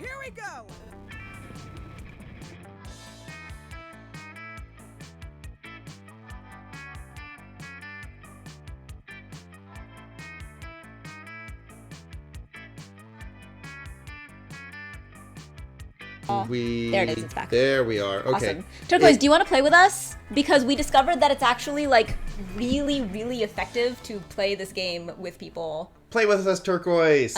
Here we go! There it is, it's back. There we are. Okay. Awesome. Turquoise, do you want to play with us? Because we discovered that it's actually like really, really effective to play this game with people. Play with us, Turquoise.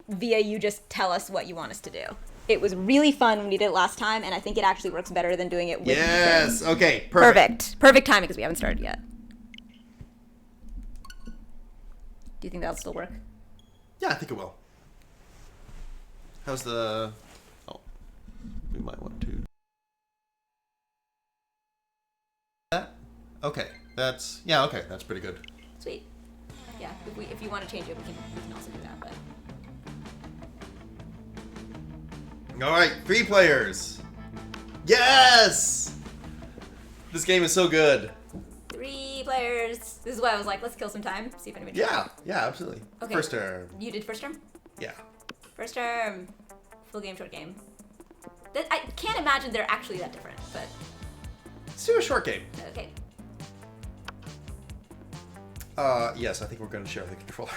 Via you just tell us what you want us to do. It was really fun when we did it last time, and I think it actually works better than doing it with Yes. Ethan. Okay. Perfect. Perfect timing because we haven't started yet. Do you think that'll still work? Yeah, I think it will. How's the... Oh. We might want to... That? Okay. That's... Yeah, okay. That's pretty good. Sweet. Yeah, if you want to change it, we can also do that, but... Alright, 3 players! Yes! This game is so good. 3 players. This is why I was like, let's kill some time, see if anybody... Yeah, absolutely. Okay. First term. You did first term? Yeah. First term. Full game, short game. I can't imagine they're actually that different, but... Let's do a short game. Okay. Yes, I think we're going to share the controller.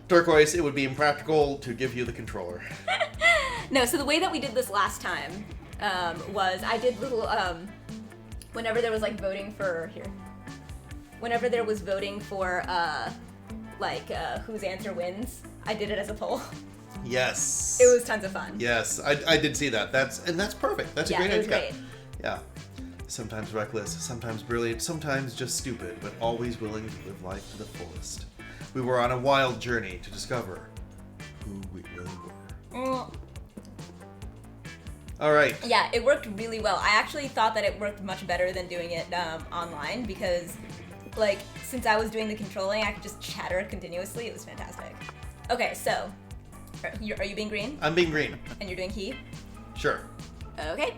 Turquoise, it would be impractical to give you the controller. No, so the way that we did this last time was I did little, whenever there was like voting for, whenever there was voting for, whose answer wins, I did it as a poll. Yes. It was tons of fun. Yes, I did see that. That's perfect. That's a great it was idea. Great. Yeah. Sometimes reckless, sometimes brilliant, sometimes just stupid, but always willing to live life to the fullest. We were on a wild journey to discover who we really were. All right. Yeah, it worked really well. I actually thought that it worked much better than doing it online because, like, since I was doing the controlling, I could just chatter continuously. It was fantastic. Okay, so, are you being green? I'm being green. And you're doing he? Sure. Okay.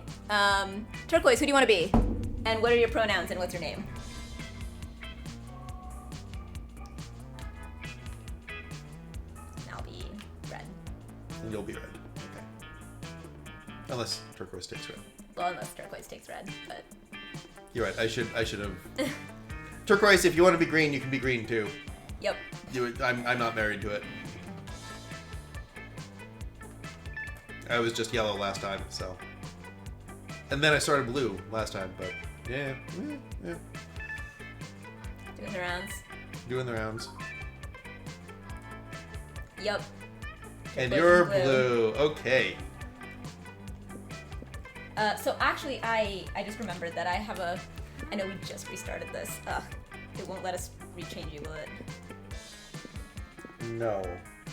Turquoise, who do you want to be? And what are your pronouns and what's your name? I'll be red. And you'll be red. Okay. Unless Turquoise takes red. Well, unless Turquoise takes red, but... You're right. I should have... Turquoise, if you want to be green, you can be green too. Yep. I'm not married to it. I was just yellow last time, so... And then I started blue last time, but yeah. Doing the rounds. Doing the rounds. Yep. And you're blue. Okay. So actually, I just remembered that I have I know we just restarted this. It won't let us rechange you, will it? No.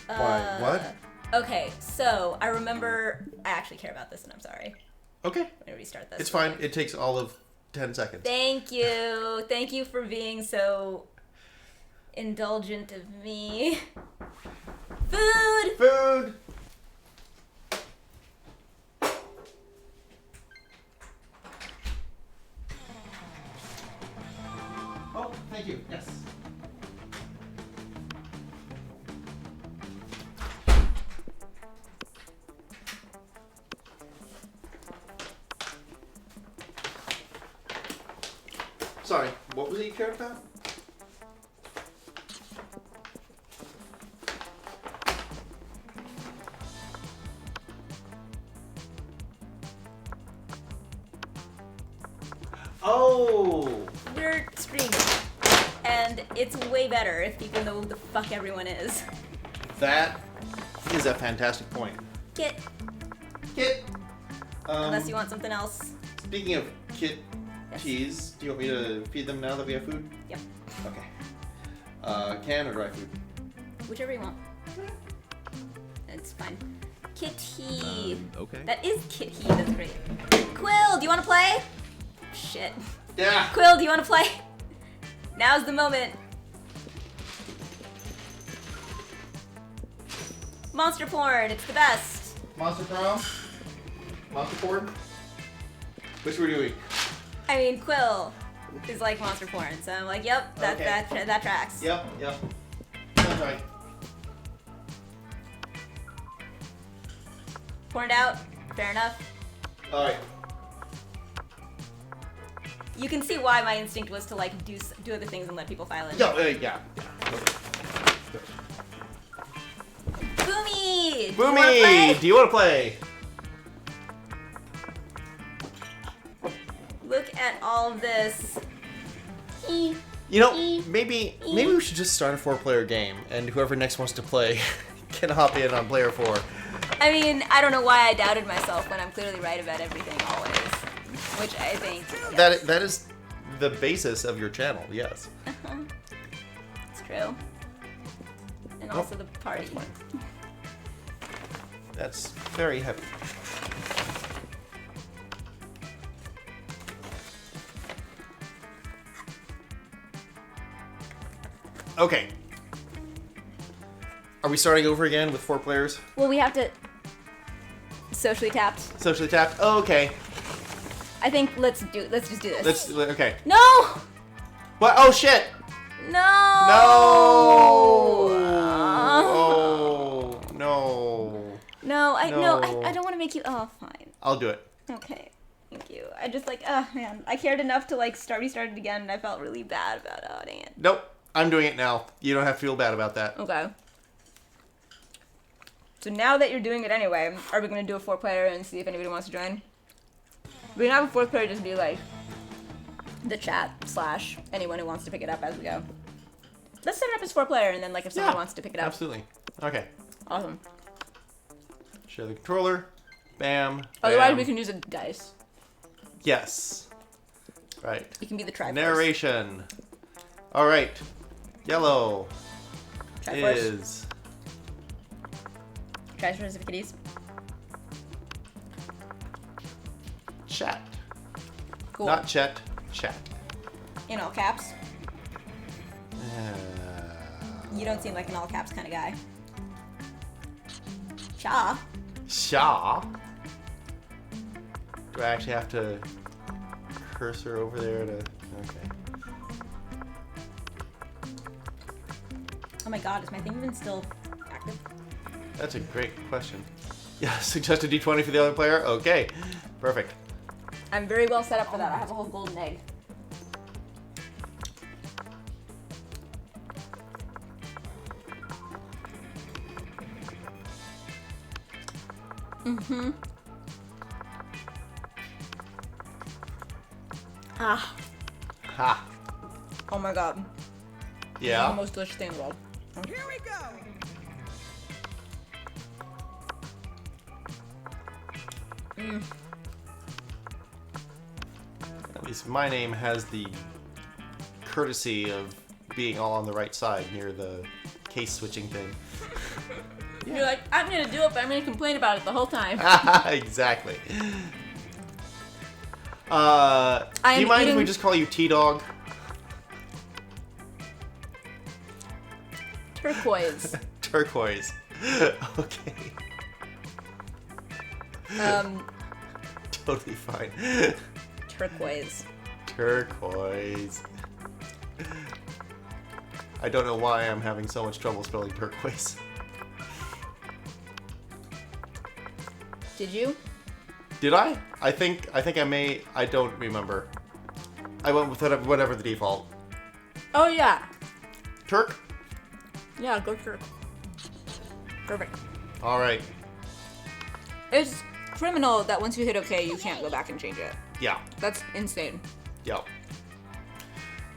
Why? What? Okay, so I remember... I actually care about this, and I'm sorry. Okay. I'm gonna restart this. It's fine. It takes all of 10 seconds. Thank you. Thank you for being so indulgent of me. Food! Food! Oh, thank you. Yes. Sorry, what was it you cared about? Oh! We're streaming, and it's way better if people know who the fuck everyone is. That is a fantastic point. Kit. Kit! Unless you want something else. Speaking of Kit Yes. cheese, do you want me to feed them now that we have food? Yep. Okay. Canned or dry food? Whichever you want. It's fine. Kitty. Okay. That is Kitty. That's great. Quill, do you want to play? Shit. Yeah! Quill, do you want to play? Now's the moment. Monster porn, it's the best. Monster Prom? Monster Porn? Which were you doing? I mean, Quill is like monster porn, so I'm like, yep, that Okay. that tracks. Yep. That's right. Porned out, fair enough. Alright. You can see why my instinct was to like do other things and let people file in. Yeah. Okay. Boomy! Boomy! Do you wanna Boomy, play? do you want to play? Look at all this. You know, maybe we should just start a 4-player game, and whoever next wants to play can hop in on player 4. I mean, I don't know why I doubted myself when I'm clearly right about everything always. Which I think... Yes. That is the basis of your channel, yes. It's true. And also the party. That's fine. That's very heavy. Okay. Are we starting over again with 4 players? Well, we have to... Socially tapped. Socially tapped? Oh, okay. I think let's just do this. Okay. No! What? Oh, shit! No! No! Oh, no. No, I don't want to make you... Oh, fine. I'll do it. Okay. Thank you. I just oh man. I cared enough to restart it again and I felt really bad about it. Oh, dang it. Nope. I'm doing it now. You don't have to feel bad about that. Okay. So now that you're doing it anyway, are we going to do a 4-player and see if anybody wants to join? We can have a 4th player just be the chat / anyone who wants to pick it up as we go. Let's set it up as 4-player and then if someone wants to pick it up. Absolutely. Okay. Awesome. Share the controller. Bam. Otherwise bam. we can use a dice. Yes. Right. You can be the Triforce. Narration. All right. Yellow Triforce. is... Triforce of kitties. Chat. Cool. Not Chet. Chat. In all caps. You don't seem like an all caps kind of guy. Shaw. Shaw. Do I actually have to cursor over there to... Okay. Oh my god, is my thing even still active? That's a great question. Yeah, suggest a d20 for the other player? Okay. Perfect. I'm very well set up for that. I have a whole golden egg. Mm-hmm. Ah. Ha. Oh my god. Yeah? The most delicious thing in the world. Here we go. At least my name has the courtesy of being all on the right side near the case switching thing. You're like, I'm gonna do it, but I'm gonna complain about it the whole time. Exactly. Do you mind if we just call you T-Dog? Turquoise. Turquoise. Okay. Totally fine. Turquoise. Turquoise. I don't know why I'm having so much trouble spelling turquoise. Did you? Did I? I think I may. I don't remember. I went with whatever the default. Oh yeah. Turk? Yeah, go Turk. Perfect. All right. It's criminal that once you hit OK, you can't go back and change it. Yeah. That's insane. Yep.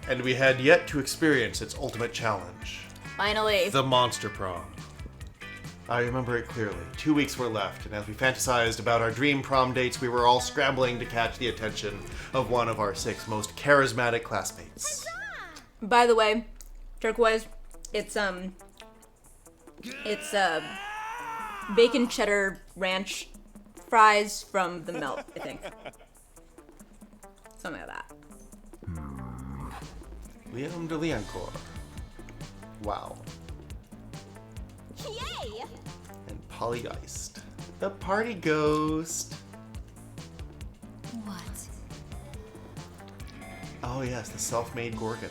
And we had yet to experience its ultimate challenge. Finally. The Monster Prom. I remember it clearly. 2 weeks were left, and as we fantasized about our dream prom dates, we were all scrambling to catch the attention of one of our 6 most charismatic classmates. By the way, Turquoise, it's bacon cheddar ranch fries from the Melt, I think. Something like that. Liam de Liancourt. Wow. Yay! And Polygeist. The party ghost. What? Oh yes, the self-made Gorgon.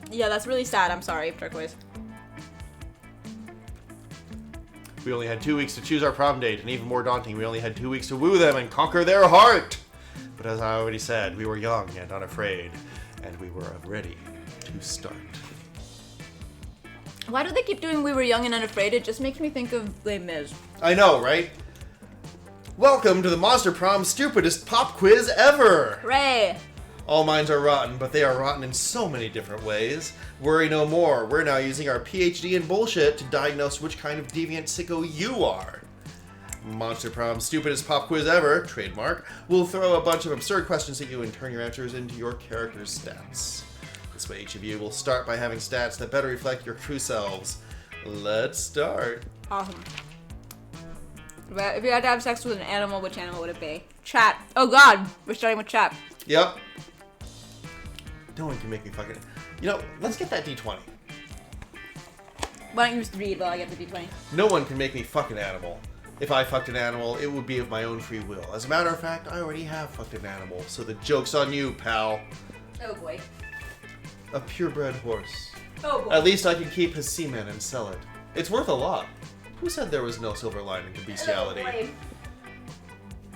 Yeah, that's really sad. I'm sorry, Turquoise. We only had 2 weeks to choose our prom date, and even more daunting, we only had 2 weeks to woo them and conquer their heart! But as I already said, we were young and unafraid, and we were ready to start. Why do they keep doing We Were Young and Unafraid? It just makes me think of Les Mis. I know, right? Welcome to the Monster Prom stupidest pop quiz ever! Hooray! All minds are rotten, but they are rotten in so many different ways. Worry no more. We're now using our PhD in bullshit to diagnose which kind of deviant sicko you are. Monster Prom stupidest pop quiz ever, trademark, will throw a bunch of absurd questions at you and turn your answers into your character's stats. This way each of you will start by having stats that better reflect your true selves. Let's start. Awesome. But if you had to have sex with an animal, which animal would it be? Chat. Oh god, we're starting with chat. Yep. No one can make me fucking... You know, let's get that D20. Why don't you just read while I get the D20? No one can make me fuck an animal. If I fucked an animal, it would be of my own free will. As a matter of fact, I already have fucked an animal, so the joke's on you, pal. Oh boy. A purebred horse. Oh boy. At least I can keep his semen and sell it. It's worth a lot. Who said there was no silver lining to bestiality? Oh boy.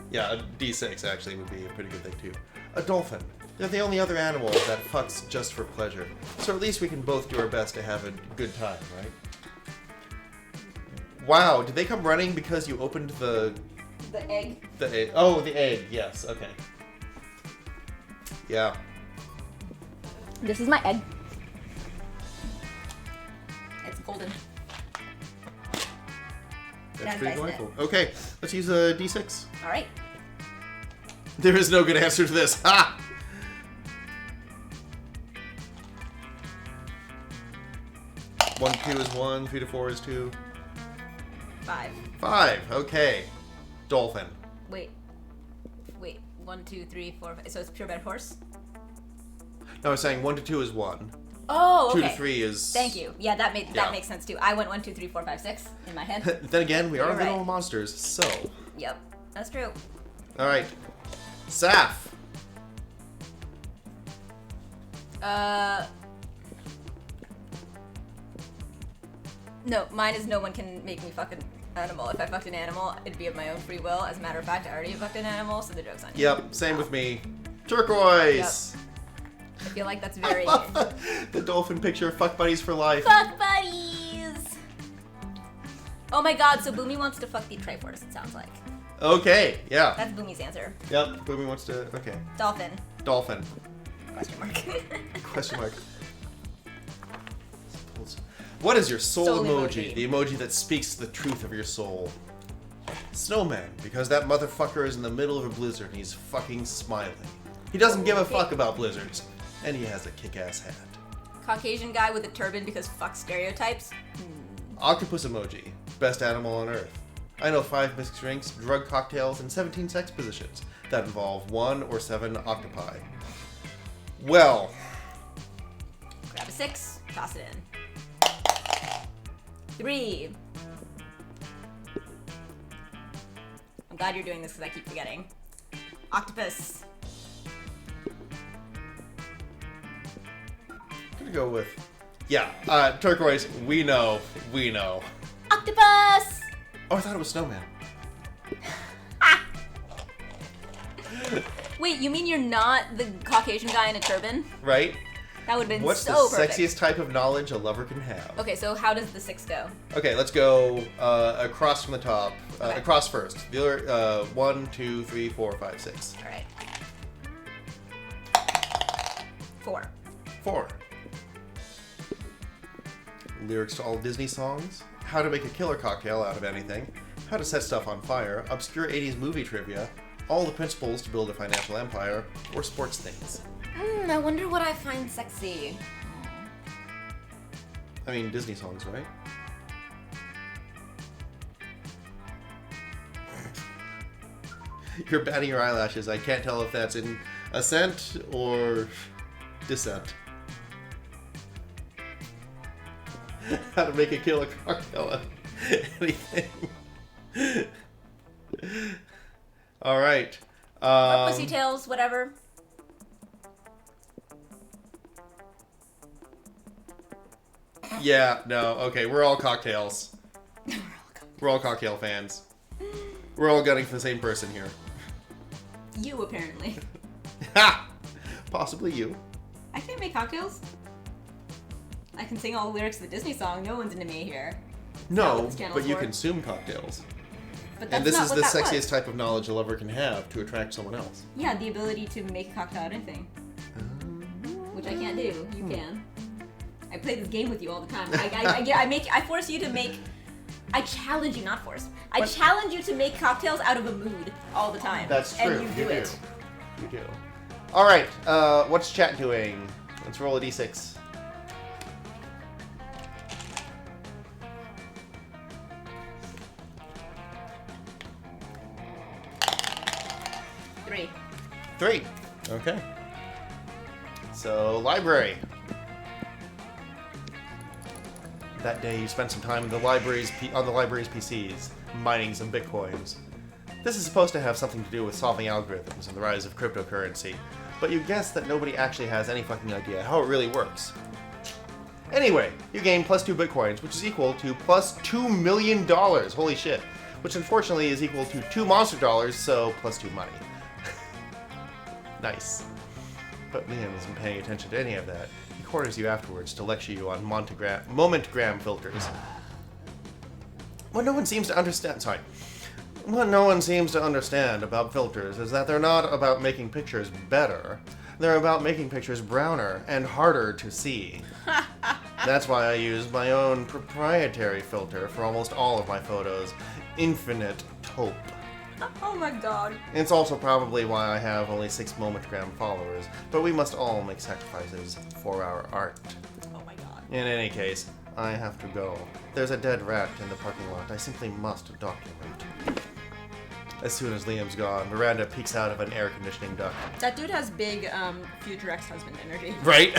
Yeah, a D6 actually would be a pretty good thing too. A dolphin. They're the only other animal that fucks just for pleasure. So at least we can both do our best to have a good time, right? Wow, did they come running because you opened the... The egg. The egg. Oh, the egg. Yes, okay. Yeah. This is my egg. It's golden. That's Nice, pretty isn't delightful. Okay, let's use a D6. Alright. There is no good answer to this. Ha! One to 2 is 1, 3 to 4 is 2. 5. 5, okay. Dolphin. Wait. 1, 2, 3, 4, 5. So it's purebred horse? No, I was saying 1 to 2 is 1. Oh, 2 okay. to 3 is... Thank you. Yeah, that Yeah. makes sense too. I went 1, 2, 3, 4, 5, 6 in my head. Then again, we are You're little right. monsters, so... Yep, that's true. Alright. Saph. No, mine is no one can make me fuck an animal. If I fucked an animal, it'd be of my own free will. As a matter of fact, I already fucked an animal, so the joke's on you. Yep, same with me. Turquoise. I feel like that's very... The dolphin picture, fuck buddies for life. Fuck buddies! Oh my god, so Boomy wants to fuck the Triforce, it sounds like. Okay, yeah. That's Boomy's answer. Yep, Boomy wants to... Okay. Dolphin. Dolphin. Question mark. Question mark. What is your soul Soul emoji? emoji. The emoji that speaks the truth of your soul. Snowman, because that motherfucker is in the middle of a blizzard and he's fucking smiling. He doesn't give a fuck about blizzards. And he has a kick-ass hat. Caucasian guy with a turban because fuck stereotypes. Octopus emoji. Best animal on earth. I know 5 mixed drinks, drug cocktails, and 17 sex positions that involve 1 or 7 octopi. Well, Grab a 6, toss it in. 3. I'm glad you're doing this because I keep forgetting. Octopus. I'm gonna go with... Yeah, turquoise, we know. Octopus! Oh, I thought it was snowman. Wait, you mean you're not the Caucasian guy in a turban? Right? That would have been What's so the perfect. sexiest type of knowledge a lover can have? Okay, so how does the 6 go? Okay, let's go across from the top. Okay. Across first. The other, 1, 2, 3, 4, 5, 6. Alright. 4. 4. Lyrics to all Disney songs. How to make a killer cocktail out of anything. How to set stuff on fire. Obscure 80s movie trivia. All the principles to build a financial empire. Or sports things. I wonder what I find sexy. I mean, Disney songs, right? You're batting your eyelashes. I can't tell if that's in ascent or descent. How to make a killer cocktail out of anything. All right. Or pussy tails, whatever. Yeah, no, okay, we're all cocktails. We're all cocktail fans. We're all gunning for the same person here. You, apparently. Ha! Possibly you. I can't make cocktails. I can sing all the lyrics of the Disney song. No one's into me here. No, this channel's but you for. consume cocktails. But that's And this not is what the that sexiest was. type of knowledge a lover can have to attract someone else. Yeah, the ability to make a cocktail out of anything. Which I can't do. You can. I play this game with you all the time. I force you to make. I challenge you, not force. I challenge you to make cocktails out of a mood all the time. That's true. And you do it. You do. All right. What's chat doing? Let's roll a d6. Three. Okay. So, library. That day, you spent some time in the library's on the library's PCs, mining some bitcoins. This is supposed to have something to do with solving algorithms and the rise of cryptocurrency, but you guess that nobody actually has any fucking idea how it really works. Anyway, you gain plus 2 bitcoins, which is equal to plus $2 million. Holy shit. Which unfortunately is equal to 2 monster dollars, so plus 2 money. Nice. But Liam isn't paying attention to any of that. He corners you afterwards to lecture you on momentgram filters. What no one seems to understand about filters is that they're not about making pictures better. They're about making pictures browner and harder to see. That's why I use my own proprietary filter for almost all of my photos, Infinite Taupe. Oh my god. It's also probably why I have only 6 momentgram followers, but we must all make sacrifices for our art. Oh my god. In any case, I have to go. There's a dead rat in the parking lot. I simply must document. As soon as Liam's gone, Miranda peeks out of an air conditioning duct. That dude has big future ex-husband energy. Right?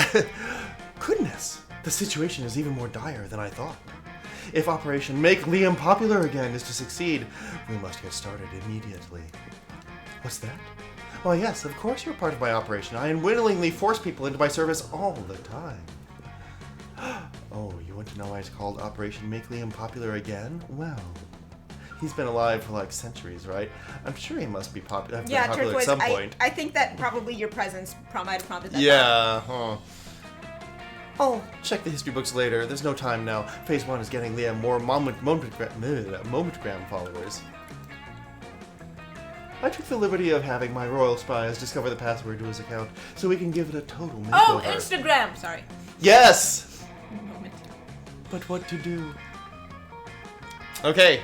Goodness, the situation is even more dire than I thought. If Operation Make Liam Popular Again is to succeed, we must get started immediately. What's that? Why, yes, of course you're part of my operation. I unwittingly force people into my service all the time. Oh, you want to know why it's called Operation Make Liam Popular Again? Well, he's been alive for like centuries, right? I'm sure he must be popular at some point. I think that probably your presence might have prompted that. Yeah, huh. I'll check the history books later. There's no time now. Phase 1 is getting Liam more momentgram followers. I took the liberty of having my royal spies discover the password to his account so we can give it a total makeover. Oh, Instagram! Sorry. Yes! Moment. But what to do? Okay,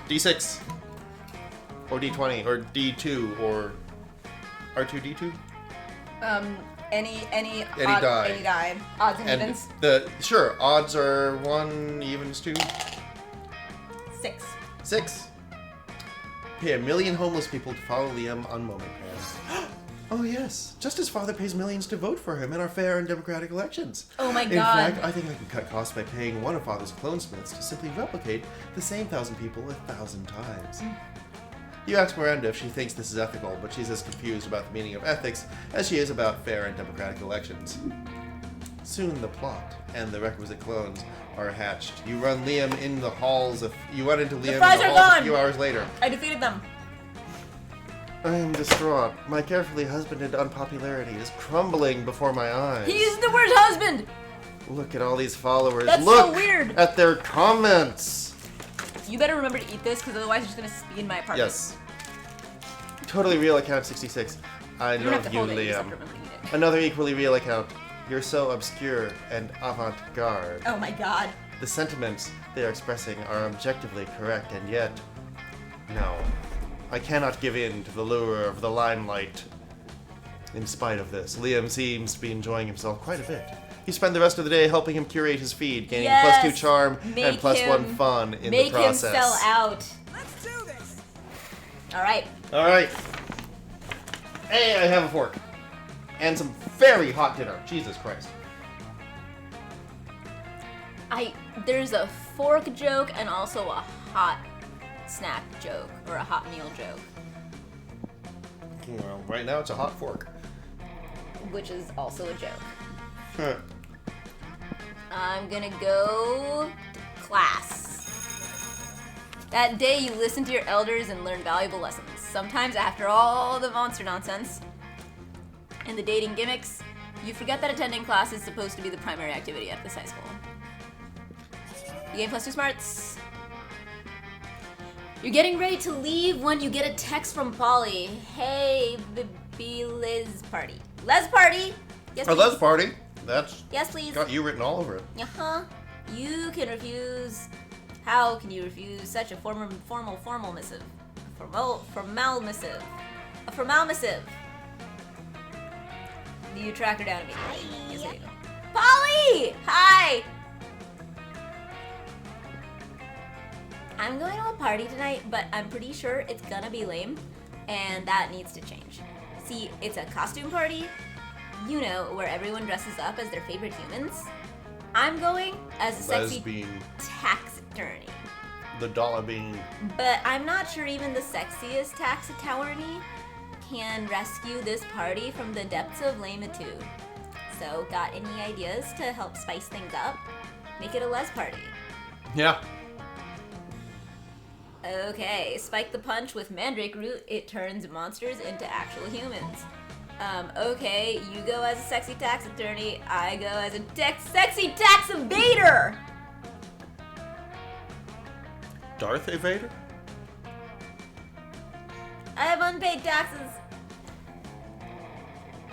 D6. Or D20, or D2, or R2D2? Any die. Any die. Odds and evens. Sure, odds are 1, evens 2. 6. 6. Pay 1 million homeless people to follow Liam on MomentPass. Oh yes, just as father pays millions to vote for him in our fair and democratic elections. Oh my In god. fact, I think I can cut costs by paying one of father's clonesmiths to simply replicate the same 1,000 people 1,000 times. You ask Miranda if she thinks this is ethical, but she's as confused about the meaning of ethics as she is about fair and democratic elections. Soon the plot and the requisite clones are hatched. You run Liam in the halls you run into Liam in the fries are halls a gone! few hours later. I defeated them. I am distraught. My carefully husbanded unpopularity is crumbling before my eyes. He's the worst husband! Look at all these followers. That's Look so weird. at their comments. You better remember to eat this, because otherwise you're just going to speed my apartment. Yes. Totally real account 66. I You don't have love to you, hold it, you just have Liam. to remember to eat it. Another equally real account. You're so obscure and avant-garde. Oh my god. The sentiments they are expressing are objectively correct, and yet, no. I cannot give in to the lure of the limelight. In spite of this, Liam seems to be enjoying himself quite a bit. You spend the rest of the day helping him curate his feed, gaining Yes! plus 2 charm Make and plus him- 1 fun in the Make him process. sell out. Let's do this. Alright. Alright. Hey, I have a fork. And some very hot dinner. Jesus Christ. There's a fork joke and also a hot snack joke, or a hot meal joke, Well, right now it's a hot fork. which is also a joke. Huh. I'm gonna go to class. That day you listen to your elders and learn valuable lessons. Sometimes after all the monster nonsense and the dating gimmicks, You forget that attending class is supposed to be the primary activity at this high school. You gain +2 smarts. You're getting ready to leave when you get a text from Polly. Hey, be Liz party. Les party? Yes, A please. Les party. That's Yes, please. got you written all over it. Uh-huh. You can refuse. How can you refuse such a formal missive? Formal missive. A formal missive. You track her down immediately. Yes, I do. Polly! Hi! I'm going to a party tonight, but I'm pretty sure it's gonna be lame, and that needs to change. See, it's a costume party, you know, where everyone dresses up as their favorite humans. I'm going as a sexy Lesbian. tax attorney. The dollar being. But I'm not sure even the sexiest tax attorney can rescue this party from the depths of lamitude. So, got any ideas to help spice things up? Make it a Les party. Yeah. Okay, spike the punch with mandrake root, it turns monsters into actual humans. Okay, you go as a sexy tax attorney, I go as a sexy tax evader! Darth Vader? I have unpaid taxes.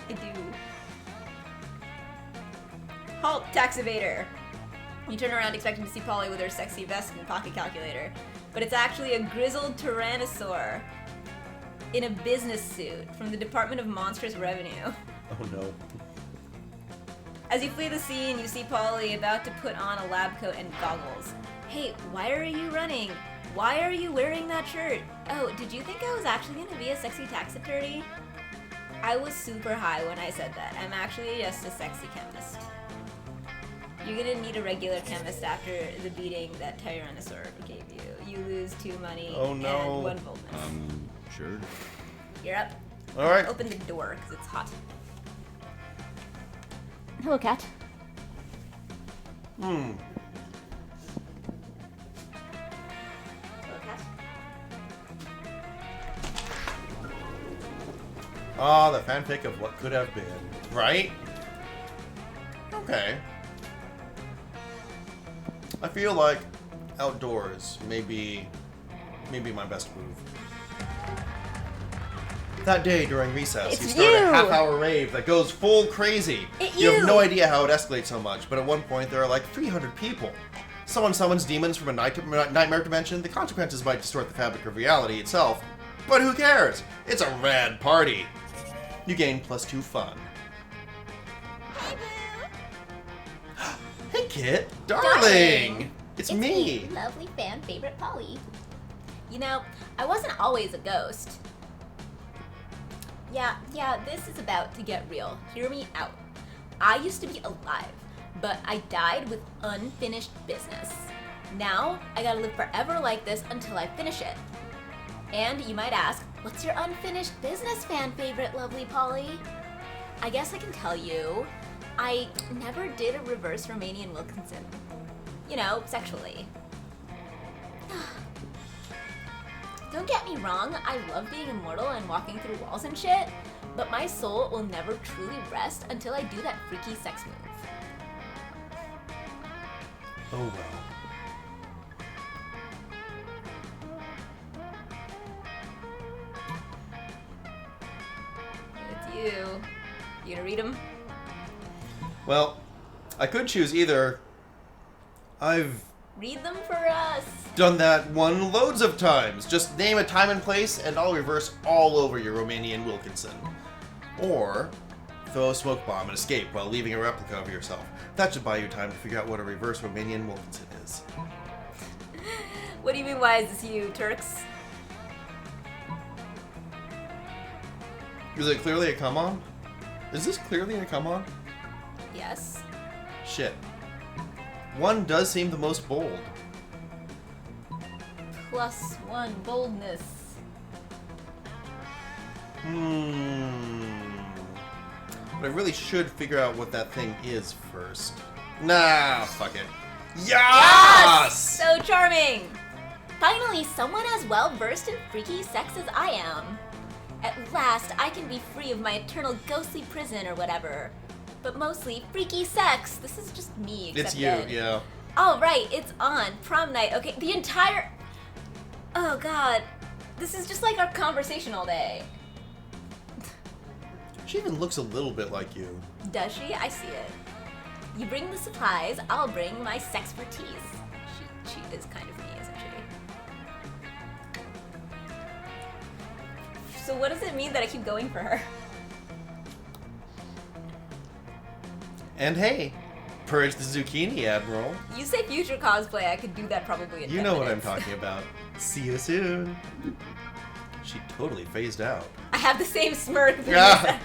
I do. Halt, tax evader! You turn around expecting to see Polly with her sexy vest and pocket calculator, but it's actually a grizzled tyrannosaur in a business suit from the Department of Monstrous Revenue. Oh no. As you flee the scene, you see Polly about to put on a lab coat and goggles. Hey, why are you running? Why are you wearing that shirt? Oh, did you think I was actually gonna be a sexy tax attorney? I was super high when I said that. I'm actually just a sexy chemist. You're gonna need a regular chemist after the beating that Tyrannosaur gave you. You lose 2 money Oh, no. and 1 boldness. Sure. You're up. All right. Open the door, because it's hot. Hello, cat. Hmm. Hello, cat. Ah, the fanfic of what could have been. Right? Okay. I feel like outdoors may be my best move. That day during recess, It's you start you! a half-hour rave that goes full crazy. You have you! no idea how it escalates so much, but at one point there are like 300 people. Someone summons demons from a nightmare dimension. The consequences might distort the fabric of reality itself, but who cares? It's a rad party. You gain +2 fun. Hey, boo! Hey, Kit, darling, it's me. Lovely fan favorite Polly. You know, I wasn't always a ghost. Yeah, this is about to get real. Hear me out. I used to be alive, but I died with unfinished business. Now, I gotta live forever like this until I finish it. And you might ask, what's your unfinished business, fan favorite, lovely Polly? I guess I can tell you, I never did a reverse Romanian Wilkinson. You know, sexually. Don't get me wrong, I love being immortal and walking through walls and shit, but my soul will never truly rest until I do that freaky sex move. Oh well. It's you. You gonna read them? Well, I could choose either. I've Read them for us! done that one loads of times. Just name a time and place, and I'll reverse all over your Romanian Wilkinson. Or throw a smoke bomb and escape while leaving a replica of yourself. That should buy you time to figure out what a reverse Romanian Wilkinson is. What do you mean, why is this you, Turks? Is it clearly a come on? Is this clearly a come on? Yes. Shit. One does seem the most bold. +1 boldness. But I really should figure out what that thing is first. Nah, fuck it. Yes! So charming! Finally, someone as well versed in freaky sex as I am. At last, I can be free of my eternal ghostly prison or whatever. but mostly freaky sex. This is just me. It's Except you, then. yeah. Oh, right, it's on. Prom night. Okay, the entire... Oh, God. This is just like our conversation all day. She even looks a little bit like you. Does she? I see it. You bring the supplies, I'll bring my sexpertise. She is kind of me, isn't she? So what does it mean that I keep going for her? And hey, purge the zucchini, Admiral. You say future cosplay, I could do that probably in 10 You know what I'm minutes. talking about. See you soon. She totally phased out. I have the same smirk. that Yeah. he says.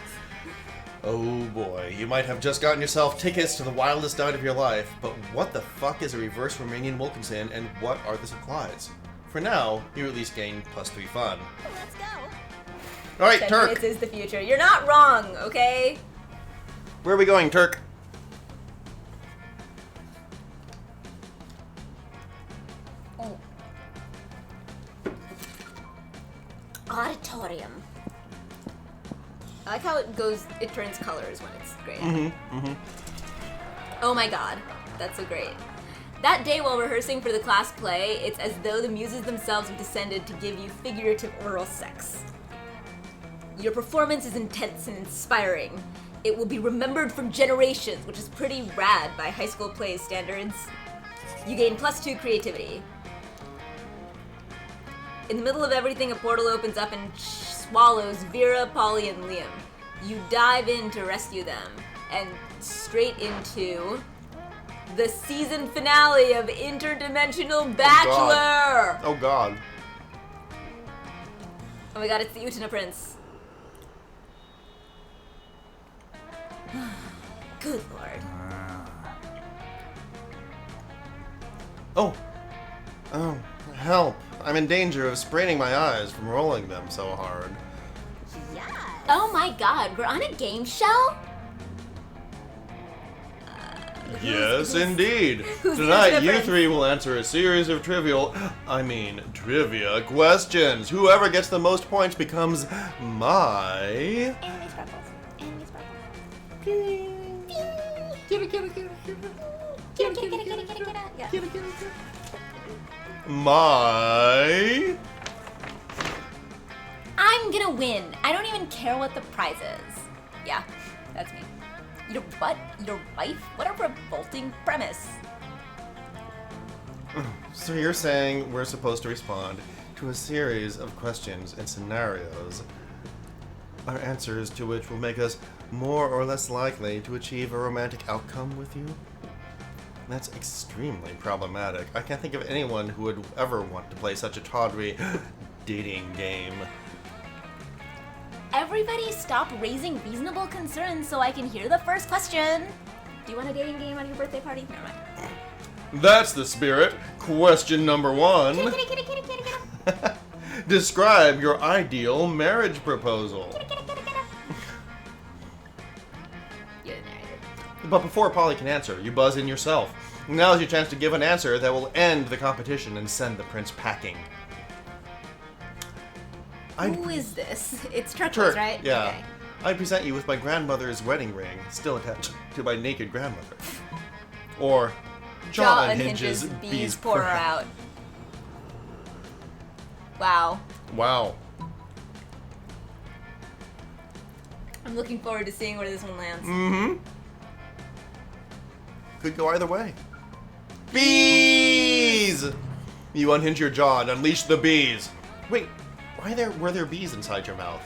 Oh boy, you might have just gotten yourself tickets to the wildest night of your life, but what the fuck is a reverse Romanian Wilkinson and what are the supplies? For now, you at least gain +3 fun. Let's go. Alright, 10 Turk! minutes is the future. You're not wrong, okay? Where are we going, Turk? Oh. Auditorium. I like how it turns colors when it's great. Oh my god, that's so great. That day while rehearsing for the class play, it's as though the muses themselves have descended to give you figurative oral sex. Your performance is intense and inspiring. It will be remembered for generations, which is pretty rad by high school plays standards. You gain +2 creativity. In the middle of everything, a portal opens up and swallows Vera, Polly, and Liam. You dive in to rescue them, and straight into the season finale of Interdimensional Bachelor! Oh god. Oh my god, it's the Utena Prince. Good lord. Oh. Oh, help. I'm in danger of spraining my eyes from rolling them so hard. Oh my god, we're on a game show? Yes, indeed. who's the Tonight, Utena you Prince? three will answer a series of trivia questions. Whoever gets the most points becomes my... Anime sparkles. Anime sparkles. Yeah. My... I'm gonna win. I don't even care what the prize is. Yeah, that's me. Your what? Your wife? What a revolting premise. So you're saying we're supposed to respond to a series of questions and scenarios, our answers to which will make us more or less likely to achieve a romantic outcome with you? That's extremely problematic. I can't think of anyone who would ever want to play such a tawdry dating game. Everybody stop raising reasonable concerns so I can hear the first question. Do you want a dating game on your birthday party? Never mind. That's the spirit. Question number 1. Describe your ideal marriage proposal. You're the narrator. But before Polly can answer, you buzz in yourself. Now's your chance to give an answer that will end the competition and send the prince packing. Who is this? It's Turkles, Turk, right? yeah. Okay. I present you with my grandmother's wedding ring, still attached to my naked grandmother. Or Jaw unhinges, bees pour her out. Wow. Wow. I'm looking forward to seeing where this one lands. Mm-hmm. Could go either way. Bees! You unhinge your jaw and unleash the bees. Wait, were there bees inside your mouth?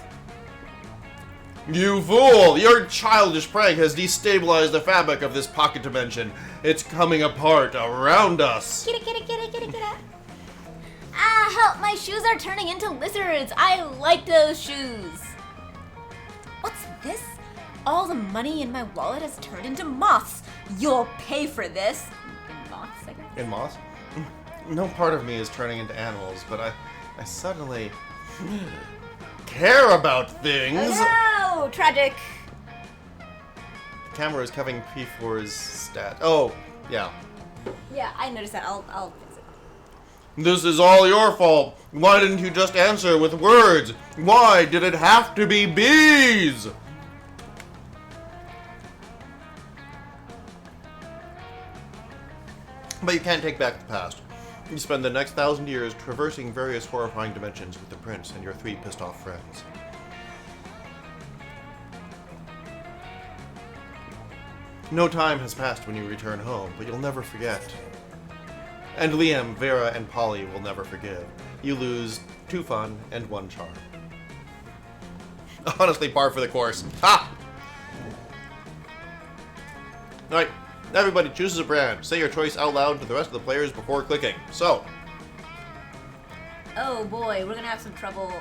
You fool! Your childish prank has destabilized the fabric of this pocket dimension. It's coming apart around us. Get it. Ah, help! My shoes are turning into lizards! I like those shoes! What's this? All the money in my wallet has turned into moths! You'll pay for this! In moths, I guess? In moss? No part of me is turning into animals, but I suddenly care about things. Oh no! Tragic! The camera is covering P4's stat. Oh, yeah. Yeah, I noticed that. I'll fix it. This is all your fault. Why didn't you just answer with words? Why did it have to be bees? But you can't take back the past. You spend the next 1,000 years traversing various horrifying dimensions with the prince and your 3 pissed-off friends. No time has passed when you return home, but you'll never forget. And Liam, Vera, and Polly will never forgive. You lose 2 fun and 1 charm. Honestly, par for the course. Ha! Alright, everybody chooses a brand. Say your choice out loud to the rest of the players before clicking. So. Oh boy, we're gonna have some trouble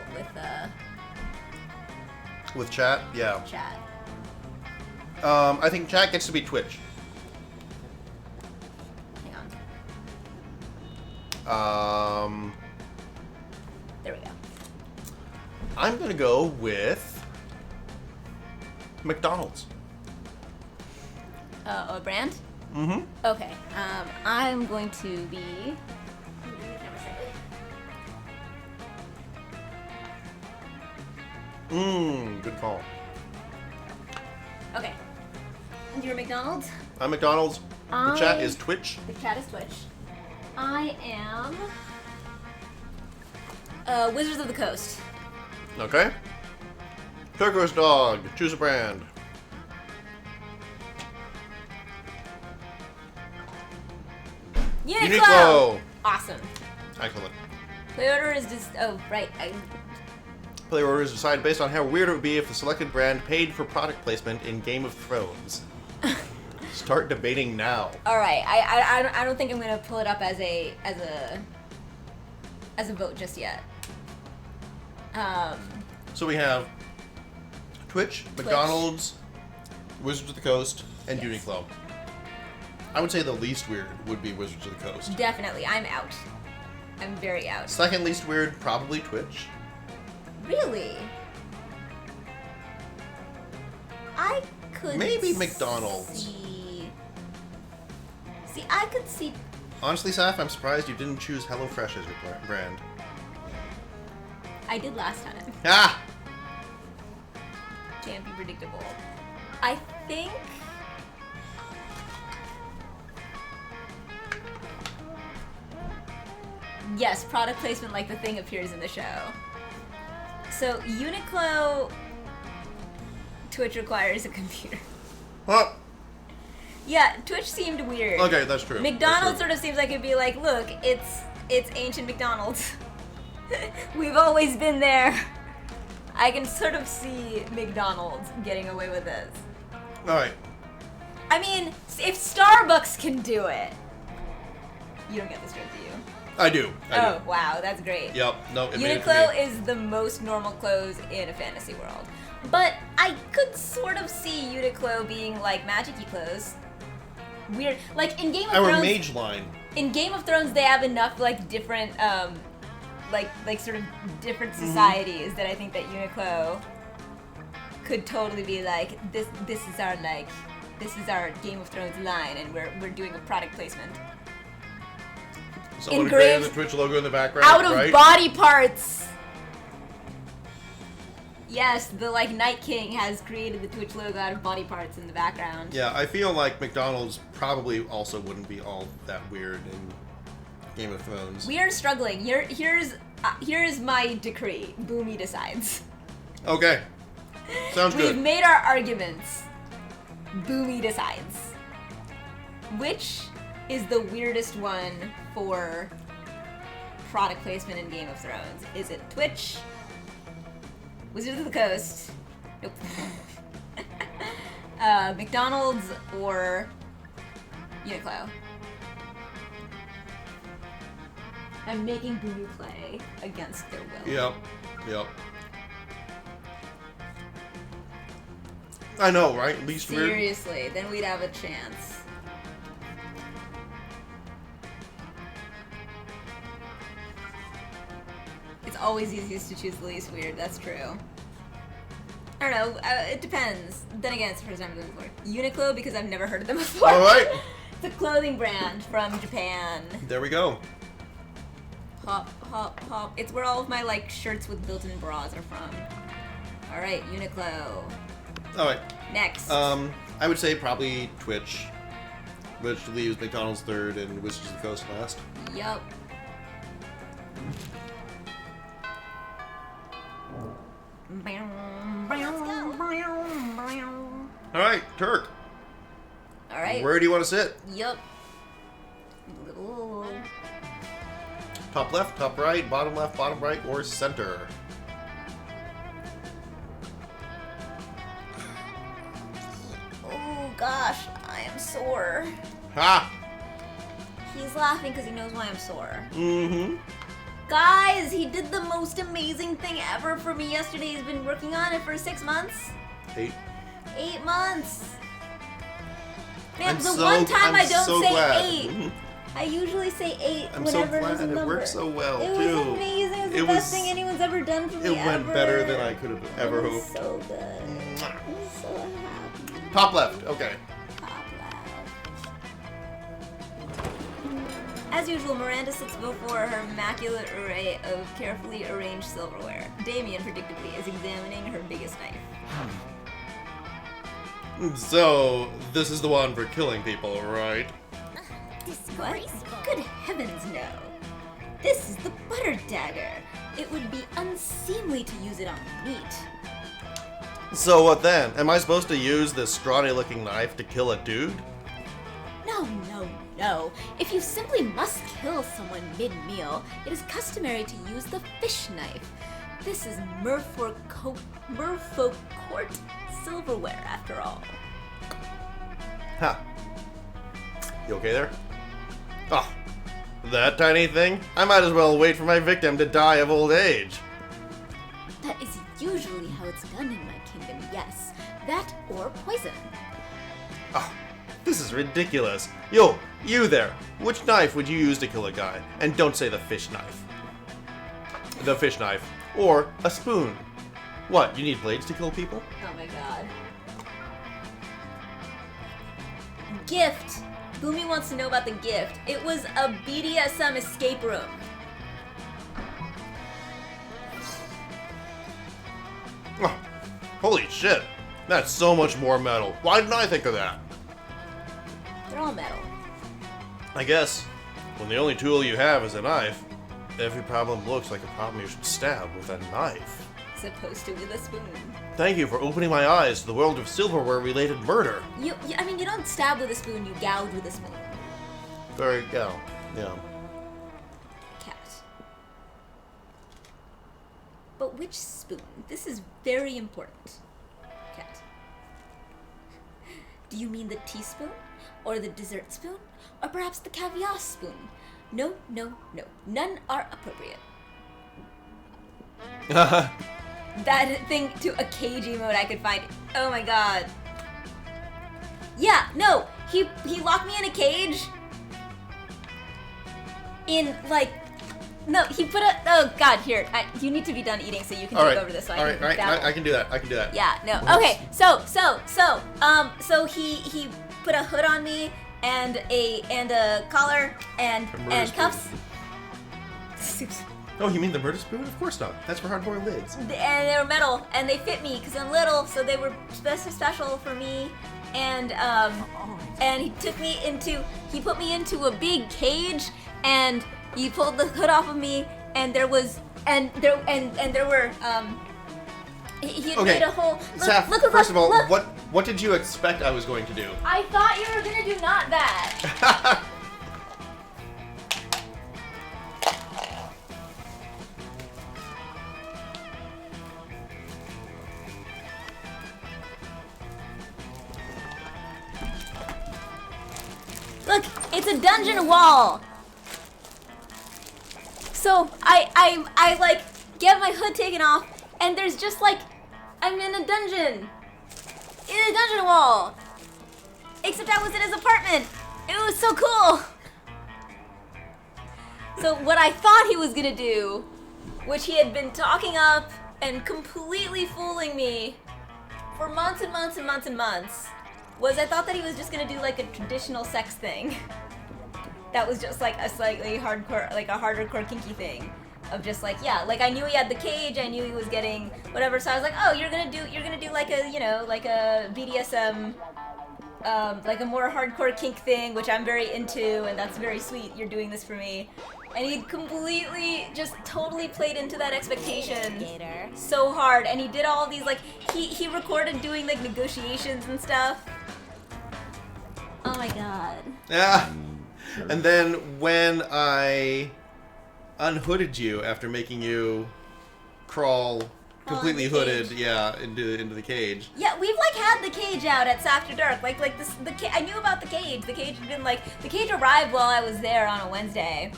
With chat? Yeah. chat. I think chat gets to be Twitch. Hang on. Um, There we go. I'm gonna go with McDonald's. A brand? Mm-hmm. Okay. I'm going to be. Good call. Okay. You're McDonald's? I'm McDonald's. The chat is Twitch. The chat is Twitch. I am. Wizards of the Coast. Okay. Turquoise Dog. Choose a brand. Uniqlo. Awesome. Excellent. Play order is just. Oh, right. Player orders decided based on how weird it would be if the selected brand paid for product placement in Game of Thrones. Start debating now. All right. I don't think I'm gonna pull it up as a vote just yet. So we have Twitch, McDonald's, Wizards of the Coast, and Yes. Uniqlo. I would say the least weird would be Wizards of the Coast. Definitely, I'm out. I'm very out. Second least weird, probably Twitch. Really? I could Maybe McDonald's. See, I could see. Honestly, Saf, I'm surprised you didn't choose HelloFresh as your brand. I did last time. Ah! Can't be predictable. I think. Yes, product placement like the thing appears in the show. So Uniqlo, Twitch requires a computer. Well, Yeah, Twitch seemed weird. okay, that's true. McDonald's That's sort of seems like it'd be like, look, it's ancient McDonald's. We've always been there. I can sort of see McDonald's getting away with this. true. Alright. I mean, if Starbucks can do it, you don't get this joke, do you? I do. Oh, wow, that's great. Yep. No, it made it to Uniqlo me. is the most normal clothes in a fantasy world. But I could sort of see Uniqlo being like magic-y clothes. Weird. Like in Game of Our Thrones. mage line. In Game of Thrones, they have enough like different, like sort of different Mm-hmm. societies that I think that Uniqlo could totally be like this is our Game of Thrones line, and we're doing a product placement. Someone Engraved created the Twitch logo in the background, out of right? body parts. Yes, the like Night King has created the Twitch logo out of body parts in the background. Yeah, I feel like McDonald's probably also wouldn't be all that weird in Game of Thrones. We are struggling. Here's my decree. Boomy decides. Okay. Sounds We've good. made our arguments. Boomy decides. Which is the weirdest one for product placement in Game of Thrones? Is it Twitch? Wizards of the Coast? Nope. McDonald's or Uniqlo? I'm making Boomy play against their will. Yep. I know, right? Least weird. Seriously, then we'd have a chance. It's always easiest to choose the least weird, that's true. I don't know, it depends. Then again, it's the first time I've done it before. Uniqlo, because I've never heard of them before. Alright. It's a clothing brand from Japan. There we go. Hop, hop, hop. It's where all of my like shirts with built-in bras are from. Alright, Uniqlo. Alright. Next. I would say probably Twitch. which leaves McDonald's third and Wizards of the Coast last. Yup. All right, Turk. All right. Where do you want to sit? Yup. Little. Top left, top right, bottom left, bottom right, or center? Oh gosh, I am sore. Ha! He's laughing because he knows why I'm sore. Mm-hmm. Guys, he did the most amazing thing ever for me yesterday. He's been working on it for 6 months. 8. 8 months. Man, I'm the so- one time I'm I don't so say glad. 8. I usually say 8 I'm so whenever there's a glad it number. worked so well, It too. was amazing. It was the It best was- thing anyone's ever done for me It went ever. better than I could have ever It was hoped. so good. I'm so happy. Top left, okay. Top left. As usual, Miranda sits before her immaculate array of carefully arranged silverware. Damien, predictably, is examining her biggest knife. So, this is the one for killing people, right? Disgraceful. Good heavens, no. This is the butter dagger. It would be unseemly to use it on meat. So what then? Am I supposed to use this scrawny-looking knife to kill a dude? No, no, no. If you simply must kill someone mid-meal, it is customary to use the fish knife. This is merfolk court silverware, after all. Ha. You okay there? Oh, that tiny thing? I might as well wait for my victim to die of old age. That is usually how it's done in my kingdom, yes. That or poison. Oh, this is ridiculous. Yo, you there. Which knife would you use to kill a guy? And don't say the fish knife. The fish knife. Or a spoon. What, you need blades to kill people? Oh my god. Gift! Boomy wants to know about the gift. It was a BDSM escape room. Oh, holy shit. That's so much more metal. Why didn't I think of that? They're all metal. I guess when the only tool you have is a knife, every problem looks like a problem you should stab with a knife. Supposed to with a spoon. Thank you for opening my eyes to the world of silverware-related murder. I mean, you don't stab with a spoon, you gouge with a spoon. There you go. Yeah. Cat. But which spoon? This is very important. Cat. Do you mean the teaspoon? Or the dessert spoon? Or perhaps the caviar spoon? No, no, no. None are appropriate. That thing to a cage emote I could find. Oh my god. Yeah, no. He locked me in a cage. No, he put a. Oh god, here. You need to be done eating so you can take over this. So all right. I can do that. I can do that. Yeah. No. Okay. So he put a hood on me and a collar and cuffs. Oh, you mean the murder spoon? Of course not. That's for hard-boiled eggs. And they were metal, and they fit me because I'm little, so they were special for me. And he put me into a big cage, and he pulled the hood off of me, and there were he had made a whole. Saph, first of all, what did you expect I was going to do? I thought you were gonna do not that. Look, it's a dungeon wall. So I like get my hood taken off, and there's just like I'm in a dungeon wall. Except I was in his apartment. It was so cool. So what I thought he was gonna do, which he had been talking up and completely fooling me for months and months and months and months, was I thought that he was just gonna do like a traditional sex thing. That was just like a slightly hardcore, like a hardcore kinky thing. Of just like, yeah, like I knew he had the cage, I knew he was getting whatever, so I was like, oh, you're gonna do like a, you know, like a BDSM like a more hardcore kink thing, which I'm very into, and that's very sweet. You're doing this for me. And he completely, just totally played into that expectation so hard. And he did all these, like, he recorded doing, like, negotiations and stuff. Oh my god. Yeah. And then when I unhooded you after making you crawl completely in the hooded, cage. yeah, into the cage. Yeah, we've like had the cage out at After Dark. Like this, I knew about the cage. The cage had been like, the cage arrived while I was there on a Wednesday,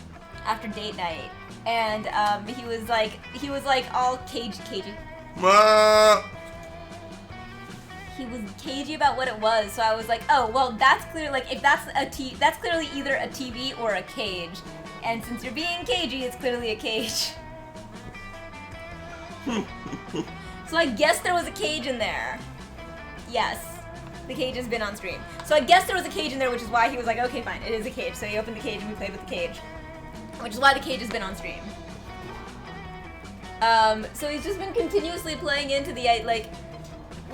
after date night, and he was like all cagey. Ah! He was cagey about what it was, so I was like, oh well, that's clear. Like if that's that's clearly either a TV or a cage, and since you're being cagey, it's clearly a cage. So I guess there was a cage in there. Yes, the cage has been on stream. So I guess there was a cage in there, which is why he was like, okay, fine, it is a cage. So he opened the cage and we played with the cage, which is why the cage has been on stream. So he's just been continuously playing into the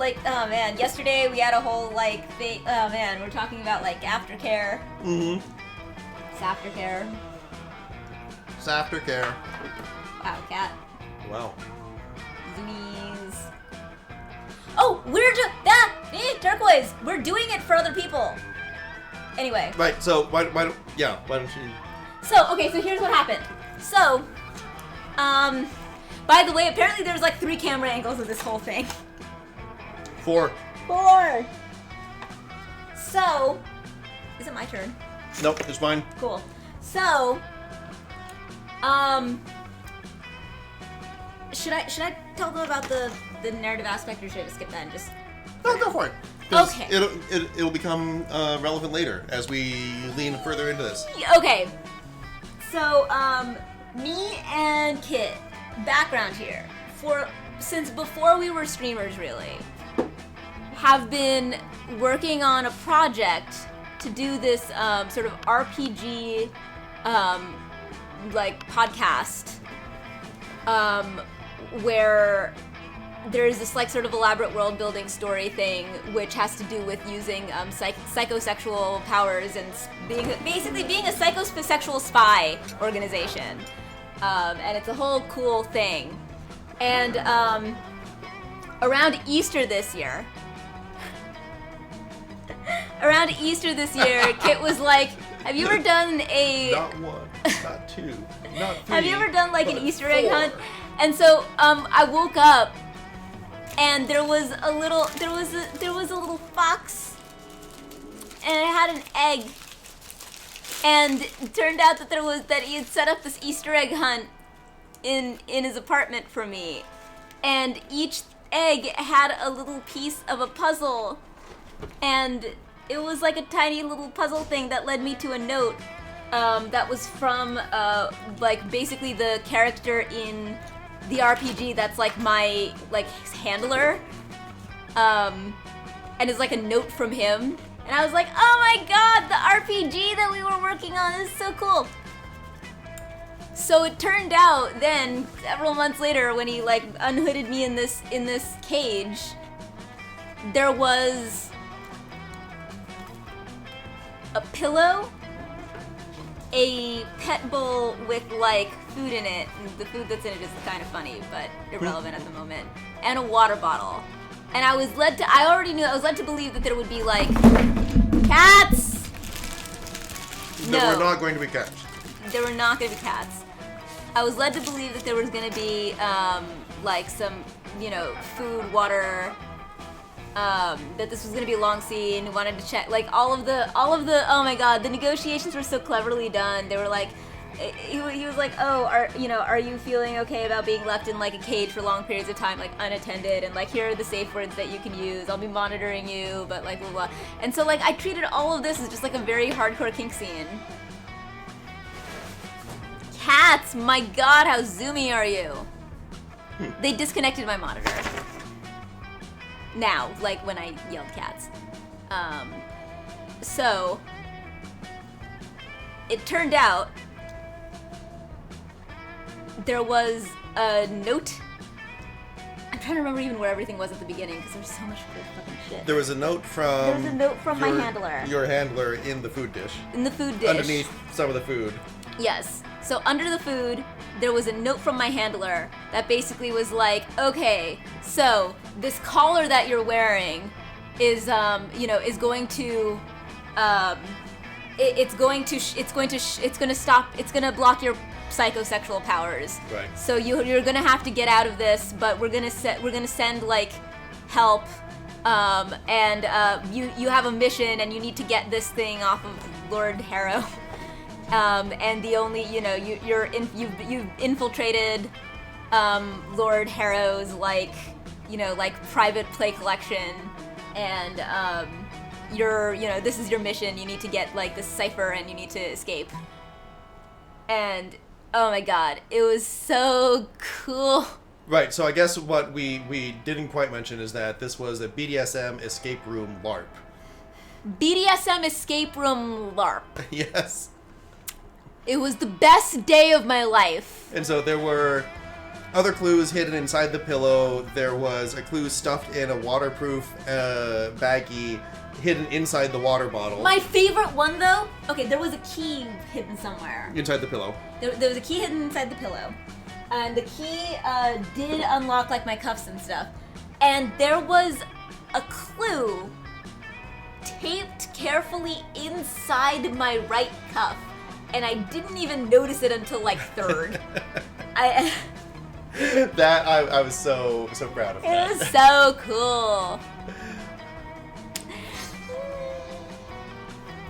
oh man, yesterday we had a whole like thing. Oh man, we're talking about like aftercare. Mm-hmm. Aftercare. Aftercare. Wow, cat. Wow. Zoomies. Oh, turquoise. We're doing it for other people. Anyway. Right. So why don't you? So okay. So here's what happened. So, by the way, apparently there's like 3 camera angles of this whole thing. 4. 4. So, is it my turn? Nope, it's mine. Cool. So, should I tell them about the narrative aspect, or should I just skip that and just? No, go for it. 'Cause Okay. It'll become relevant later as we lean further into this. Okay. So, me and Kit, background here, since before we were streamers, really, have been working on a project to do this sort of RPG like podcast where there's this like sort of elaborate world building story thing which has to do with using psychosexual powers and basically being a psychosexual spy organization, and it's a whole cool thing. And around Easter this year, Kit was like, have you ever done a... Not 1, not 2, not 3. Have you ever done like an but Easter egg 4. hunt? And so I woke up and there was a little fox and it had an egg. And it turned out that he had set up this Easter egg hunt in his apartment for me. And each egg had a little piece of a puzzle. And it was like a tiny little puzzle thing that led me to a note that was from like basically the character in the RPG that's like my like handler, and it's like a note from him. And I was like, oh my god, the RPG that we were working on is so cool. So it turned out then, several months later, when he like unhooded me in this cage, there was a pillow, a pet bowl with like food in it, and the food that's in it is kind of funny but irrelevant at the moment, and a water bottle. And I was led to believe that there would be like cats. There were not going to be cats. There were not going to be cats. I was led to believe that there was going to be like some, food, water, that this was going to be a long scene. Wanted to check like all of the oh my god, the negotiations were so cleverly done. They were like, he was like, oh, are you feeling okay about being left in like a cage for long periods of time, like unattended, and like here are the safe words that you can use. I'll be monitoring you, but like blah blah. And so like I treated all of this as just like a very hardcore kink scene. Cats, my god, how zoomy are you? They disconnected my monitor. Now, like when I yelled cats. So it turned out there was a note. I'm trying to remember even where everything was at the beginning because there's so much cool fucking shit. There was a note from. There was a note from my handler. Your handler in the food dish. In the food dish. Underneath some of the food. Yes. So under the food, there was a note from my handler that basically was like, okay, so this collar that you're wearing is, is going to, it's going to block your psychosexual powers. Right. So you're gonna have to get out of this, but we're gonna send like help, and you have a mission and you need to get this thing off of Lord Harrow. And the only, you've infiltrated Lord Harrow's like private play collection, and this is your mission. You need to get like this cipher and you need to escape. And oh my god, it was so cool. Right, so I guess what we didn't quite mention is that this was a BDSM escape room LARP. BDSM escape room LARP. Yes. It was the best day of my life. And so there were other clues hidden inside the pillow. There was a clue stuffed in a waterproof baggie hidden inside the water bottle. My favorite one, though, okay, there was a key hidden somewhere. Inside the pillow. There was a key hidden inside the pillow. And the key did unlock, like, my cuffs and stuff. And there was a clue taped carefully inside my right cuff. And I didn't even notice it until, like, third. I was so proud of that. It was so cool.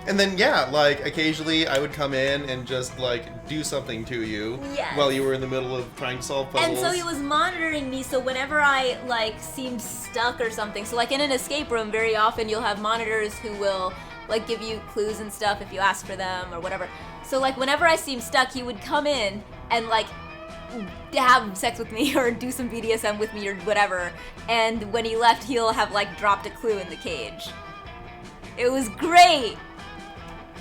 And then, yeah, like, occasionally I would come in and just, like, do something to you. Yes. While you were in the middle of trying to solve puzzles. And so he was monitoring me, so whenever I, like, seemed stuck or something, so, like, in an escape room, very often you'll have monitors who will, like, give you clues and stuff if you ask for them or whatever. So, like, whenever I seemed stuck, he would come in and, like, have sex with me or do some BDSM with me or whatever. And when he left, he'll have, like, dropped a clue in the cage. It was great.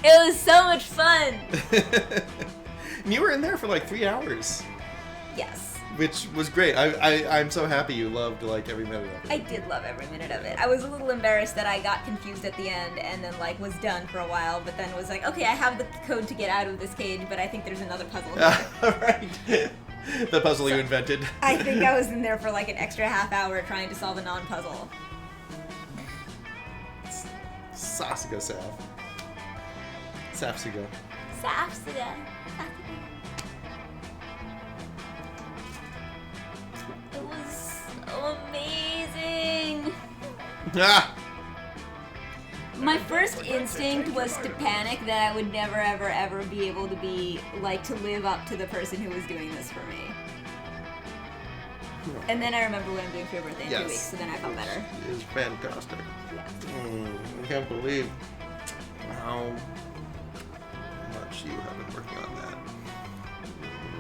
It was so much fun. And you were in there for like 3 hours. Yes. Which was great. I'm so happy you loved like every minute of it. I did love every minute of it. I was a little embarrassed that I got confused at the end and then like was done for a while, but then was like, okay, I have the code to get out of this cage, but I think there's another puzzle here. Right. The puzzle you invented. I think I was in there for like an extra half hour trying to solve a non-puzzle. Sassiga Saf. Safsiga. Safsiga. It was so amazing. Ah! My first instinct was to panic that I would never, ever, ever be able to be, like, to live up to the person who was doing this for me. And then I remember when I'm doing for your birthday in 2 weeks, so then I felt better. It is fantastic. Yeah. I can't believe how much you have been working on that.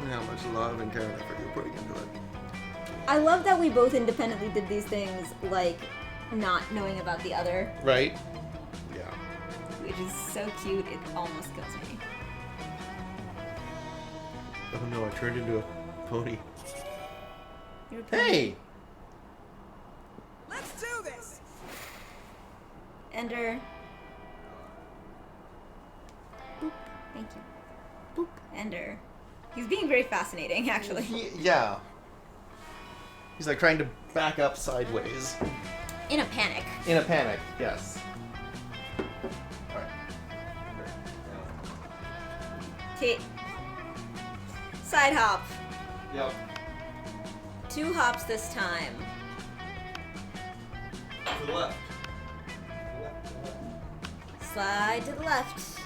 And how much love and care and effort you're putting into it. I love that we both independently did these things, like, not knowing about the other. Right? Yeah. Which is so cute, it almost kills me. Oh no, I turned into a pony. You're a pony. Hey! Let's do this! Ender. Boop. Thank you. Boop. Ender. He's being very fascinating, actually. Yeah. He's like trying to back up sideways. In a panic. In a panic, yes. Alright. Okay. Side hop. Yep. 2 hops this time. To the left. Slide to the left.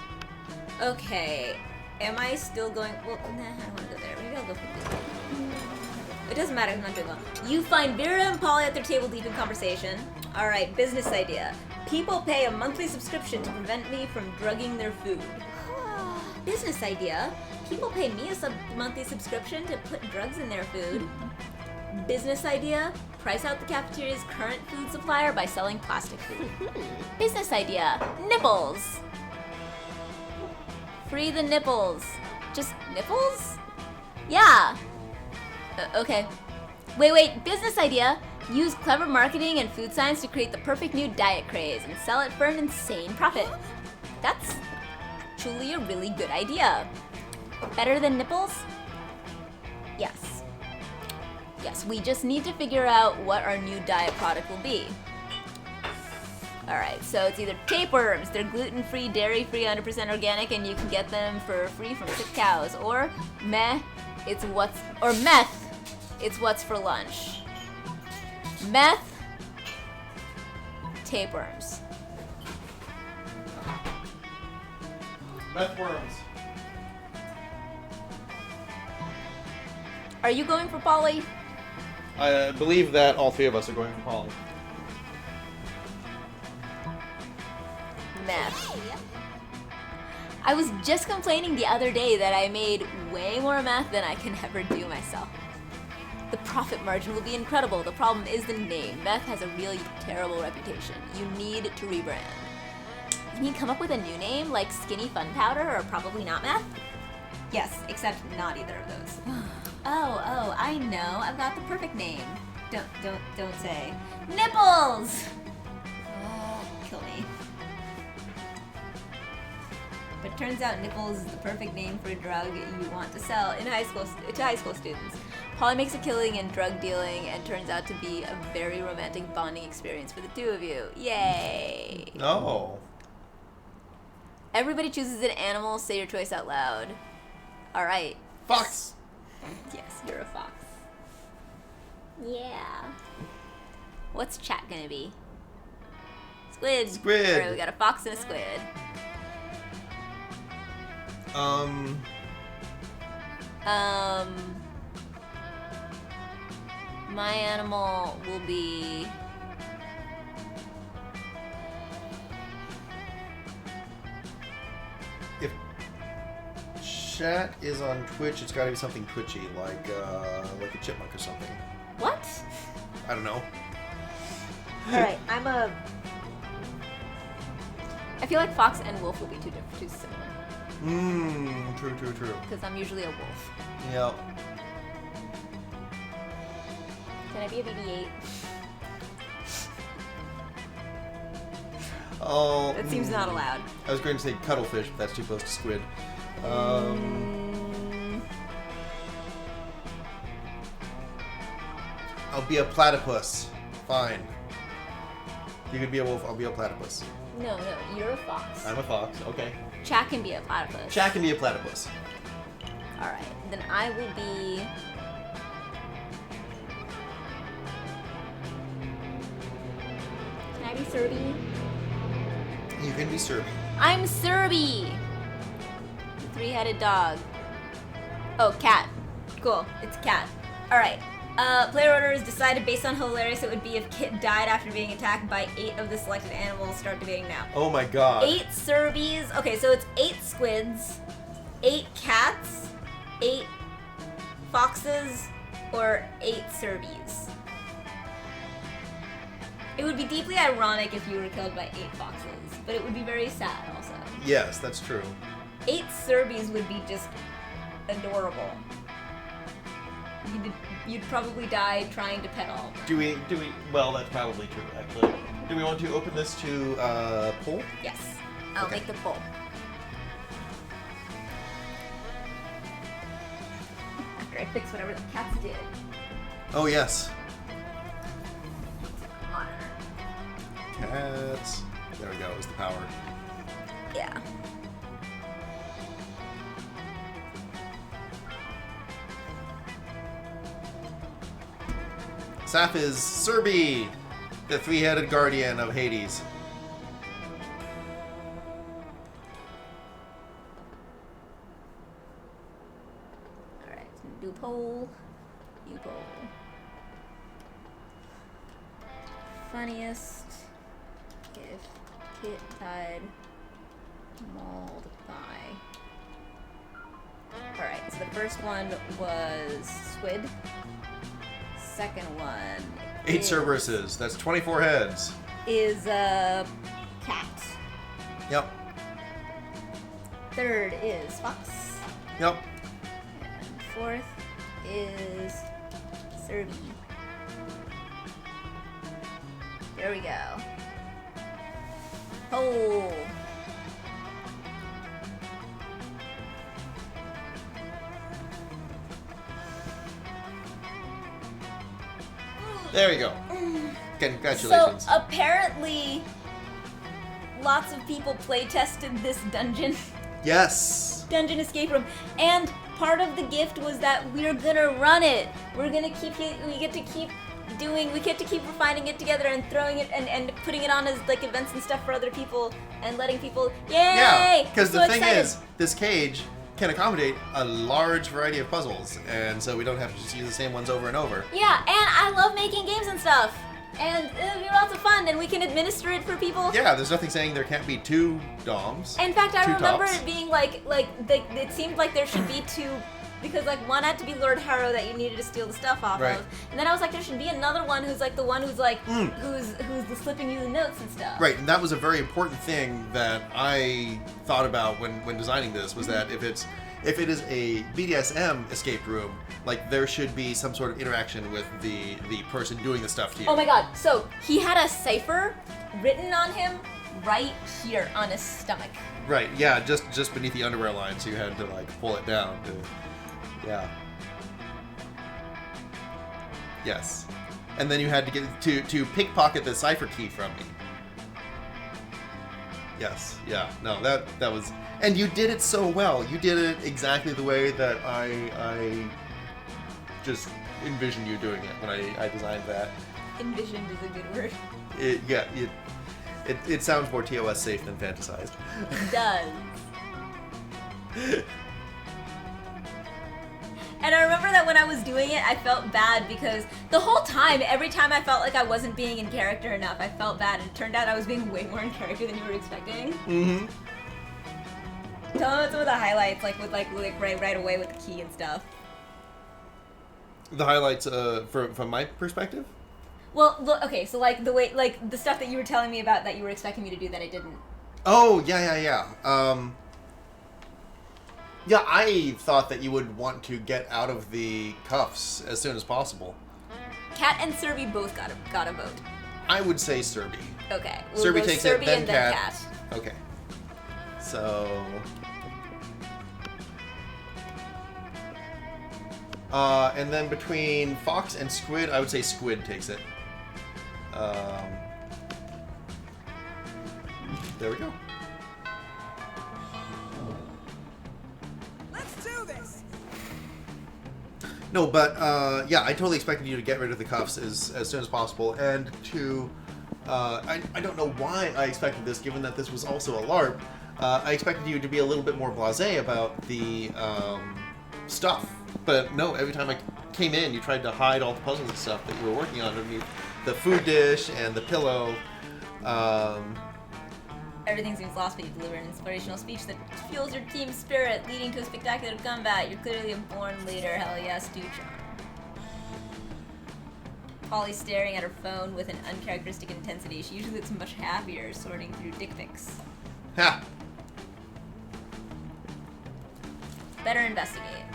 Okay. Am I still going? Well, nah, I don't want to go there. Maybe I'll go for this. It doesn't matter. I'm not doing well. You find Vera and Polly at their table deep in conversation. All right. Business idea. People pay a monthly subscription to prevent me from drugging their food. Business idea. People pay me a monthly subscription to put drugs in their food. Business idea. Price out the cafeteria's current food supplier by selling plastic food. Business idea. Nipples. Free the nipples. Just nipples? Yeah. Okay. Wait. Business idea. Use clever marketing and food science to create the perfect new diet craze and sell it for an insane profit. That's actually a really good idea. Better than nipples? Yes. Yes, we just need to figure out what our new diet product will be. Alright, so it's either tapeworms, they're gluten-free, dairy-free, 100% organic, and you can get them for free from sick cows. Or meth, it's what's for lunch. Meth, tapeworms. Meth worms. Are you going for Polly? I believe that all three of us are going for Polly. Meth. I was just complaining the other day that I made way more meth than I can ever do myself. The profit margin will be incredible. The problem is the name. Meth has a really terrible reputation. You need to rebrand. You mean come up with a new name like Skinny Fun Powder or probably not meth? Yes, except not either of those. Oh, I know. I've got the perfect name. Don't say. Nipples! Kill me. But turns out nipples is the perfect name for a drug you want to sell to high school students. Polly makes a killing in drug dealing and turns out to be a very romantic bonding experience for the two of you. Yay! Oh. Everybody chooses an animal. Say your choice out loud. All right. Fox. Yes, you're a fox. Yeah. What's chat gonna be? Squid. Squid. All right, we got a fox and a squid. My animal will be... If chat is on Twitch, it's got to be something twitchy, like a chipmunk or something. What? I don't know. Alright, I feel like fox and wolf will be too similar. True. Because I'm usually a wolf. Yep. Can I be a BB-8? Oh. That seems not allowed. I was going to say cuttlefish, but that's too close to squid. I'll be a platypus. Fine. You could be a wolf, I'll be a platypus. No, you're a fox. I'm a fox, okay. Chat can be a platypus. Chat can be a platypus. Alright, then I will be... Can I be Serby? You can be Serby. I'm Serby! The three-headed dog. Oh, cat. Cool, it's cat. Alright. Player order is decided based on how hilarious it would be if Kit died after being attacked by 8 of the selected animals. Start debating now. Oh my god. 8 Serbies. Okay, so it's 8 squids, 8 cats, 8 foxes, or 8 Serbies. It would be deeply ironic if you were killed by 8 foxes, but it would be very sad also. Yes, that's true. 8 Serbies would be just adorable. You'd probably die trying to pet all of them. Do we, well, that's probably true, actually. Do we want to open this to, poll? Yes. I'll Okay. make the poll. After I fix whatever the cats did. Oh, yes. Monitor. Cats. There we go, it was the power. Yeah. Saph is Serby, the three-headed guardian of Hades. Alright, so do poll. You poll. Funniest if Kit died mauled by. Alright, so the first one was Squid. Second one 8 Cerberuses, that's 24 heads. is a cat. Yep. Third is fox. Yep. And fourth is Serby. Here we go. Oh. There we go. Congratulations. So apparently, lots of people play tested this dungeon escape room, and part of the gift was that we're gonna run it. We're gonna keep it. We get to keep refining it together and throwing it and putting it on as like events and stuff for other people and letting people. Yay! Yeah, because I'm the so thing excited. is, this cage can accommodate a large variety of puzzles, and so we don't have to just use the same ones over and over. Yeah, and I love making games and stuff. And it'll be lots of fun, and we can administer it for people. Yeah, there's nothing saying there can't be 2 DOMs. In fact, I two remember tops. it being it seemed like there should be 2, because like one had to be Lord Harrow that you needed to steal the stuff off Right. of, and then I was like, there should be another one who's like the one who's like who's the slipping you the notes and stuff. Right, and that was a very important thing that I thought about when designing this, was that if it is a BDSM escape room, like there should be some sort of interaction with the person doing the stuff to you. Oh my god! So he had a cipher written on him right here on his stomach. Right, yeah, just beneath the underwear line, so you had to like pull it down to, yeah. Yes. And then you had to get to pickpocket the cipher key from me. Yes, yeah, no, that was, and you did it so well. You did it exactly the way that I just envisioned you doing it when I designed that. Envisioned is a good word. It sounds more TOS safe than fantasized. It does. And I remember that when I was doing it, I felt bad because the whole time, every time I felt like I wasn't being in character enough, I felt bad. And it turned out I was being way more in character than you were expecting. Mm-hmm. Tell them about some of the highlights, like with right away with the key and stuff. The highlights from my perspective? Well, look, okay, so like the way, like the stuff that you were telling me about that you were expecting me to do that I didn't. Oh, yeah. Yeah, I thought that you would want to get out of the cuffs as soon as possible. Kat and Serby both got a vote. I would say Serby. Okay. We'll Serby go takes Serby it, then and then Kat. Kat. Okay. So... and then between Fox and Squid, I would say Squid takes it. There we go. Let's do this. No, but yeah, I totally expected you to get rid of the cuffs as soon as possible, and to I don't know why I expected this, given that this was also a LARP. I expected you to be a little bit more blasé about the stuff, but no. Every time I came in, you tried to hide all the puzzles and stuff that you were working on underneath the food dish and the pillow. Everything seems lost, but you deliver an inspirational speech that fuels your team's spirit, leading to a spectacular comeback. You're clearly a born leader. Hell yes, do charm. Polly's staring at her phone with an uncharacteristic intensity. She usually looks much happier, sorting through dick pics. Ha! Better investigate.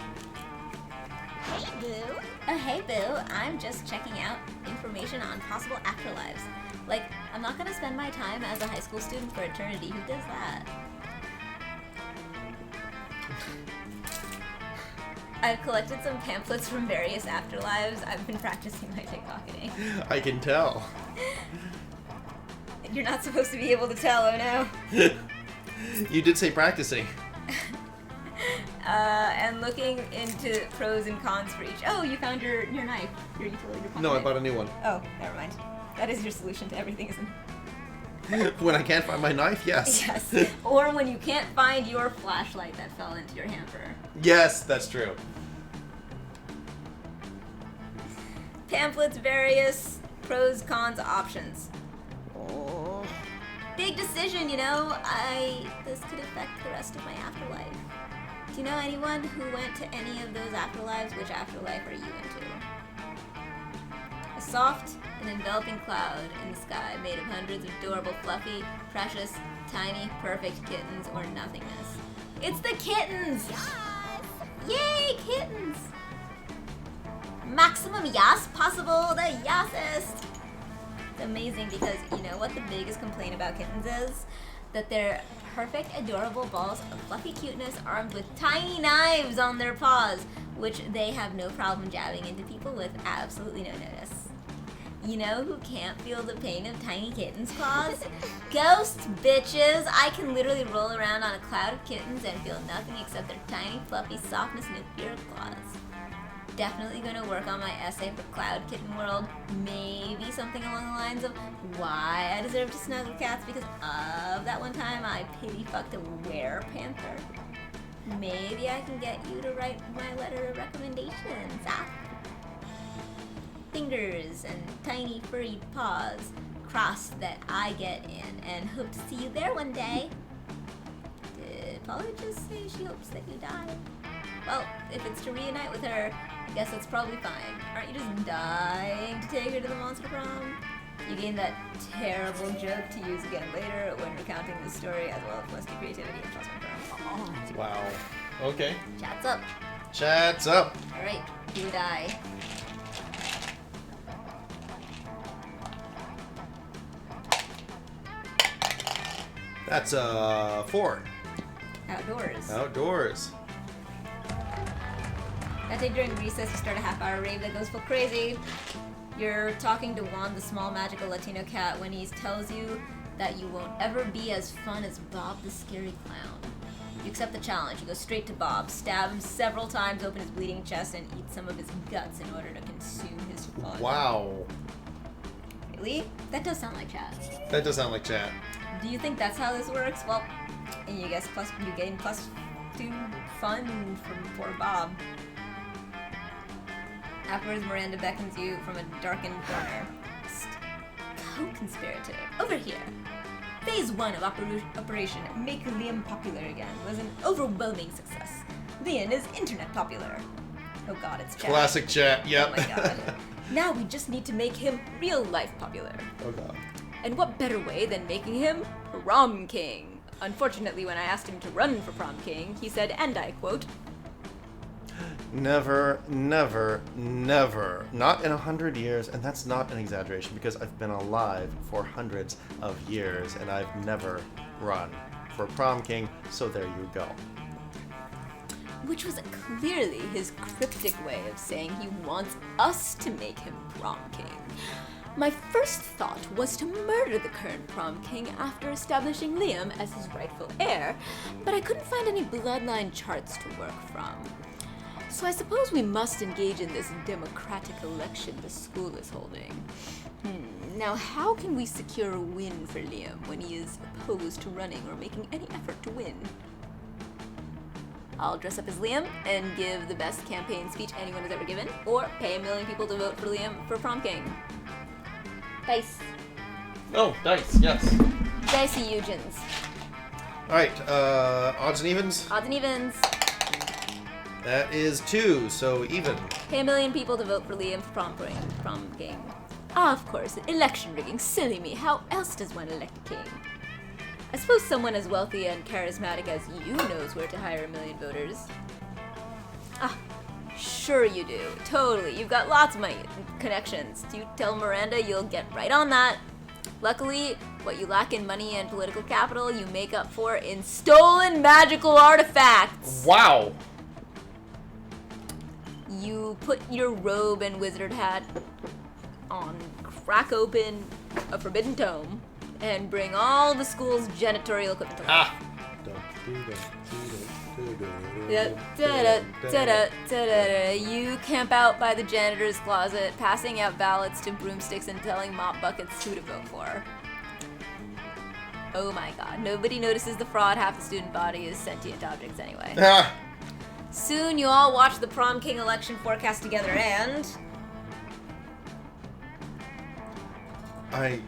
Hey, Boo. Hey, Boo. I'm just checking out information on possible afterlives. Like, I'm not gonna spend my time as a high school student for eternity. Who does that? I've collected some pamphlets from various afterlives. I've been practicing my pickpocketing. I can tell. You're not supposed to be able to tell, oh no. You did say practicing. And looking into pros and cons for each. Oh, you found your knife. Your utility pocket. No, I bought a new one. Oh, never mind. That is your solution to everything, isn't it? When I can't find my knife, yes. Yes. Or when you can't find your flashlight that fell into your hamper. Yes, that's true. Pamphlets, various pros, cons, options. Oh. Big decision, you know. This could affect the rest of my afterlife. Do you know anyone who went to any of those afterlives? Which afterlife are you into? A soft and enveloping cloud in the sky made of hundreds of adorable, fluffy, precious, tiny, perfect kittens or nothingness. It's the kittens! Yes! Yay, kittens! Maximum yas possible, the yassest! It's amazing because you know what the biggest complaint about kittens is? That they're perfect, adorable balls of fluffy cuteness armed with tiny knives on their paws, which they have no problem jabbing into people with absolutely no notice. You know who can't feel the pain of tiny kittens' claws? Ghosts, bitches! I can literally roll around on a cloud of kittens and feel nothing except their tiny, fluffy softness and fear of claws. Definitely gonna work on my essay for Cloud Kitten World. Maybe something along the lines of why I deserve to snuggle cats because of that one time I pity fucked a werepanther. Maybe I can get you to write my letter of recommendation, Zach. Fingers and tiny furry paws crossed that I get in and hope to see you there one day. Did Paula just say she hopes that you die? Well, if it's to reunite with her, I guess that's probably fine. Aren't you just dying to take her to the monster prom? You gain that terrible joke to use again later when recounting the story as well as plus 2 creativity and plus 1 charm. Wow. Okay. Chat's up. Chat's up. Alright, do die. That's 4. Outdoors. Outdoors. That day during recess, you start a half-hour rave that goes full crazy. You're talking to Juan, the small magical Latino cat, when he tells you that you won't ever be as fun as Bob the scary clown. You accept the challenge. You go straight to Bob, stab him several times, open his bleeding chest, and eat some of his guts in order to consume his fun. Wow. Really? That does sound like chat. That does sound like chat. Do you think that's how this works? Well, and you gain plus 2 fun from poor Bob. Afterwards, Miranda beckons you from a darkened corner. Co-conspirator, over here. Phase 1 of Operation Make Liam Popular Again was an overwhelming success. Liam is internet popular. Oh god, it's chat. Classic chat, yep. Oh my god. Now we just need to make him real-life popular. Oh god. And what better way than making him Prom King? Unfortunately, when I asked him to run for Prom King, he said, and I quote, Never, never, never. Not in 100 years, and that's not an exaggeration because I've been alive for hundreds of years and I've never run for Prom King, so there you go. which was clearly his cryptic way of saying he wants us to make him Prom King. My first thought was to murder the current Prom King after establishing Liam as his rightful heir, but I couldn't find any bloodline charts to work from. So I suppose we must engage in this democratic election the school is holding. Now, how can we secure a win for Liam when he is opposed to running or making any effort to win? I'll dress up as Liam and give the best campaign speech anyone has ever given, or pay 1 million people to vote for Liam for Prom King. Dice. Oh, dice, yes. Dicey Eugens. Alright, odds and evens? Odds and evens. That is 2, so even. Pay 1 million people to vote for Liam for Prom King. Ah, of course, election rigging. Silly me. How else does one elect a king? I suppose someone as wealthy and charismatic as you knows where to hire 1 million voters. Ah, sure you do. Totally. You've got lots of money and connections. You tell Miranda you'll get right on that. Luckily, what you lack in money and political capital, you make up for in stolen magical artifacts. Wow! You put your robe and wizard hat on, crack open a forbidden tome, and bring all the school's janitorial equipment to life. Ah! You camp out by the janitor's closet, passing out ballots to broomsticks and telling mop buckets who to vote for. Oh my god, nobody notices the fraud. Half the student body is sentient objects anyway. Ah! Soon you all watch the Prom King election forecast together and... I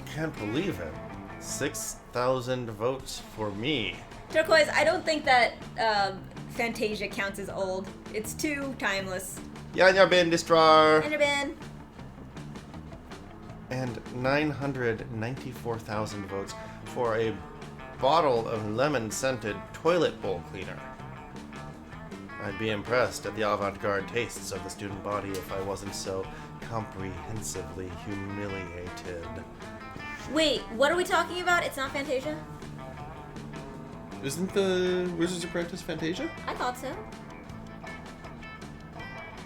can't believe it. 6,000 votes for me. Turquoise, I don't think that Fantasia counts as old. It's too timeless. Yanya bin distrar. Enderbin. And 994,000 votes for a bottle of lemon-scented toilet bowl cleaner. I'd be impressed at the avant-garde tastes of the student body if I wasn't so comprehensively humiliated. Wait, what are we talking about? It's not Fantasia? Isn't the Wizard's Apprentice Fantasia? I thought so.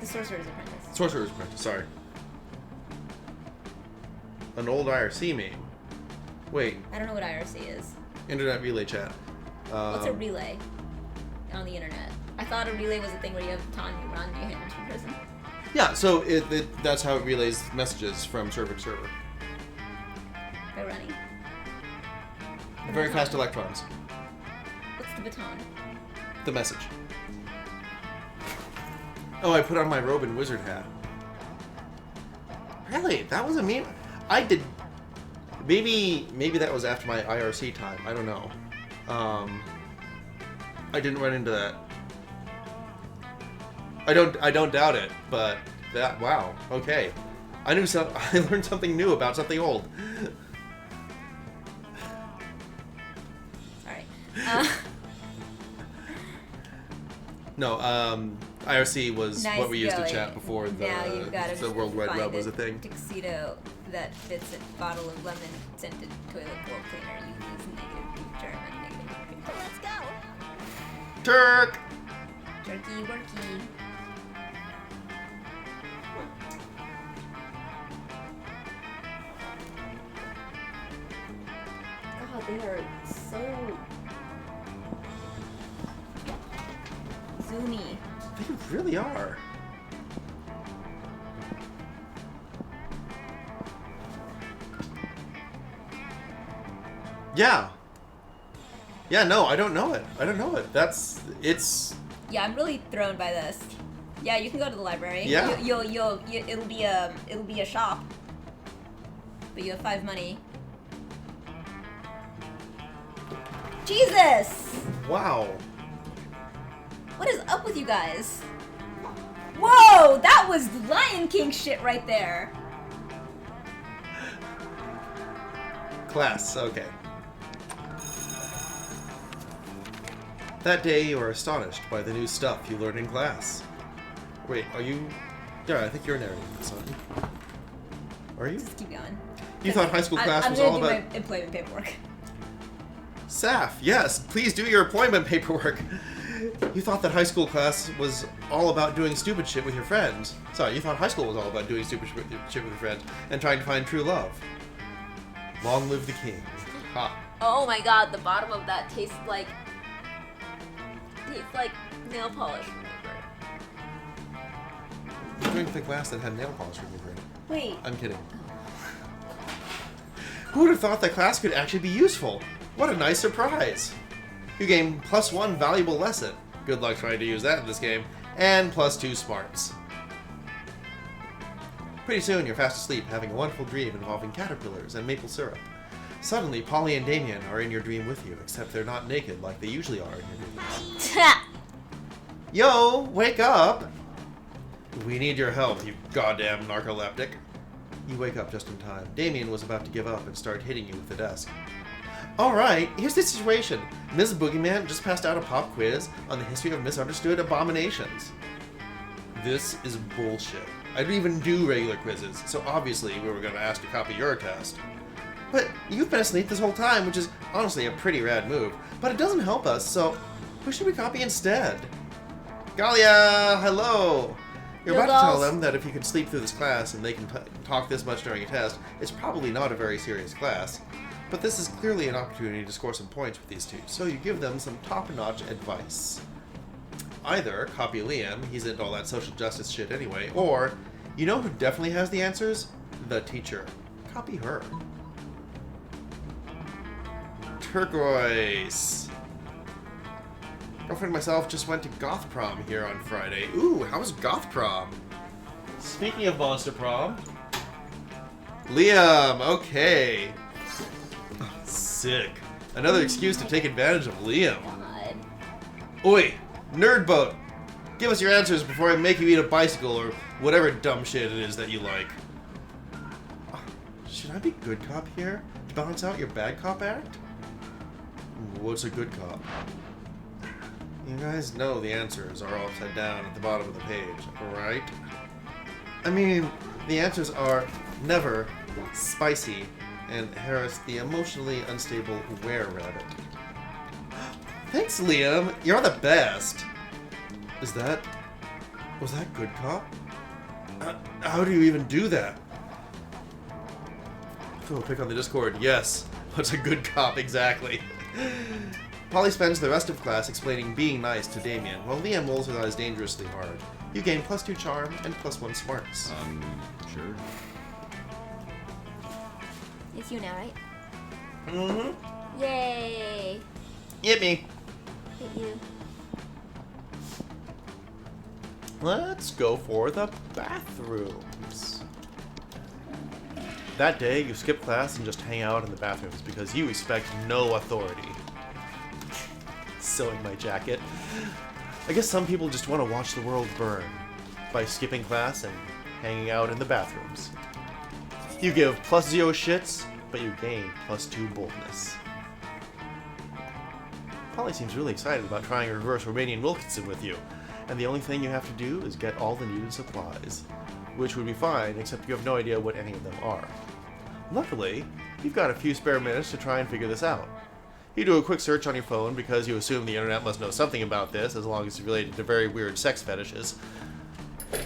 The Sorcerer's Apprentice. Sorcerer's Apprentice, sorry. An old IRC meme. Wait, I don't know what IRC is. Internet Relay Chat. What's a relay on the internet? I thought a relay was a thing where you have time to run, you hit into a person. Yeah, so that's how it relays messages from server to server. By running. Very fast electrons. What's the baton? The message. Oh, I put on my robe and wizard hat. Really? That was a meme? I did... Maybe that was after my IRC time. I don't know. I didn't run into that. I don't doubt it, but that... Wow. Okay. I learned something new about something old. Sorry. No, IRC was Nice what we used to going. chat before Now you've got the World Wide find Web was a thing. Tuxedo that fits a bottle of lemon scented toilet bowl cleaner. You use negative German, negative. Let's go. Turk! Turkey worky. God, they are so zoomy. They really are. Yeah. Yeah, no, I don't know it. It's... Yeah, I'm really thrown by this. Yeah, you can go to the library. Yeah. It'll be a shop. But you have 5 money. Jesus! Wow. What is up with you guys? Whoa! That was Lion King shit right there. Class, okay. That day you are astonished by the new stuff you learn in class. Wait, are you... Yeah, I think you're narrating this, aren't you? Are you? Just keep going. You thought high school class was all I'm about... gonna do my employment paperwork. Saf, yes, please do your employment paperwork. You thought that high school class was all about doing stupid shit with your friends. Sorry, you thought high school was all about doing stupid shit with your friends and trying to find true love. Long live the king. Ha. Oh my god, the bottom of that tastes like nail polish remover. You drank the glass that had nail polish remover in it. Wait. I'm kidding. Who would have thought that class could actually be useful? What a nice surprise! You gain +1 valuable lesson. Good luck trying to use that in this game. And +2 smarts. Pretty soon you're fast asleep, having a wonderful dream involving caterpillars and maple syrup. Suddenly, Polly and Damien are in your dream with you, except they're not naked like they usually are in your dreams. Yo, wake up! We need your help, you goddamn narcoleptic. You wake up just in time. Damien was about to give up and start hitting you with the desk. Alright, here's the situation. Ms. Boogeyman just passed out a pop quiz on the history of misunderstood abominations. This is bullshit. I don't even do regular quizzes, so obviously we were going to ask to copy your test. But you've been asleep this whole time, which is honestly a pretty rad move. But it doesn't help us, so who should we copy instead? Galia, hello! You're about to tell them that if you can sleep through this class and they can talk this much during a test, it's probably not a very serious class. But this is clearly an opportunity to score some points with these two, so you give them some top-notch advice. Either copy Liam, he's into all that social justice shit anyway, or, you know who definitely has the answers? The teacher. Copy her. Turquoise. Girlfriend and myself just went to Goth Prom here on Friday. Ooh, how was Goth Prom? Speaking of Monster Prom. Liam, okay. Sick. Another excuse to take advantage of Liam. God. Oi, nerd boat. Give us your answers before I make you eat a bicycle or whatever dumb shit it is that you like. Should I be good cop here to balance out your bad cop act? What's a good cop? You guys know the answers are all upside down at the bottom of the page, right? I mean, The answers are never, spicy, and Harris, the emotionally unstable were-rabbit. Thanks, Liam. You're the best. Was that good cop? How do you even do that? Throw a pic on the Discord. Yes. What's a good cop exactly? Polly spends the rest of class explaining being nice to Damien, while Liam rolls his eyes dangerously hard. You gain +2 charm and +1 smarts. Sure. It's you now, right? Mm-hmm. Yay! Hit me. Hit you. Let's go for the bathrooms. That day, you skip class and just hang out in the bathrooms because you respect no authority. Sewing my jacket. I guess some people just want to watch the world burn by skipping class and hanging out in the bathrooms. You give +0 shits, but you gain +2 boldness. Polly seems really excited about trying reverse Romanian Wilkinson with you, and the only thing you have to do is get all the needed supplies, which would be fine, except you have no idea what any of them are. Luckily, you've got a few spare minutes to try and figure this out. You do a quick search on your phone because you assume the internet must know something about this, as long as it's related to very weird sex fetishes.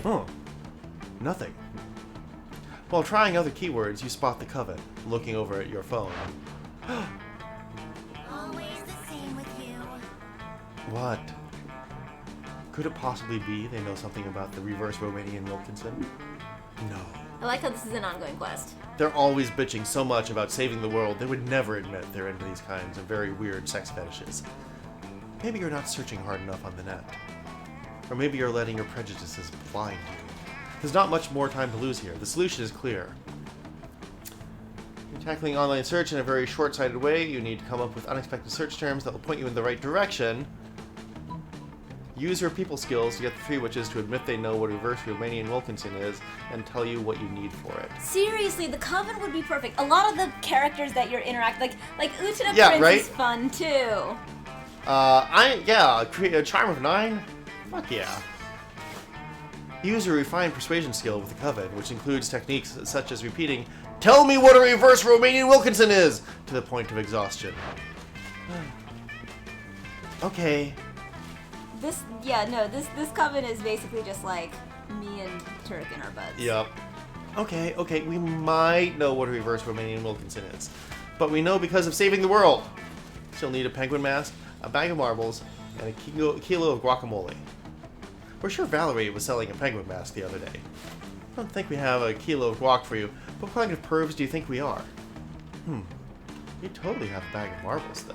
Oh, nothing. While trying other keywords, you spot the Coven, looking over at your phone. Always the same with you. What? Could it possibly be they know something about the reverse Romanian Wilkinson? No. I like how this is an ongoing quest. They're always bitching so much about saving the world, they would never admit they're into these kinds of very weird sex fetishes. Maybe you're not searching hard enough on the net. Or maybe you're letting your prejudices blind you. There's not much more time to lose here. The solution is clear. You're tackling online search in a very short-sighted way. You need to come up with unexpected search terms that will point you in the right direction. Use your people skills to get the 3 witches to admit they know what reverse Romanian Wilkinson is and tell you what you need for it. Seriously, the Coven would be perfect. A lot of the characters that you're like Utana Yeah, Prince right? is fun too. Create a charm of 9? Fuck yeah. Use your refined persuasion skill with the Coven, which includes techniques such as repeating, "Tell me what a reverse Romanian Wilkinson is!" to the point of exhaustion. Okay. This Coven is basically just like me and Turk in our buds. Yep. Okay, we might know what a reverse Romanian Wilkinson is. But we know because of saving the world. So you'll need a penguin mask, a bag of marbles, and a kilo of guacamole. We're sure Valerie was selling a penguin mask the other day. I don't think we have a kilo of guac for you, but what kind of pervs do you think we are? You totally have a bag of marbles, though.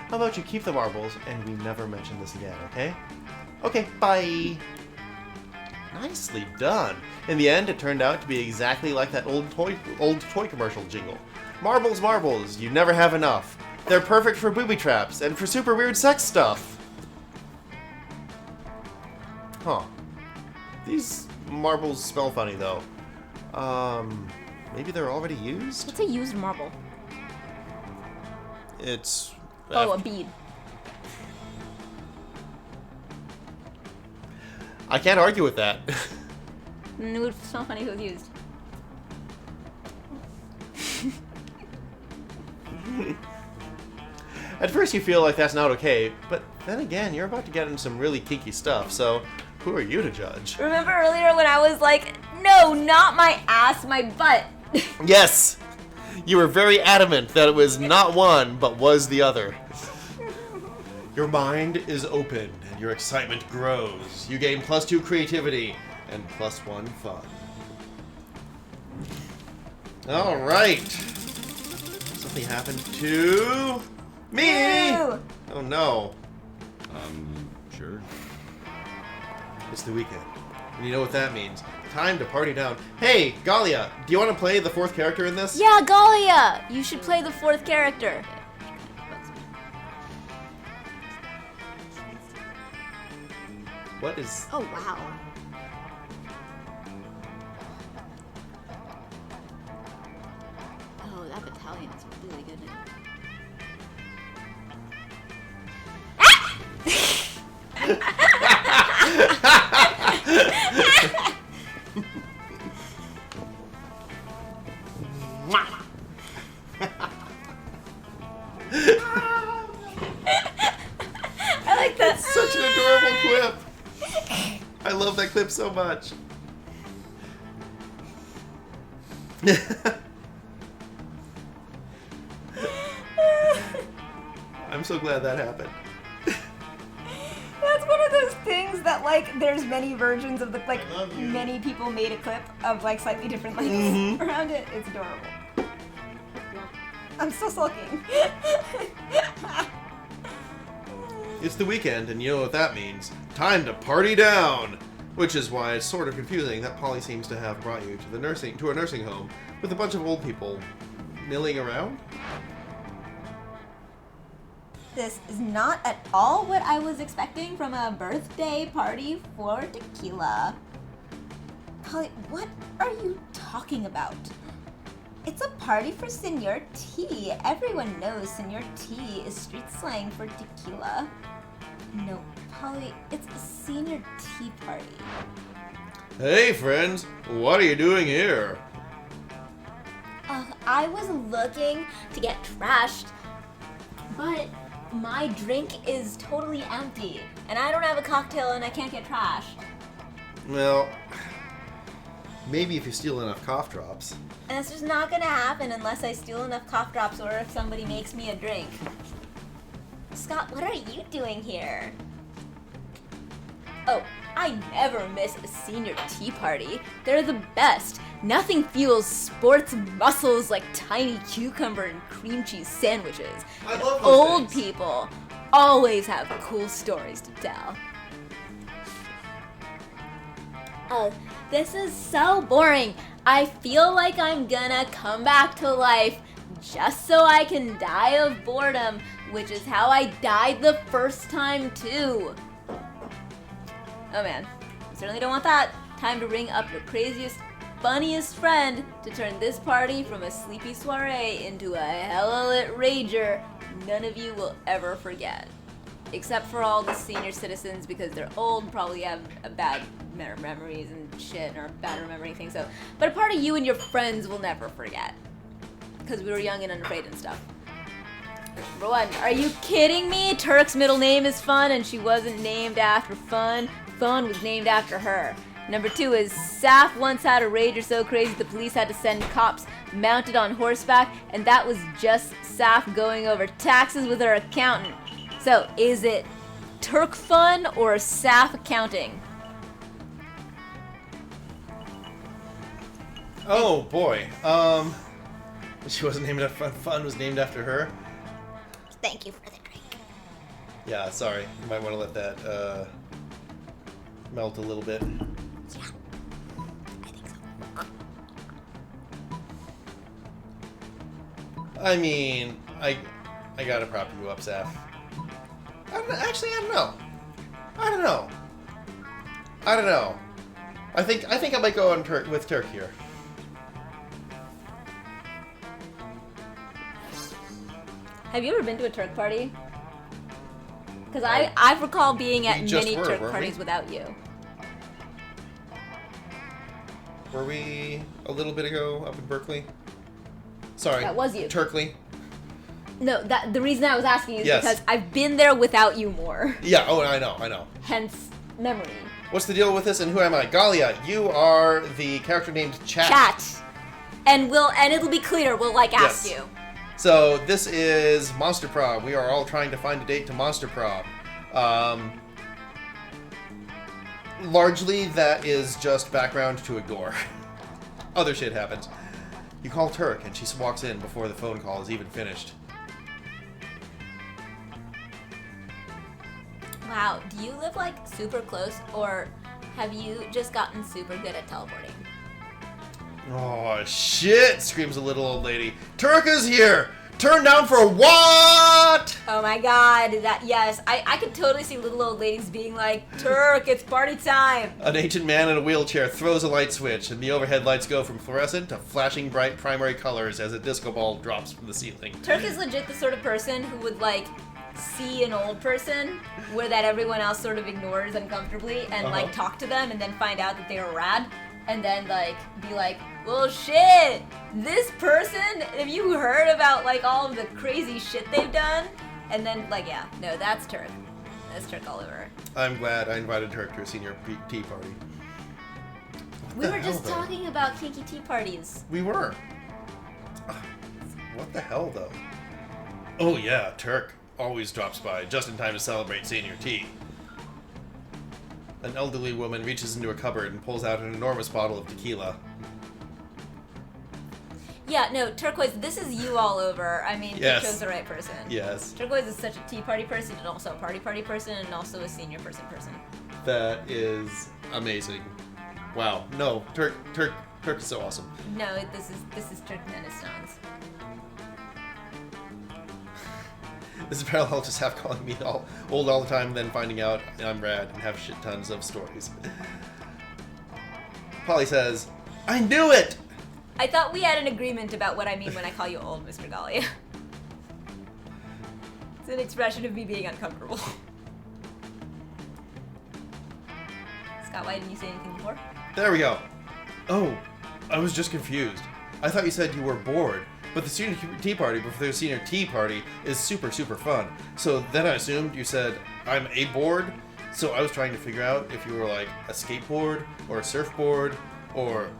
How about you keep the marbles, and we never mention this again, okay? Okay, bye! Nicely done. In the end, it turned out to be exactly like that old toy commercial jingle. Marbles, marbles, you never have enough. They're perfect for booby traps and for super weird sex stuff. Huh. These marbles smell funny, though. Maybe they're already used? What's a used marble? It's... Oh, a bead. I can't argue with that. It would smell funny if it was used. At first you feel like that's not okay, but then again, you're about to get into some really kinky stuff, so who are you to judge? Remember earlier when I was like, no, not my ass, my butt. Yes! You were very adamant that it was not one, but was the other. Your mind is open and your excitement grows. You gain +2 creativity and +1 fun. All right. Something happened to me. Ew. Oh no. Sure. It's the weekend. And you know what that means. Time to party down. Hey, Galia, do you want to play the 4th character in this? Yeah, Galia! You should play the 4th character. What is... Oh, wow. Oh, that battalion is really good now. I like that. Such an adorable clip. I love that clip so much. I'm so glad that happened. That's one of those things that, like, there's many versions of the, like, I love you. many people made a clip of, like, slightly different lengths around it. It's adorable. I'm still sulking. It's the weekend, and you know what that means. Time to party down! Which is why it's sort of confusing that Polly seems to have brought you to a nursing home with a bunch of old people milling around. This is not at all what I was expecting from a birthday party for tequila. Polly, what are you talking about? It's a party for Senor T. Everyone knows Senor T is street slang for tequila. No, Polly, it's a senior tea party. Hey friends, what are you doing here? I was looking to get trashed, but my drink is totally empty, and I don't have a cocktail and I can't get trashed. Well, maybe if you steal enough cough drops. And it's just not gonna happen unless I steal enough cough drops or if somebody makes me a drink. Scott, what are you doing here? Oh, I never miss a senior tea party. They're the best. Nothing fuels sports muscles like tiny cucumber and cream cheese sandwiches. I And love those old things. people always have cool stories to tell. Oh, this is so boring. I feel like I'm gonna come back to life just so I can die of boredom, which is how I died the first time too. Oh man, I certainly don't want that. Time to ring up your craziest, funniest friend to turn this party from a sleepy soiree into a hella lit rager none of you will ever forget. Except for all the senior citizens because they're old, probably have a bad memories and shit, or bad remembering things. So, but a party you and your friends will never forget because we were young and unafraid and stuff. Number one, are you kidding me? Turk's middle name is Fun and she wasn't named after Fun. Fun was named after her. Number two is Saph once had a rager so crazy the police had to send cops mounted on horseback, and that was just Saph going over taxes with her accountant. So, is it Turk Fun or Saph accounting? Oh boy. She wasn't named after Fun was named after her. Thank you for the drink. Yeah, sorry. You might want to let that melt a little bit. Yeah, I think so. I mean, I gotta prop you up, Saph. I don't know. I think I might go on with Turk here. Have you ever been to a Turk party? Because I recall being at We just many were, Turk weren't we? parties without you. Were we a little bit ago up in Berkeley? Sorry. That was you. Turkley. No, the reason I was asking is Yes. because I've been there without you more. Yeah, oh, I know. Hence, memory. What's the deal with this, and who am I? Galia, you are the character named Chat. Chat. And it'll be clear, we'll ask Yes. you. So, this is Monster Prom. We are all trying to find a date to Monster Prom. Largely, that is just background to a gore. Other shit happens. You call Turk, and she walks in before the phone call is even finished. Wow, do you live super close, or have you just gotten super good at teleporting? Oh, shit, screams a little old lady. Turk is here! Turn down for what? Oh my god, yes, I could totally see little old ladies being like, Turk, it's party time! An ancient man in a wheelchair throws a light switch, and the overhead lights go from fluorescent to flashing bright primary colors as a disco ball drops from the ceiling. Turk is legit the sort of person who would see an old person where that everyone else sort of ignores uncomfortably and talk to them and then find out that they were rad. and then like be like, well, shit, this person, have you heard about like all of the crazy shit they've done? And then like, yeah, no, that's Turk. That's Turk all over. I'm glad I invited Turk to a senior tea party. We the were hell, just though? talking about kinky tea parties. We were. What the hell, though? Oh yeah, Turk always drops by just in time to celebrate senior tea. An elderly woman reaches into a cupboard and pulls out an enormous bottle of tequila. Yeah, no, Turquoise, this is you all over. I mean, Yes. you chose the right person. Yes, Turquoise is such a tea party person, and also a party person, and also a senior person. that is amazing. Wow, no, Turk is so awesome. No, this is Turkmenistan's. This is parallel to Saf calling me old all the time, and then finding out I'm rad and have shit tons of stories. Polly says, "I knew it." I thought we had an agreement about what I mean when I call you old, Mr. Gallia. It's an expression of me being uncomfortable. Scott, why didn't you say anything before? There we go. Oh, I was just confused. I thought you said you were bored, but the senior tea party before the senior tea party is super fun. So then I assumed you said I'm a board. So I was trying to figure out if you were like a skateboard or a surfboard or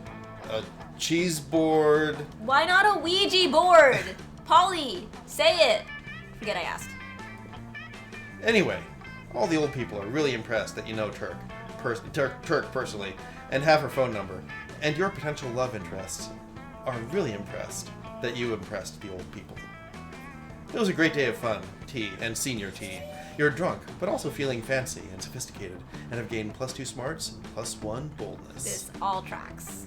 a cheese board. Why not a Ouija board? Polly, say it. Forget I asked. Anyway, all the old people are really impressed that you know Turk personally and have her phone number, and your potential love interests are really impressed that you impressed the old people. It was a great day of fun, tea, and senior tea. You're drunk, but also feeling fancy and sophisticated, and have gained +2 smarts and +1 boldness. This all tracks.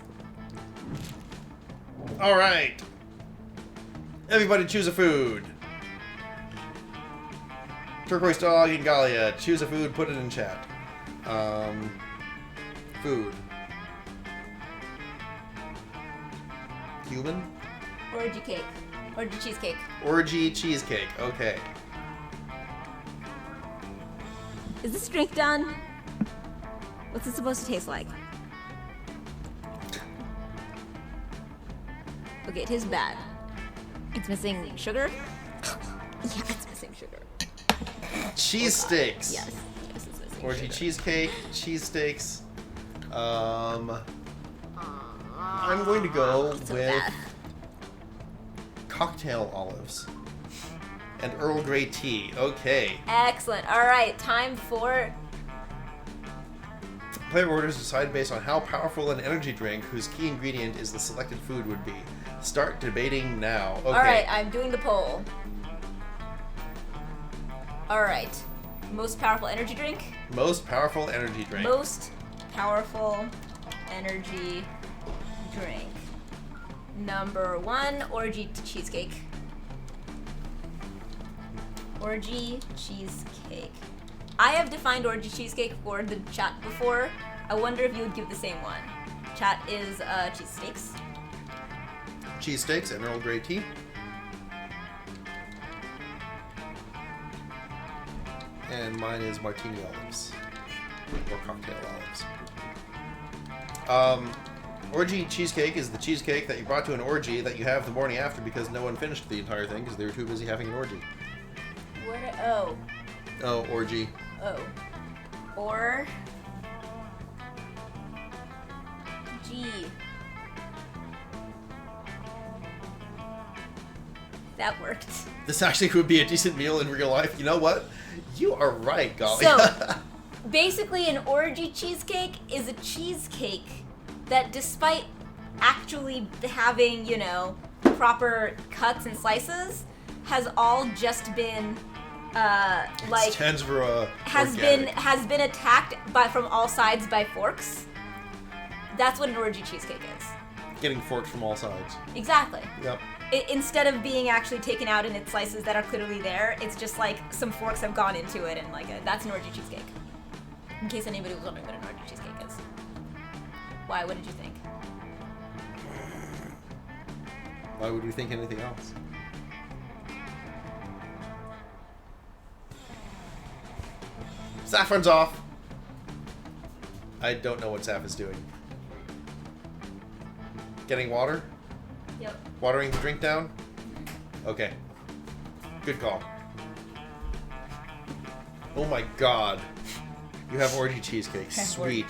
All right. Everybody choose a food. Turquoise Dog and Galia, choose a food, put it in chat. Food. Human? Orgy cake. Orgy cheesecake. Orgy cheesecake, okay. Is this drink done? What's it supposed to taste like? Okay, it tastes bad. It's missing sugar? Yeah, it's missing sugar. Cheese steaks. Yes, it's missing Orgy sugar. cheesecake, cheese steaks. I'm going to go So with bad. cocktail olives and Earl Grey tea. Okay. Excellent. All right, time for... Player orders decide based on how powerful an energy drink whose key ingredient is the selected food would be. Start debating now. Okay. All right, I'm doing the poll. All right. Most powerful energy drink? Most powerful energy drink. Most powerful energy drink. Number 1, orgy cheesecake. Orgy cheesecake. I have defined orgy cheesecake for the chat before. I wonder if you would give the same one. Chat is cheese steaks. Cheese steaks and Earl Grey tea. And mine is martini olives. Or cocktail olives. Orgy cheesecake is the cheesecake that you brought to an orgy that you have the morning after because no one finished the entire thing because they were too busy having an orgy. What? Oh. Oh, orgy. Oh. Or. G. That worked. This actually would be a decent meal in real life. You know what? You are right, golly. So, basically, an orgy cheesecake is a cheesecake that, despite actually having, you know, proper cuts and slices, has all just been, like, stands for has been attacked from all sides by forks. That's what an orgy cheesecake is. getting forked from all sides. Exactly. Yep. Instead of being actually taken out in its slices that are clearly there, it's just like some forks have gone into it and like that's an orgy cheesecake. In case anybody was wondering what an orgy cheesecake is. Why? What did you think? Why would we think anything else? Saffron's off. I don't know what Saf is doing. Getting water? Yep. Watering the drink down? Okay. Good call. Oh my god. You have orgy cheesecake. Sweet.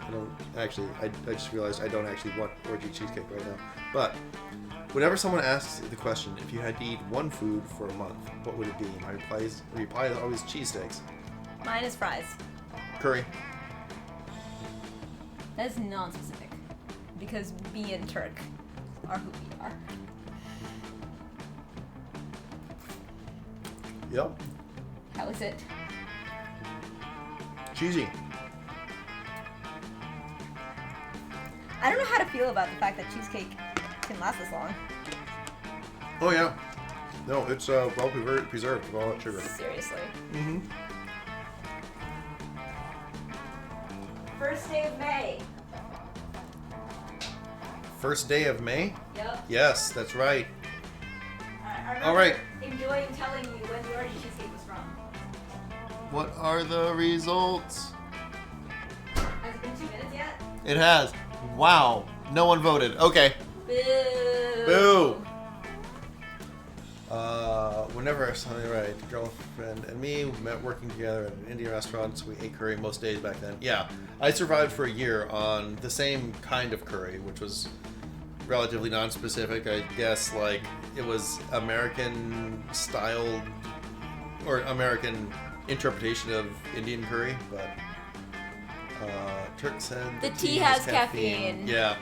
I don't actually, I just realized I don't actually want orgy cheesecake right now. But whenever someone asks the question, if you had to eat one food for a month, what would it be? My reply is always cheesesteaks. Mine is fries. Curry. That is non-specific. Because me and Turk are who we are. Yep. How is it? Cheesy. I don't know how to feel about the fact that cheesecake can last this long. Oh yeah. No, it's well preserved with all that sugar. Seriously. Mm-hmm. First day of May. First day of May? Yep. Yes, that's right. I remember All right. enjoying telling you when the orgy cheesecake was from. What are the results? Has it been 2 minutes yet? It has. Wow. No one voted. Okay. Boo. Boo. Whenever something right, girlfriend and me met working together at an Indian restaurant, so we ate curry most days back then. Yeah, I survived for a year on the same kind of curry, which was relatively non-specific. I guess like it was American styled or American interpretation of Indian curry, but Turk said The tea has caffeine. Yeah.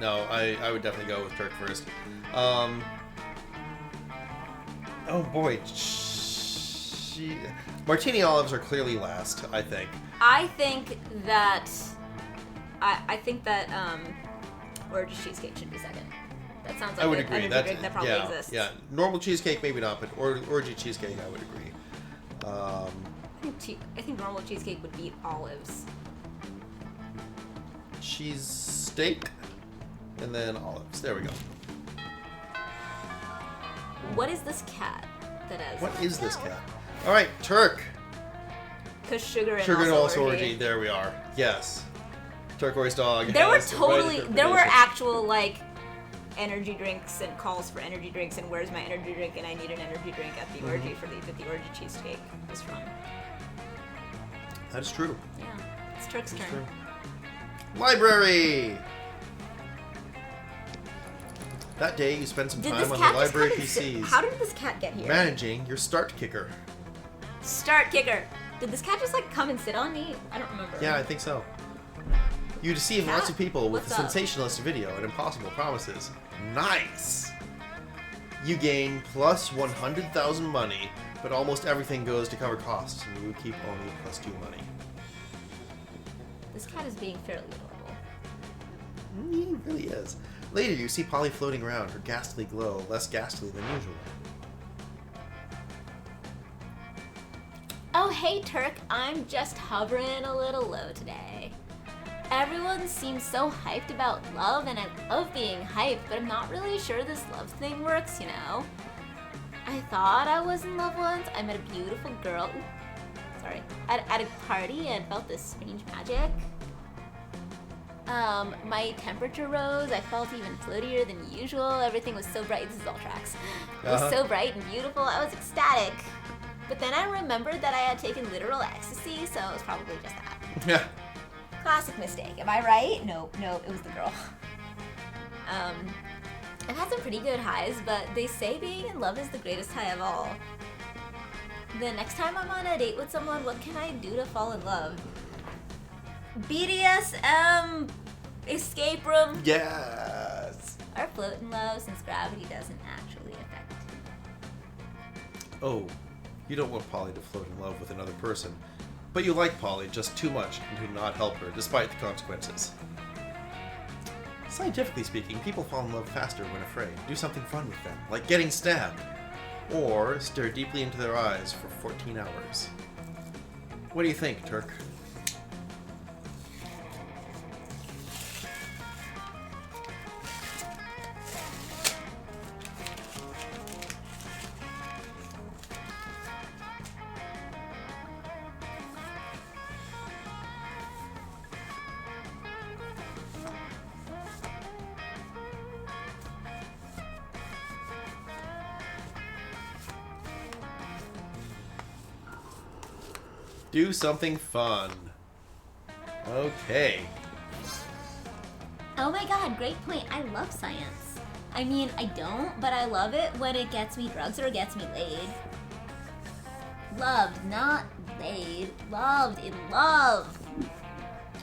No, I would definitely go with Turk first. Oh boy, martini olives are clearly last. I think. I think that orgy cheesecake should be second. That sounds like I would an agree. energy drink that probably exists. Yeah. Normal cheesecake maybe not, but orgy cheesecake I would agree. I think normal cheesecake would beat olives. Cheese steak, and then olives. There we go. What is this cat that has? What is this cat? All right, Turk. Because sugar and Sugar and also also orgy. orgy. There we are. Yes. Turquoise dog. There were has the right there were interpretation. actual like energy drinks and calls for energy drinks and where's my energy drink and I need an energy drink at the orgy for that the orgy cheesecake was from. That is true. Yeah, it's Turk's That's turn. true. Library. That day, you spent some Did time this on cat the just library come and sit? PCs, How did this cat get here? managing your start kicker. Start kicker. Did this cat just like come and sit on me? I don't remember. Yeah, I think so. You deceive Cat? lots of people with What's a up? sensationalist video and impossible promises. Nice! You gain plus 100,000 money, but almost everything goes to cover costs, and you keep only plus 2 money. This cat is being fairly adorable. He really is. Later, you see Polly floating around, her ghastly glow less ghastly than usual. Oh, hey, Turk. I'm just hovering a little low today. Everyone seems so hyped about love, and I love being hyped, but I'm not really sure this love thing works, you know? I thought I was in love once. I met a beautiful girl. At a party and felt this strange magic. My temperature rose. I felt even floatier than usual. Everything was so bright. This is all tracks. It was so bright and beautiful. I was ecstatic. But then I remembered that I had taken literal ecstasy, so it was probably just that. Yeah. Classic mistake. Am I right? No, it was the girl. I've had some pretty good highs, but they say being in love is the greatest high of all. The next time I'm on a date with someone, what can I do to fall in love? BDSM escape room. Yes! Or float in love since gravity doesn't actually affect. Oh, you don't want Polly to float in love with another person, but you like Polly just too much and do not help her despite the consequences. Scientifically speaking, people fall in love faster when afraid. Do something fun with them, like getting stabbed, or stare deeply into their eyes for 14 hours. What do you think, Turk? Do something fun. Okay. Oh my god, great point. I love science. I mean, I don't, but I love it when it gets me drugs or gets me laid. Loved, not laid. Loved, in love.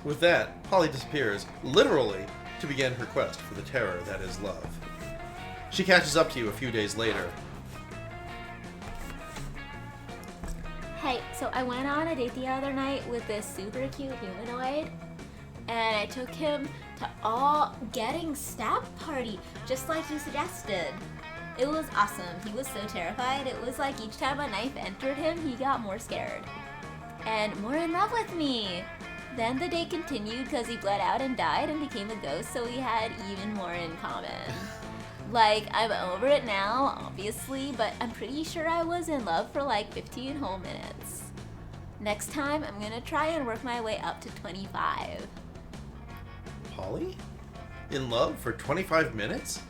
With that, Polly disappears, literally, to begin her quest for the terror that is love. She catches up to you a few days later. Hey, so I went on a date the other night with this super cute humanoid, and I took him to all getting stabbed party, just like you suggested. It was awesome. He was so terrified. It was like each time a knife entered him, he got more scared. And more in love with me. Then the date continued because he bled out and died and became a ghost, so we had even more in common. Like, I'm over it now, obviously, but I'm pretty sure I was in love for like 15 whole minutes. Next time, I'm gonna try and work my way up to 25. Polly? In love for 25 minutes?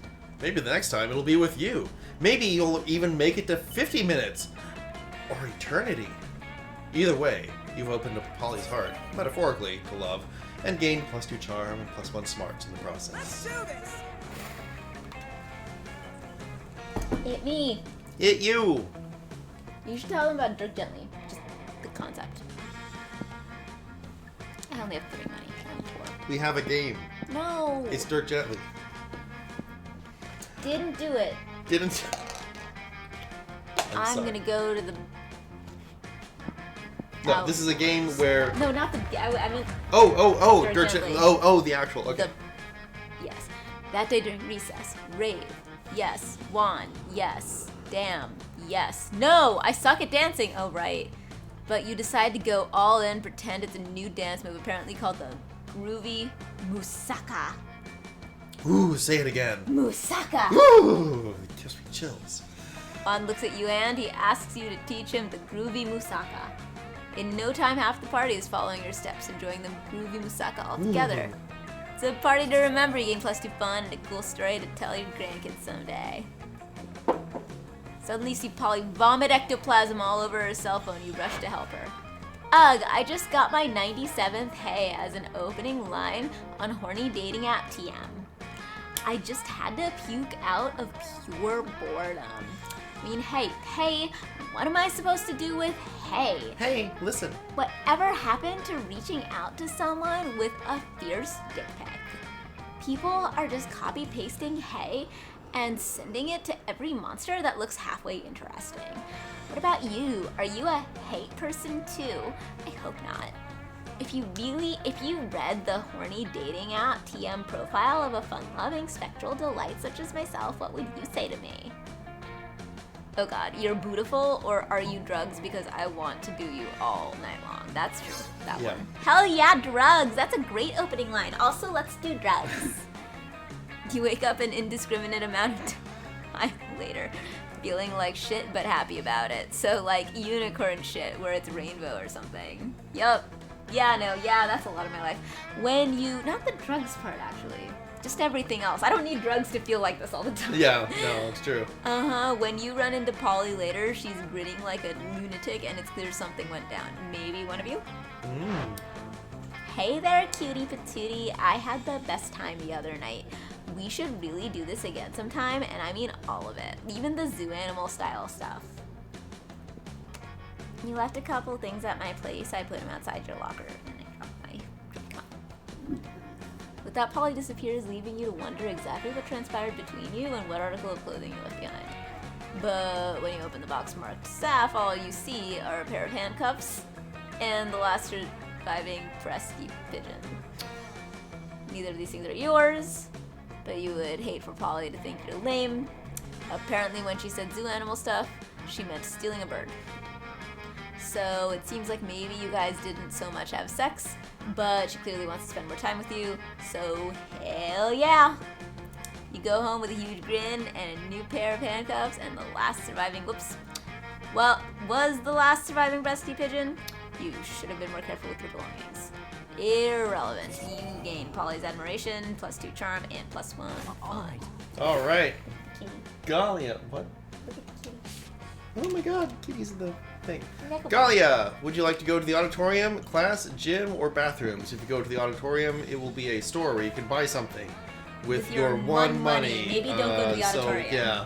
Maybe the next time it'll be with you. Maybe you'll even make it to 50 minutes. Or eternity. Either way, you've opened up Polly's heart, metaphorically, to love, and gained +2 charm and +1 smarts in the Let's process. do this. Hit me. Hit you! You should tell them about Dirk Gently. Just the concept. I only have 3 money. I'm poor. We have a game. No. It's Dirk Gently. Didn't do it. Didn't. I'm sorry. gonna go to the. No, Oh. this is a game where. No, not the. I meant Oh, Dirk Dirk Gently. Gently. Oh, the actual. Okay. the. Yes. That day during recess. Rave. Yes. Wand. Yes. Damn. Yes. No! I suck at dancing. Oh, right. But you decide to go all in, pretend it's a new dance move, apparently called the groovy Musaka. Ooh, say it again. Musaka! Ooh, it gives me chills. Wand looks at you and he asks you to teach him the groovy Musaka. In no time, half the party is following your steps, enjoying the groovy Musaka all together. It's a party to remember. You gain +2 fun and a cool story to tell your grandkids someday. Suddenly you see Polly vomit ectoplasm all over her cell phone. You rush to help her. Ugh, I just got my 97th hey as an opening line on horny dating app TM. I just had to puke out of pure boredom. I mean, hey, what am I supposed to do with hey? Hey, listen. Whatever happened to reaching out to someone with a fierce dick pic? People are just copy-pasting hey and sending it to every monster that looks halfway interesting. What about you? Are you a hate person too? I hope not. If you read the horny dating app TM profile of a fun-loving spectral delight such as myself, what would you say to me? Oh god, you're beautiful, or are you drugs because I want to do you all night long? That's true, that Yeah. one. Hell yeah, drugs! That's a great opening line. Also, let's do drugs. You wake up an indiscriminate amount of time later, feeling like shit but happy about it. So like unicorn shit, where it's rainbow or something. Yup. Yeah, no, yeah, that's a lot of my life. When you, not the drugs part actually, just everything else. I don't need drugs to feel like this all the time. Yeah, no, it's true. When you run into Polly later, she's grinning like a lunatic and it's clear something went down. Maybe one of you? Hey there, cutie patootie. I had the best time the other night. We should really do this again sometime, and I mean all of it. Even the zoo animal style stuff. You left a couple things at my place. I put them outside your locker, and I dropped my drink cup. With that, Polly disappears, leaving you to wonder exactly what transpired between you and what article of clothing you left behind. But when you open the box marked Saph, all you see are a pair of handcuffs and the last surviving breasty pigeon. Neither of these things are yours, but you would hate for Polly to think you're lame. Apparently when she said zoo animal stuff, she meant stealing a bird. So it seems like maybe you guys didn't so much have sex, but she clearly wants to spend more time with you, so hell yeah! You go home with a huge grin and a new pair of handcuffs and the last surviving, was the last surviving breasty pigeon? You should have been more careful with your belongings. Irrelevant. You gain Polly's admiration, +2 charm, and +1 fun. All right. Golly, what? Look at the kitty. Oh my god, kitties in the thing. Galia, would you like to go to the auditorium, class, gym, or bathrooms? If you go to the auditorium, it will be a store where you can buy something with your one money. Maybe don't go to the auditorium. So, yeah,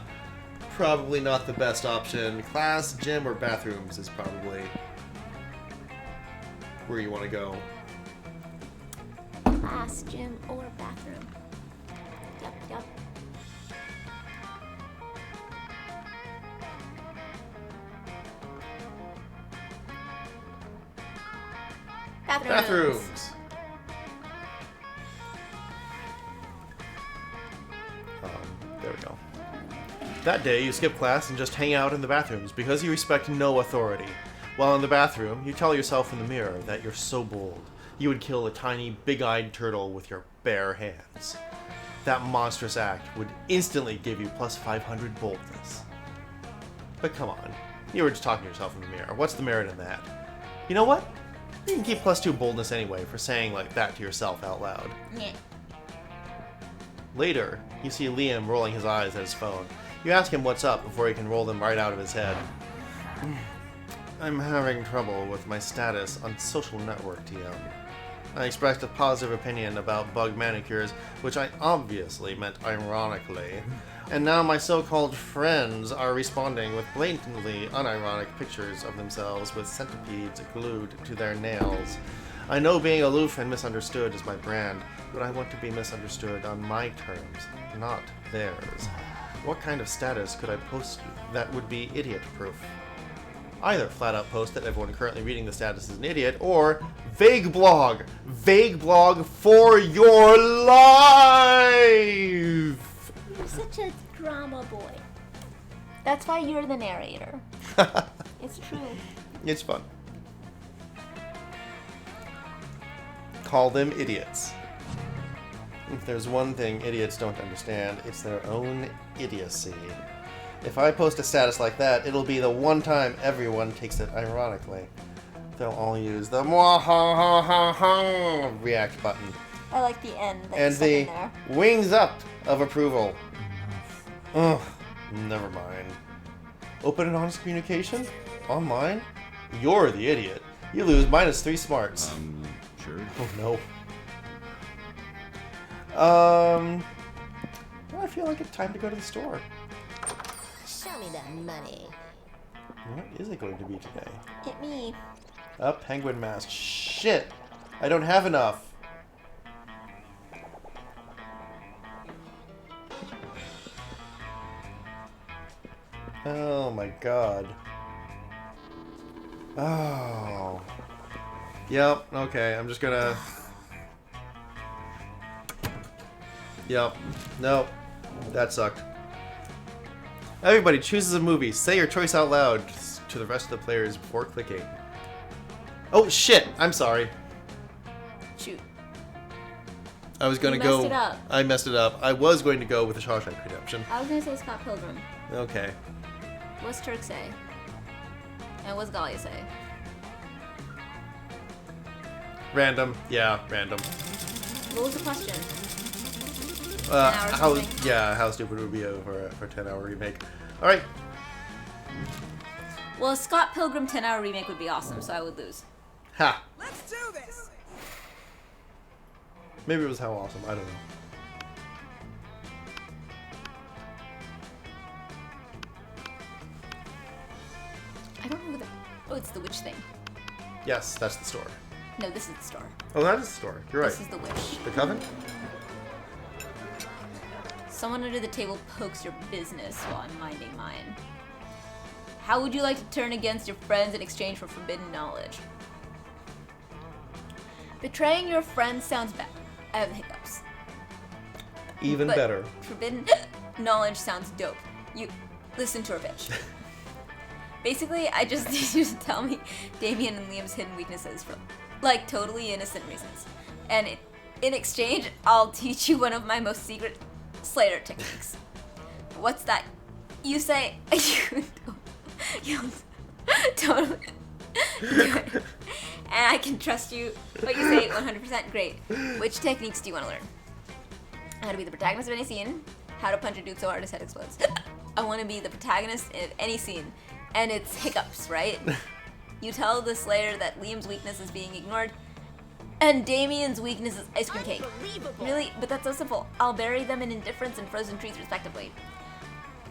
probably not the best option. Class, gym, or bathrooms is probably where you want to go. Class, gym, or bathroom. Yep. Bathrooms. There we go. That day, you skip class and just hang out in the bathrooms because you respect no authority. While in the bathroom, you tell yourself in the mirror that you're so bold. You would kill a tiny, big-eyed turtle with your bare hands. That monstrous act would instantly give you plus 500 boldness. But come on, you were just talking to yourself in the mirror. What's the merit in that? You know what? You can keep plus 2 boldness anyway for saying like that to yourself out loud. Yeah. Later, you see Liam rolling his eyes at his phone. You ask him what's up before he can roll them right out of his head. I'm having trouble with my status on social network, TM. I expressed a positive opinion about bug manicures, which I obviously meant ironically. And now my so-called friends are responding with blatantly unironic pictures of themselves with centipedes glued to their nails. I know being aloof and misunderstood is my brand, but I want to be misunderstood on my terms, not theirs. What kind of status could I post that would be idiot-proof? Either flat-out post that everyone currently reading the status is an idiot, or vague blog for your life! You're such a drama boy. That's why you're the narrator. It's true. It's fun. Call them idiots. If there's one thing idiots don't understand, it's their own idiocy. If I post a status like that, it'll be the one time everyone takes it ironically. They'll all use the react button. I like the end that And you stuck the in there. wings up of approval. Ugh, never mind. Open and honest communication? Online? You're the idiot. You lose -3 smarts. Sure. Oh no. Well, I feel like it's time to go to the store. Show me that money. What is it going to be today? Hit me. A penguin mask. Shit! I don't have enough. Oh my god. Oh. Yep, okay, I'm just gonna... Yep. Nope. That sucked. Everybody chooses a movie. Say your choice out loud to the rest of the players before clicking. Oh shit! I'm sorry. Shoot. I was gonna You go. messed it up. I messed it up. I was going to go with the Shawshank Redemption. I was gonna say Scott Pilgrim. Okay. What's Turk say? And what's Galia say? Random. Yeah, random. What was the question? 10 hours How? something? Yeah, how stupid would it be for a 10-hour remake? All right. Well, a Scott Pilgrim 10-hour remake would be awesome, so I would lose. Ha. Let's do this! Maybe it was how awesome. I don't know. I don't know who the... Oh, it's the witch thing. Yes, that's the store. No, this is the store. Oh, that is the store. You're right. This is the witch. The coven? Someone under the table pokes your business while I'm minding mine. How would you like to turn against your friends in exchange for forbidden knowledge? Betraying your friends sounds bad. I have the hiccups. Even But better. Forbidden knowledge sounds dope. You listen to her bitch. Basically, I just need you to tell me Damien and Liam's hidden weaknesses for, like, totally innocent reasons. And in exchange, I'll teach you one of my most secret Slater techniques. What's that? You say you'll totally do it. And I can trust you. What you say, 100% great. Which techniques do you want to learn? How to be the protagonist of any scene. How to punch a dude so hard his head explodes. I want to be the protagonist of any scene. and it's hiccups, right? You tell the Slayer that Liam's weakness is being ignored, and Damien's weakness is ice cream cake. Really? But that's so simple. I'll bury them in indifference and frozen trees, respectively.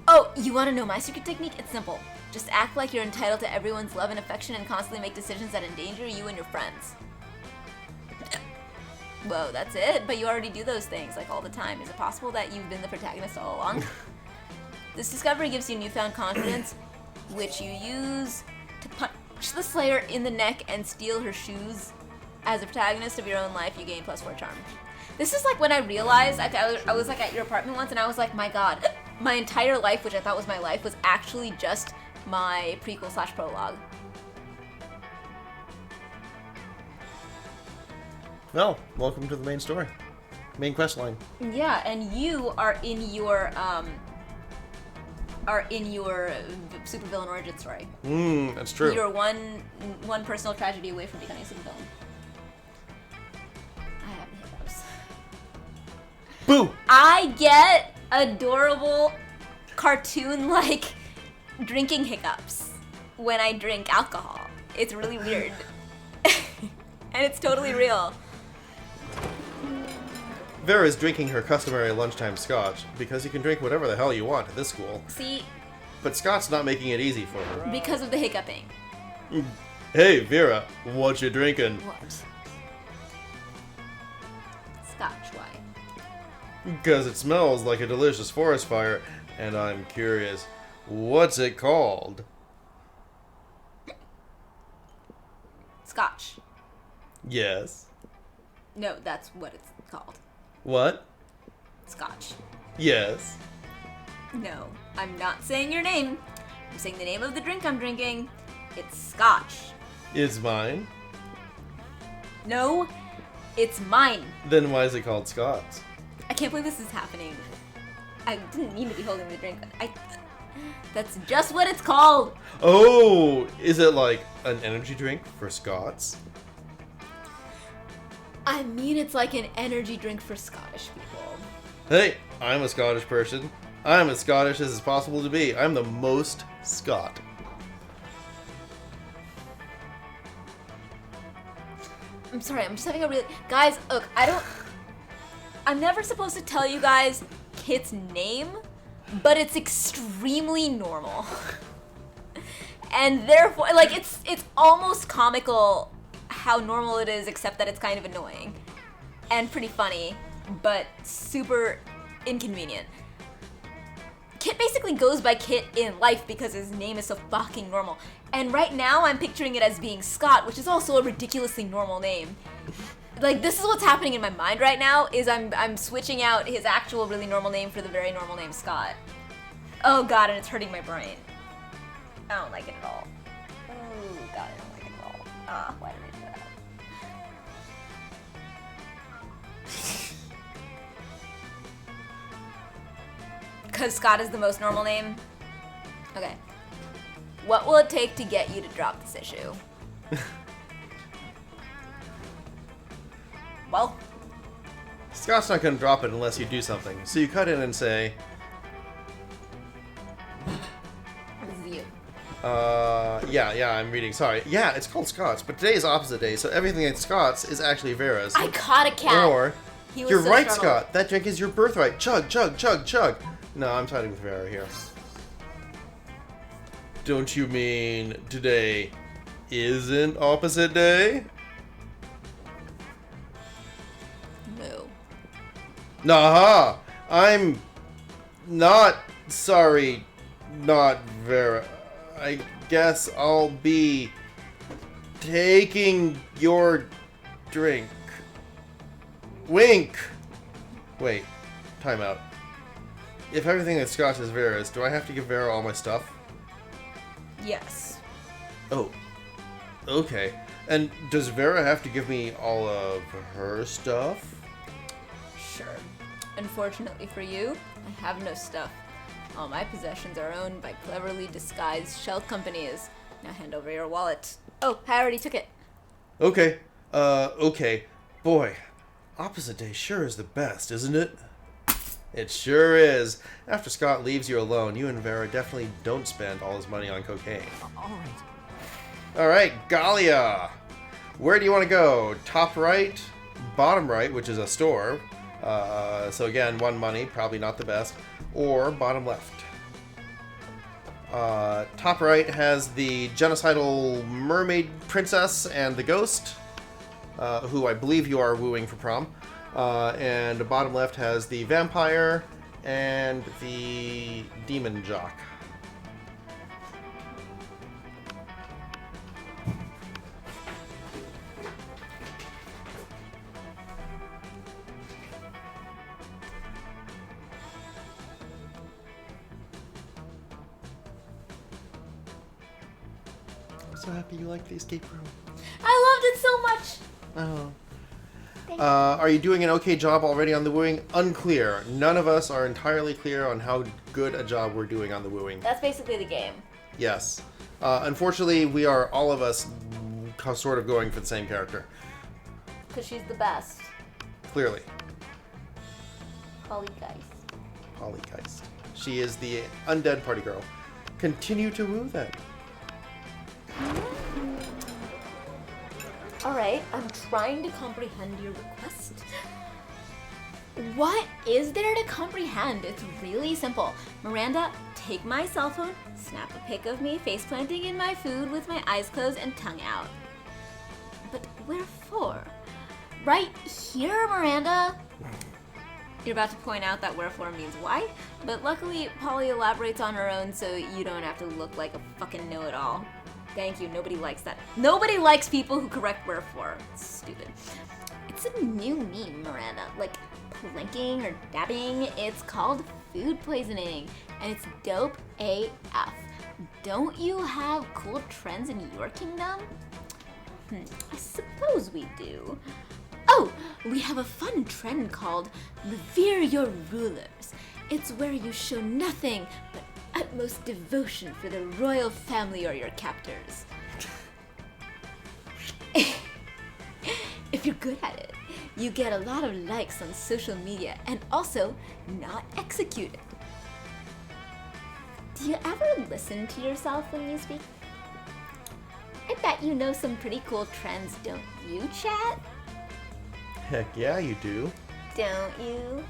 Oh, you want to know my secret technique? It's simple. Just act like you're entitled to everyone's love and affection and constantly make decisions that endanger you and your friends. Whoa, that's it? But you already do those things, like, all the time. Is it possible that you've been the protagonist all along? This discovery gives you newfound confidence, which you use to punch the Slayer in the neck and steal her shoes. As a protagonist of your own life, you gain +4 charm. This is like when I realized, I was like at your apartment once, and I was like, my god, my entire life, which I thought was my life, was actually just my prequel/prologue. Well, welcome to the main story. Main quest line. Yeah, and you are in your supervillain origin story. That's true. You're one personal tragedy away from becoming a supervillain. I have the hiccups. Boo! I get adorable cartoon-like drinking hiccups when I drink alcohol. It's really weird. And it's totally real. Vera's drinking her customary lunchtime scotch because you can drink whatever the hell you want at this school. See, But Scott's not making it easy for her. because of the hiccuping. Hey, Vera, what you drinking? What? Scotch, why? Because it smells like a delicious forest fire, and I'm curious, what's it called? Scotch. Yes. No, that's what it's called. What? Scotch. Yes. No, I'm not saying your name. I'm saying the name of the drink I'm drinking. It's Scotch. It's mine? No, it's mine. Then why is it called Scott's? I can't believe this is happening. I didn't mean to be holding the drink. That's just what it's called. Oh, is it like an energy drink for Scots? I mean, it's like an energy drink for Scottish people. Hey, I'm a Scottish person. I'm as Scottish as it's possible to be. I'm the most Scot. I'm sorry, I'm just having a really... Guys, look, I'm never supposed to tell you guys Kit's name, but it's extremely normal. And therefore, like, it's almost comical how normal it is, except that it's kind of annoying. And pretty funny, but super inconvenient. Kit basically goes by Kit in life because his name is so fucking normal. And right now I'm picturing it as being Scott, which is also a ridiculously normal name. Like, this is what's happening in my mind right now, is I'm switching out his actual really normal name for the very normal name Scott. Oh god, and it's hurting my brain. I don't like it at all. Oh god, I don't like it at all. Ah, why did I do that? Because Scott is the most normal name? Okay. What will it take to get you to drop this issue? Well, Scott's not gonna drop it unless you do something. So you cut in and say, this is you. yeah, I'm reading, sorry. Yeah, it's called Scott's, but today is opposite day, so everything at Scott's is actually Vera's. I caught a cat. Or, He was you're so right, startled. Scott, that drink is your birthright. Chug, chug, chug, chug. No, I'm siding with Vera here. Don't you mean today isn't opposite day? No. Nah, I'm not sorry, not Vera. I guess I'll be taking your drink. Wink! Wait, time out. If everything at Scott's is Vera's, do I have to give Vera all my stuff? Yes. Oh, okay. And does Vera have to give me all of her stuff? Sure. Unfortunately for you, I have no stuff. All my possessions are owned by cleverly disguised shell companies. Now hand over your wallet. Oh, I already took it. Okay. Okay. Boy, opposite day sure is the best, isn't it? It sure is. After Scott leaves you alone, you and Vera definitely don't spend all his money on cocaine. All right. Alright, Galia. Where do you want to go? Top right, bottom right, which is a store. So again, 1 money, probably not the best. Or bottom left. Top right has the genocidal mermaid princess and the ghost, who I believe you are wooing for prom. And the bottom left has the vampire and the demon jock. I'm so happy you liked the escape room. I loved it so much. Oh. Thank you. Are you doing an okay job already on the wooing? Unclear. None of us are entirely clear on how good a job we're doing on the wooing. That's basically the game. Yes. Unfortunately, we are all of us sort of going for the same character. Because she's the best. Clearly. Pollygeist. Pollygeist. She is the undead party girl. Continue to woo then. Alright, I'm trying to comprehend your request. What is there to comprehend? It's really simple. Miranda, take my cell phone, snap a pic of me face planting in my food with my eyes closed and tongue out. But wherefore? Right here, Miranda! You're about to point out that wherefore means why, but luckily Polly elaborates on her own so you don't have to look like a fucking know-it-all. Thank you, nobody likes that. Nobody likes people who correct wherefore. It's stupid. It's a new meme, Miranda. Like plinking or dabbing. It's called food poisoning, and it's dope AF. Don't you have cool trends in your kingdom? I suppose we do. Oh, we have a fun trend called Revere Your Rulers. It's where you show nothing but utmost devotion for the royal family or your captors. If you're good at it, you get a lot of likes on social media and also not executed. Do you ever listen to yourself when you speak? I bet you know some pretty cool trends, don't you, chat? Heck yeah, you do. Don't you?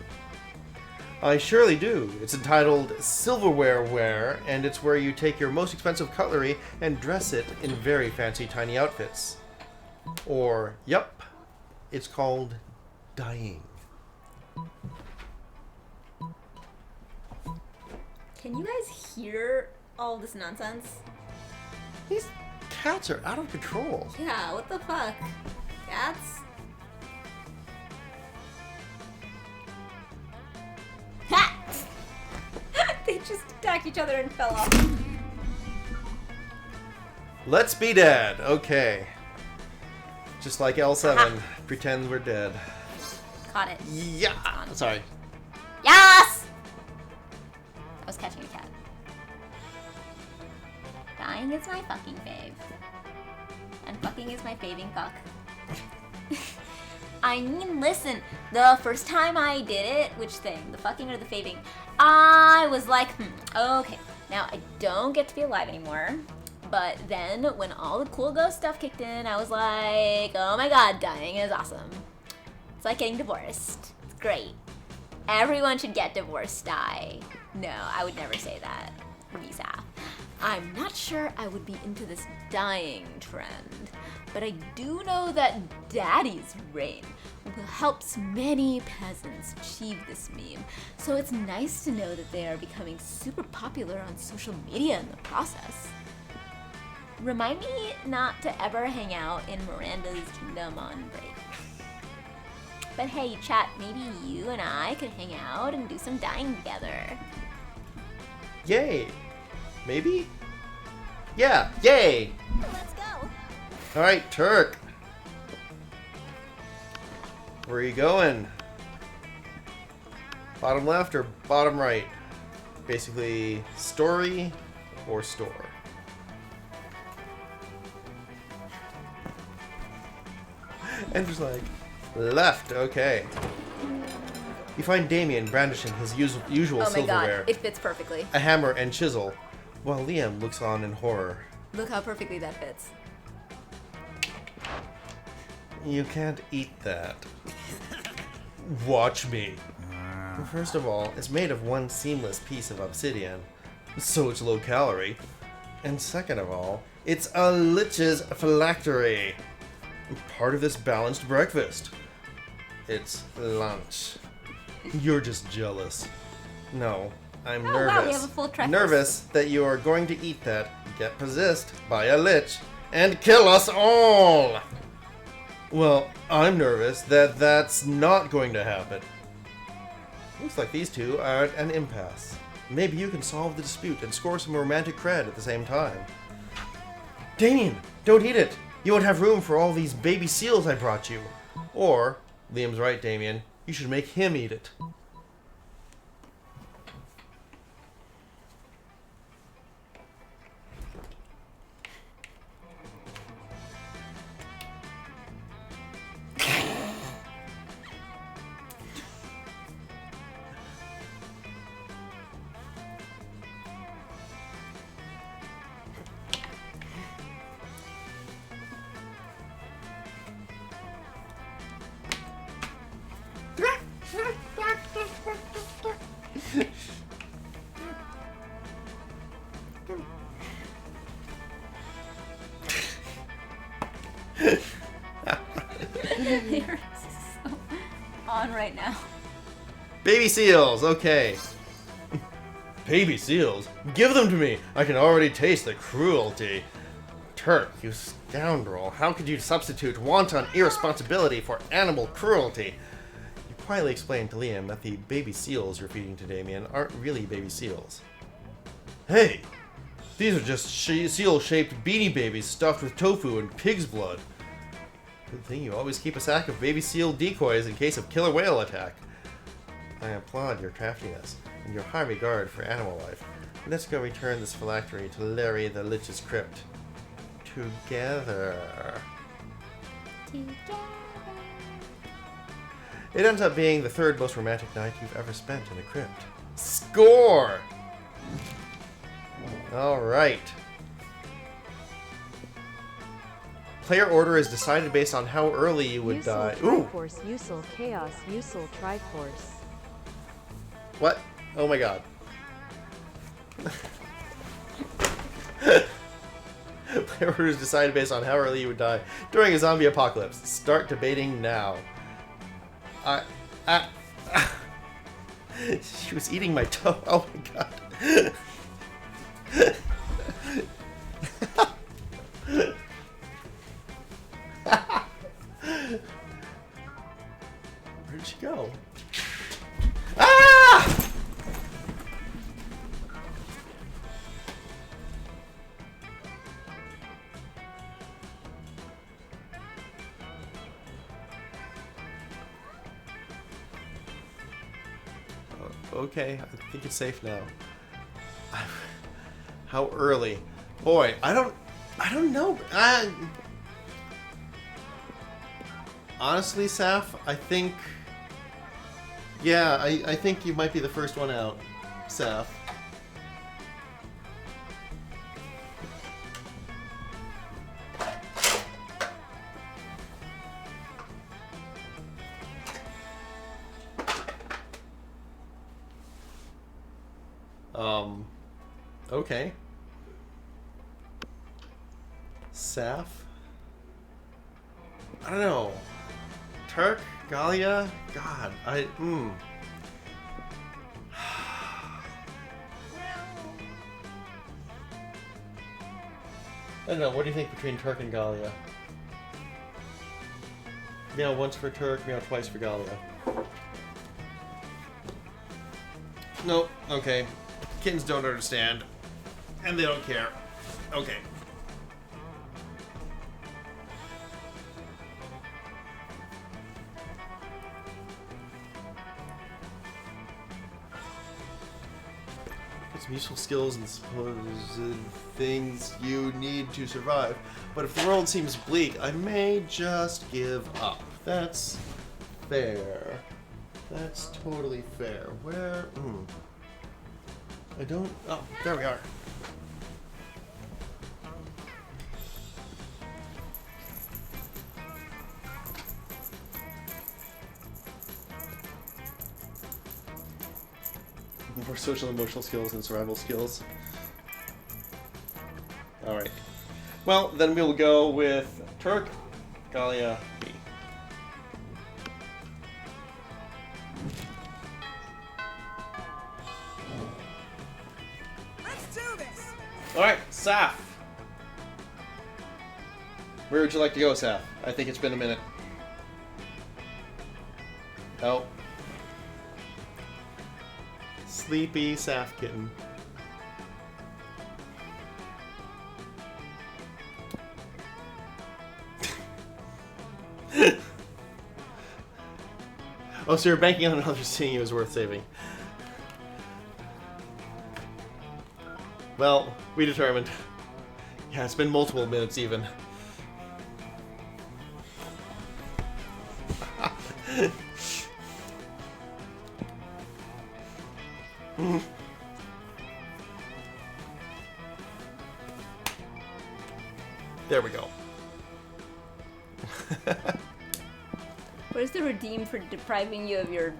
I surely do. It's entitled Silverware Wear, and it's where you take your most expensive cutlery and dress it in very fancy tiny outfits. Or, yup, it's called dyeing. Can you guys hear all this nonsense? These cats are out of control. Yeah, what the fuck? Cats? Ha! They just attacked each other and fell off. Let's be dead. Okay. Just like L7, Aha. pretend we're dead. Caught it. Yeah. Sorry. Yes! I was catching a cat. Dying is my fucking fave. And fucking is my faving fuck. I mean, listen, the first time I did it, which thing, the fucking or the faving, I was like, okay, now I don't get to be alive anymore. But then when all the cool ghost stuff kicked in, I was like, oh my god, dying is awesome. It's like getting divorced. It's great. Everyone should get divorced, die. No, I would never say that. Risa. I'm not sure I would be into this dying trend, but I do know that Daddy's reign will help many peasants achieve this meme, so it's nice to know that they are becoming super popular on social media in the process. Remind me not to ever hang out in Miranda's kingdom on break. But hey, chat, maybe you and I could hang out and do some dying together. Yay. Maybe? Yeah, yay! Let's go. Alright, Turk. Where are you going? Bottom left or bottom right? Basically, story or store. And just like, left, okay. You find Damien brandishing his usual Oh my silverware, god, it fits perfectly. a hammer and chisel, while Liam looks on in horror. Look how perfectly that fits. You can't eat that. Watch me. First of all, it's made of one seamless piece of obsidian, so it's low calorie. And second of all, it's a lich's phylactery. Part of this balanced breakfast. It's lunch. You're just jealous. No, I'm nervous. Wow, we have a full trifle. Nervous that you are going to eat that, get possessed by a lich, and kill us all! Well, I'm nervous that that's not going to happen. Looks like these two are at an impasse. Maybe you can solve the dispute and score some romantic cred at the same time. Damien, don't eat it! You won't have room for all these baby seals I brought you. Or, Liam's right, Damien, you should make him eat it. They're so on right now. Baby seals, okay. Baby seals? Give them to me! I can already taste the cruelty. Turk, you scoundrel. How could you substitute wanton irresponsibility for animal cruelty? You quietly explained to Liam that the baby seals you're feeding to Damien aren't really baby seals. Hey! These are just seal-shaped beanie babies stuffed with tofu and pig's blood. Good thing you always keep a sack of baby seal decoys in case of killer whale attack. I applaud your craftiness and your high regard for animal life. Let's go return this phylactery to Larry the Lich's crypt. Together. It ends up being the third most romantic night you've ever spent in a crypt. Score! Alright. Player order is decided based on how early you would die. Ooh! Triforce, Usul Chaos, Usul Triforce. What? Oh my god. Player order is decided based on how early you would die during a zombie apocalypse. Start debating now. She was eating my toe. Oh my god. Where did she go? Ah! Okay, I think it's safe now. How early? Boy, I don't know. Honestly, Saph, I think... Yeah, I think you might be the first one out, Saph. Okay. Saph? I don't know. Turk? Galia? God, I don't know, what do you think between Turk and Galia? Meow once for Turk, meow twice for Galia. Nope, okay. Kittens don't understand. And they don't care. Okay. Get some useful skills and supposed things you need to survive. But if the world seems bleak, I may just give up. That's fair. That's totally fair. Where? I don't. Oh, there we are. More social emotional skills and survival skills. Alright. Well, then we'll go with Turk, Galia, B. Let's do this! Alright, Saph. Where would you like to go, Saph? I think it's been a minute. Oh. Sleepy SaphKitten. Oh, so you're banking on another seeing you is worth saving. Well, we determined. Yeah, it's been multiple minutes even. There we go. Where's the redeem for depriving you of your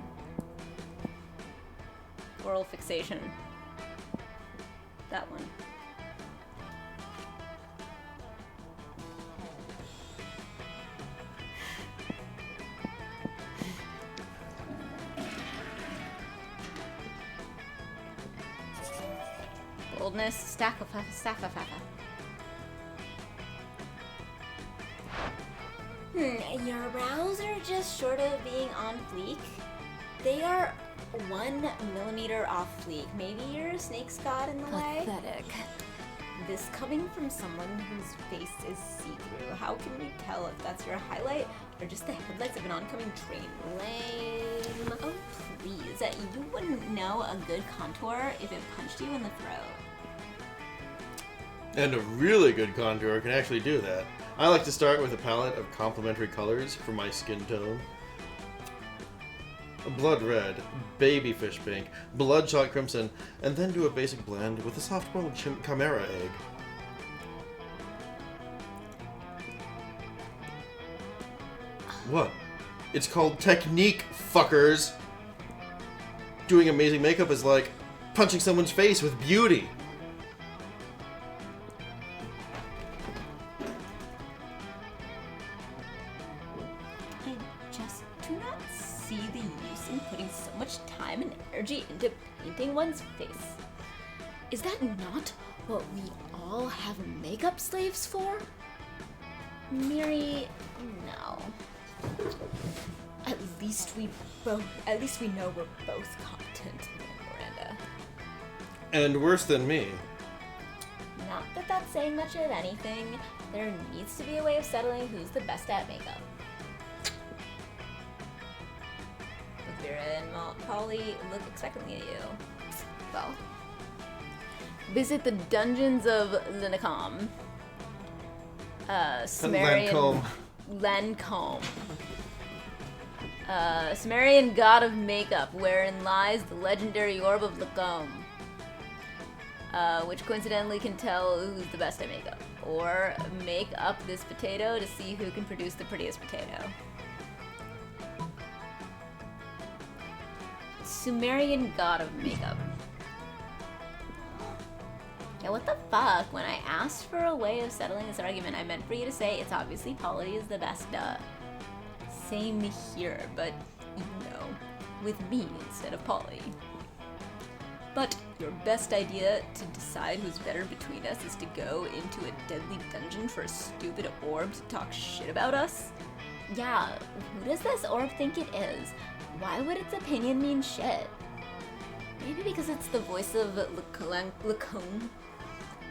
oral fixation? That one. Boldness, staff of Your brows are just short of being on fleek. They are 1 millimeter off fleek. Maybe your snake's got in the way? pathetic. This coming from someone whose face is see-through. How can we tell if that's your highlight or just the headlights of an oncoming train? Lame. Oh, please. You wouldn't know a good contour if it punched you in the throat. And a really good contour can actually do that. I like to start with a palette of complementary colors for my skin tone. Blood red, baby fish pink, bloodshot crimson, and then do a basic blend with a soft-boiled chimera egg. What? It's called technique, fuckers! Doing amazing makeup is like punching someone's face with beauty. I just do not see the use in putting so much time and energy into painting one's face. Is that not what we all have makeup slaves for? Miri, no. At least we know we're both competent, Miranda. And worse than me. Not that that's saying much of anything. There needs to be a way of settling who's the best at makeup. Vera and Polly look expectantly at you. Well, visit the dungeons of Lincom. Sumerian... Lancome. Sumerian god of makeup, wherein lies the legendary orb of Lacombe. Which coincidentally can tell who's the best at makeup. Or make up this potato to see who can produce the prettiest potato. Sumerian god of makeup. Yeah, what the fuck? When I asked for a way of settling this argument, I meant for you to say it's obviously Polly is the best, Same here, but, with me instead of Polly. But your best idea to decide who's better between us is to go into a deadly dungeon for a stupid orb to talk shit about us? Yeah, who does this orb think it is? Why would its opinion mean shit? Maybe because it's the voice of Lacombe,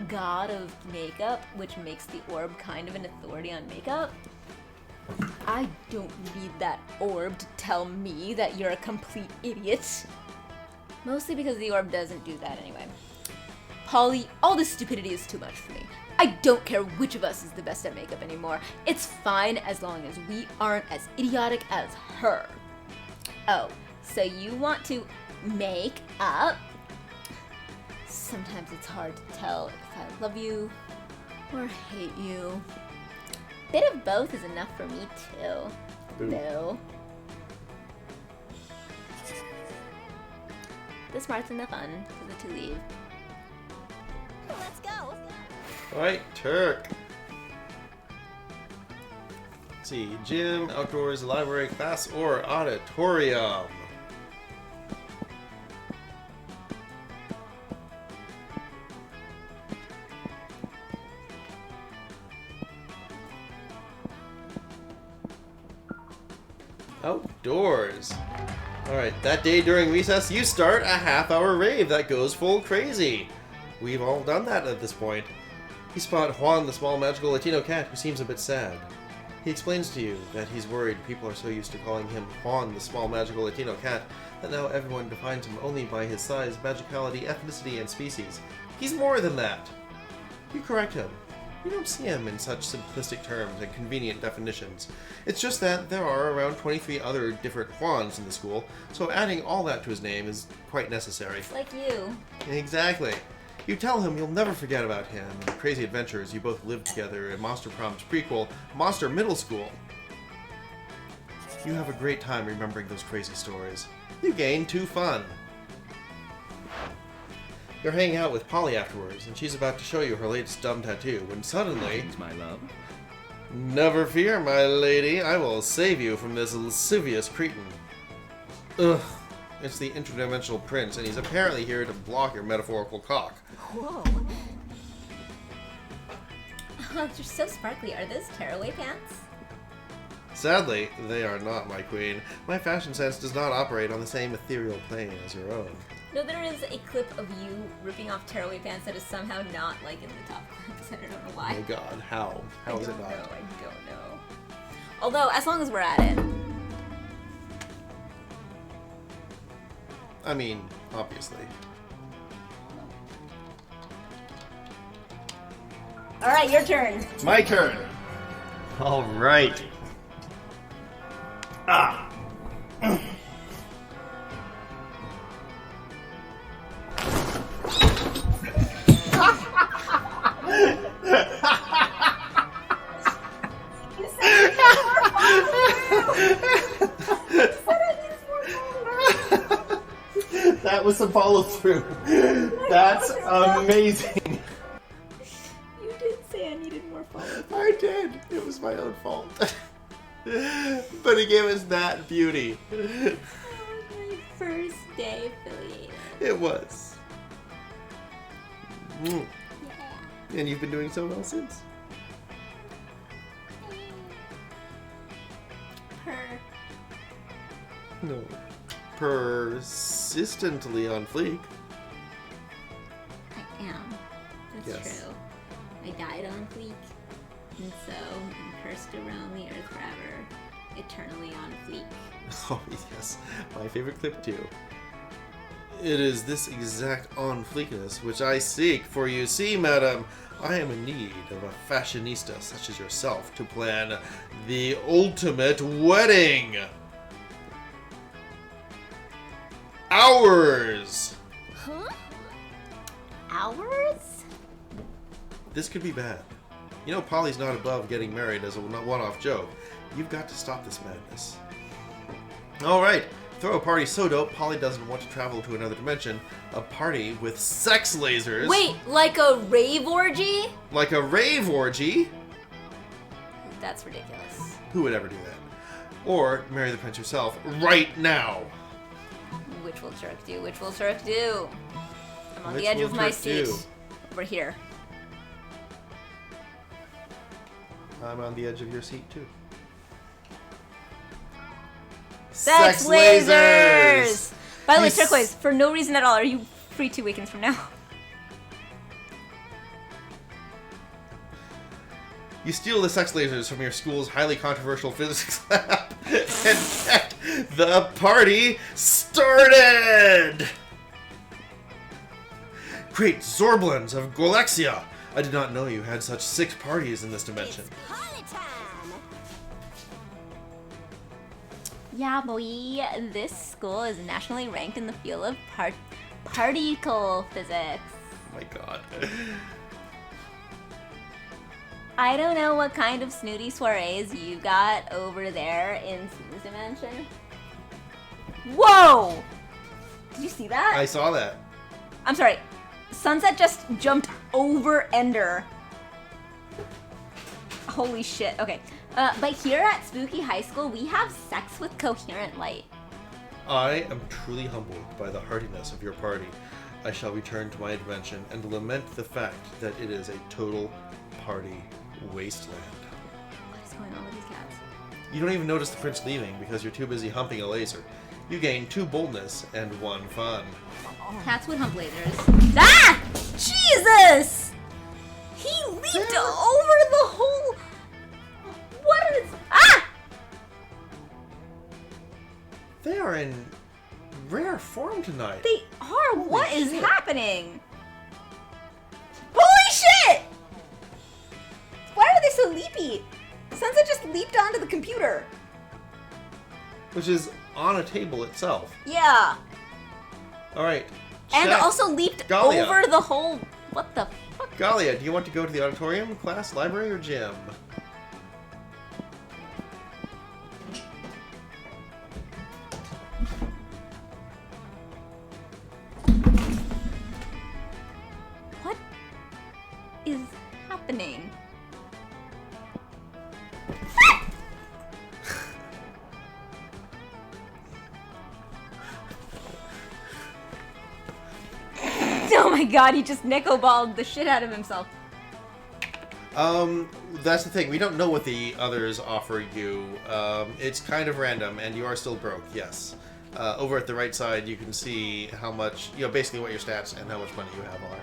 god of makeup, which makes the orb kind of an authority on makeup? I don't need that orb to tell me that you're a complete idiot. Mostly because the orb doesn't do that anyway. Polly, all this stupidity is too much for me. I don't care which of us is the best at makeup anymore. It's fine as long as we aren't as idiotic as her. Oh, So you want to make up. Sometimes it's hard to tell if I love you or hate you. Bit of both is enough for me too. Boo. No. The smarts and the fun for the two leave. Let's go. Alright, Turk. Let's see, gym, outdoors, library, class, or auditorium. Outdoors. Alright, that day during recess, you start a half-hour rave that goes full crazy. We've all done that at this point. You spot Juan, the small magical Latino cat, who seems a bit sad. He explains to you that he's worried people are so used to calling him Juan, the small magical Latino cat, that now everyone defines him only by his size, magicality, ethnicity, and species. He's more than that. You correct him. You don't see him in such simplistic terms and convenient definitions. It's just that there are around 23 other different Juans in the school, so adding all that to his name is quite necessary. Like you. Exactly. You tell him you'll never forget about him and the crazy adventures you both lived together in Monster Prom's prequel, Monster Middle School. You have a great time remembering those crazy stories. You gain 2 fun. You're hanging out with Polly afterwards, and she's about to show you her latest dumb tattoo, when suddenly... Thanks, my love. Never fear, my lady, I will save you from this lascivious cretin. Ugh. It's the interdimensional prince, and he's apparently here to block your metaphorical cock. Whoa. Oh, they're so sparkly. Are those tearaway pants? Sadly, they are not, my queen. My fashion sense does not operate on the same ethereal plane as your own. No, there is a clip of you ripping off tearaway pants that is somehow not like in the top clips. I don't know Oh why. my god, how? How is it not? I don't know. Although, as long as we're at it. I mean, obviously. Alright, your turn. My turn! Alright. Ah. That was some follow through. That's amazing. You did say I needed more follow. I did. It was my own fault. But it gave us that beauty. My first day affiliated. It was. Mm. Yeah. And you've been doing so well since. No. Persistently on fleek. I am. That's Yes. true. I died on fleek, and so I'm cursed around the earth forever, eternally on fleek. Oh, yes. My favorite clip, too. It is this exact on fleekness which I seek, for you see, madam, I am in need of a fashionista such as yourself to plan the ultimate wedding. Ours! Huh? Hours? This could be bad. You know Polly's not above getting married as a one-off joke. You've got to stop this madness. Alright, throw a party so dope Polly doesn't want to travel to another dimension. A party with sex lasers. Wait, like a rave orgy? Like a rave orgy? That's ridiculous. Who would ever do that? Or marry the prince yourself right now. Which will Turk do? Which will Turk do? I'm on Which the edge will of my Turk seat. do? Over here. I'm on the edge of your seat too. Sex lasers! By the way, You s- Turquoise, for no reason at all, are you free 2 weekends from now? You steal the sex lasers from your school's highly controversial physics lab and get the party started! Great Zorblins of Golexia! I did not know you had such 6 parties in this dimension. Yeah, boy. This school is nationally ranked in the field of particle physics. Oh my god. I don't know what kind of snooty soirees you got over there in Sue's dimension. Whoa! Did you see that? I saw that. I'm sorry. Sunset just jumped over Ender. Holy shit. Okay. But here at Spooky High School, we have sex with coherent light. I am truly humbled by the heartiness of your party. I shall return to my dimension and lament the fact that it is a total party wasteland. What is going on with these cats? You don't even notice the prince leaving because you're too busy humping a laser. You gain 2 boldness and 1 fun. Cats would hump lasers. Ah! Jesus! He leaped over the whole... What is... Ah! They are in rare form tonight. They are. What is shit. happening? Holy shit! Why are they so leapy? Sunset just leaped onto the computer. Which is on a table itself. Yeah. Alright. And Chat. also leaped Galia. over the whole... What the fuck? Galia, do you want to go to the auditorium, class, library, or gym? What is happening? Oh my god, he just nickel-balled the shit out of himself. That's the thing. We don't know what the others offer you. It's kind of random, and you are still broke, yes. Over at the right side, you can see how much, basically what your stats and how much money you have are.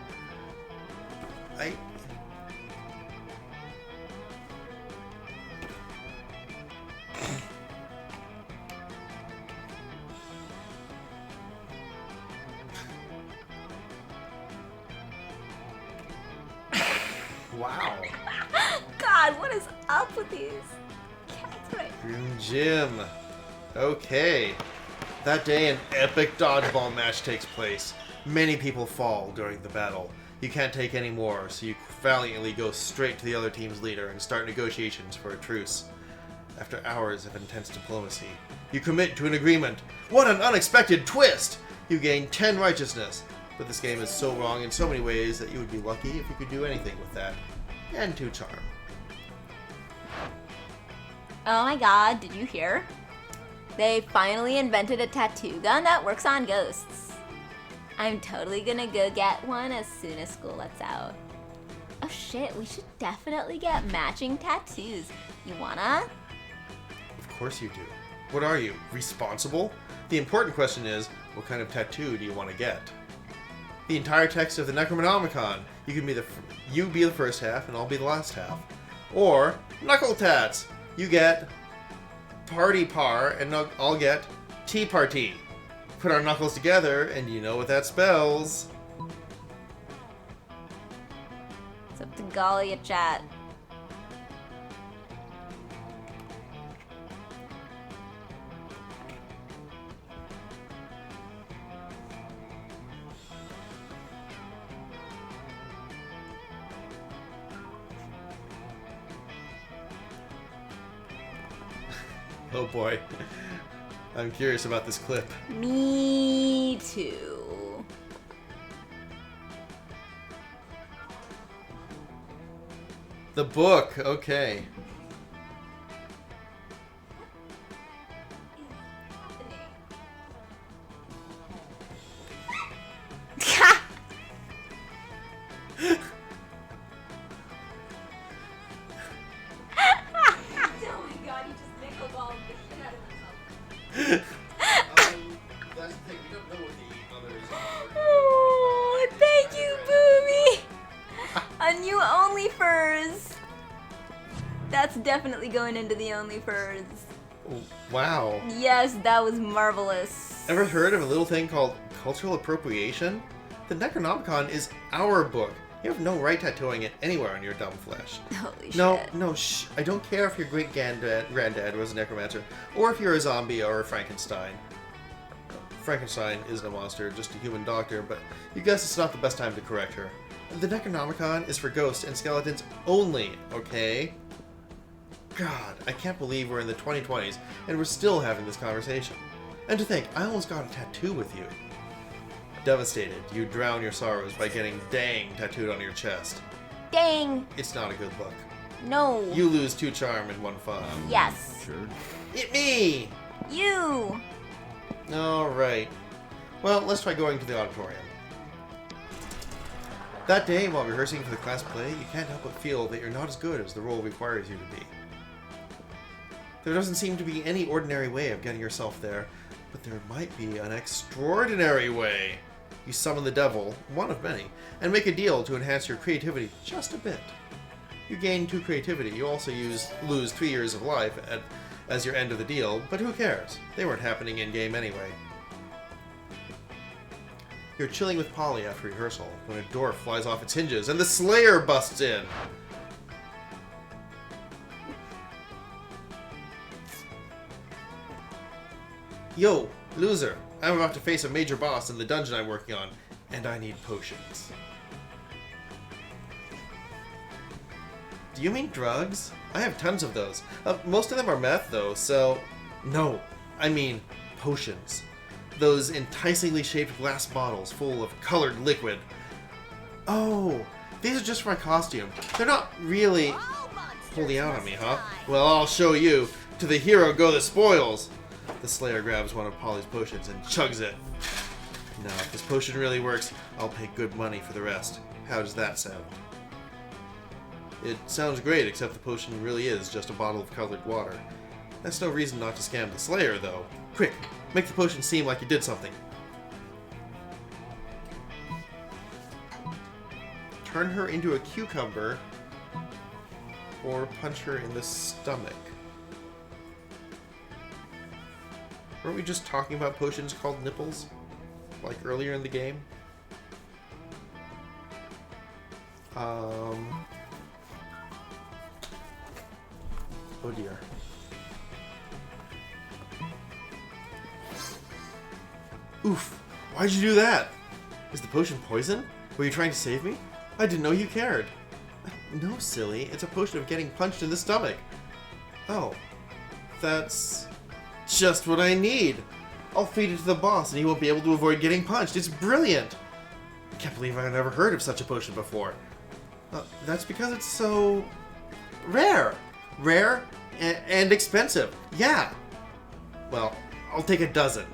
Wow. God, what is up with these cats right Jim. Okay. That day, an epic dodgeball match takes place. Many people fall during the battle. You can't take any more, so you valiantly go straight to the other team's leader and start negotiations for a truce. After hours of intense diplomacy, you commit to an agreement. What an unexpected twist! You gain 10 righteousness, but this game is so wrong in so many ways that you would be lucky if you could do anything with that. And 2 charm. Oh my god, did you hear? They finally invented a tattoo gun that works on ghosts. I'm totally gonna go get one as soon as school lets out. Oh shit, we should definitely get matching tattoos. You wanna? Of course you do. What are you, responsible? The important question is, what kind of tattoo do you want to get? The entire text of the Necronomicon. You can be the first half and I'll be the last half. Or knuckle tats. You get party par and I'll get tea party. Put our knuckles together and you know what that spells. It's up to Galia chat. Oh boy. I'm curious about this clip. Me too. The book, okay. Oh my god, he just nickel-balled the shit out of himself. That's the thing, we don't know what the others are. Oh, thank you, Boomy! A new OnlyFurs! That's definitely going into the OnlyFurs. Wow. Yes, that was marvelous. Ever heard of a little thing called cultural appropriation? The Necronomicon is our book. You have no right tattooing it anywhere on your dumb flesh. Holy No, shit. no, shh. I don't care if your granddad was a necromancer, or if you're a zombie or a Frankenstein. Frankenstein isn't a monster, just a human doctor, but you guess it's not the best time to correct her. The Necronomicon is for ghosts and skeletons only, okay? God, I can't believe we're in the 2020s and we're still having this conversation. And to think, I almost got a tattoo with you. Devastated, you drown your sorrows by getting dang tattooed on your chest. Dang! It's not a good look. No. You lose 2 charm and 1 fun. Yes. Sure. Hit me! You! Alright. Well, let's try going to the auditorium. That day, while rehearsing for the class play, you can't help but feel that you're not as good as the role requires you to be. There doesn't seem to be any ordinary way of getting yourself there, but there might be an extraordinary way. You summon the devil, one of many, and make a deal to enhance your creativity just a bit. You gain 2 creativity. You also lose 3 years of life as your end of the deal, but who cares? They weren't happening in-game anyway. You're chilling with Polly after rehearsal when a door flies off its hinges and the Slayer busts in. Yo, loser, I'm about to face a major boss in the dungeon I'm working on, and I need potions. Do you mean drugs? I have tons of those. Most of them are meth, though, so... No, I mean potions. Those enticingly shaped glass bottles full of colored liquid. Oh, these are just for my costume. They're not really... Holding out on me, huh? Well, I'll show you. To the hero go the spoils. The Slayer grabs one of Polly's potions and chugs it. Now, if this potion really works, I'll pay good money for the rest. How does that sound? It sounds great, except the potion really is just a bottle of colored water. That's no reason not to scam the Slayer, though. Quick, make the potion seem like you did something. Turn her into a cucumber, or punch her in the stomach. Weren't we just talking about potions called nipples? Like earlier in the game? Oh dear. Oof! Why'd you do that? Is the potion poison? Were you trying to save me? I didn't know you cared. No, silly. It's a potion of getting punched in the stomach. Oh. That's just what I need. I'll feed it to the boss and he won't be able to avoid getting punched. It's brilliant. I can't believe I've never heard of such a potion before. That's because it's so... rare. Rare and expensive. Yeah. Well, I'll take a dozen.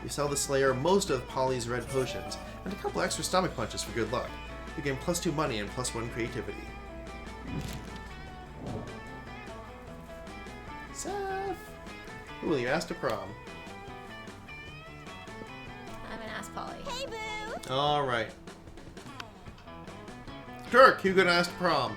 You sell the Slayer most of Polly's red potions, and a couple extra stomach punches for good luck. You gain +2 money and +1 creativity. Saph! Who will you ask to prom? I'm gonna ask Polly. Hey, boo! Alright. Kirk, who gonna ask to prom?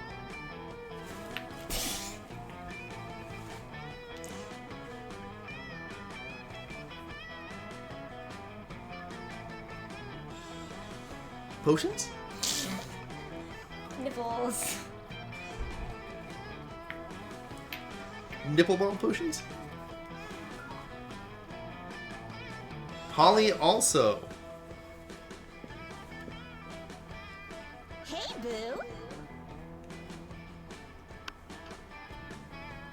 Potions? Nipples. Nipple bomb potions? Polly also. Hey, boo!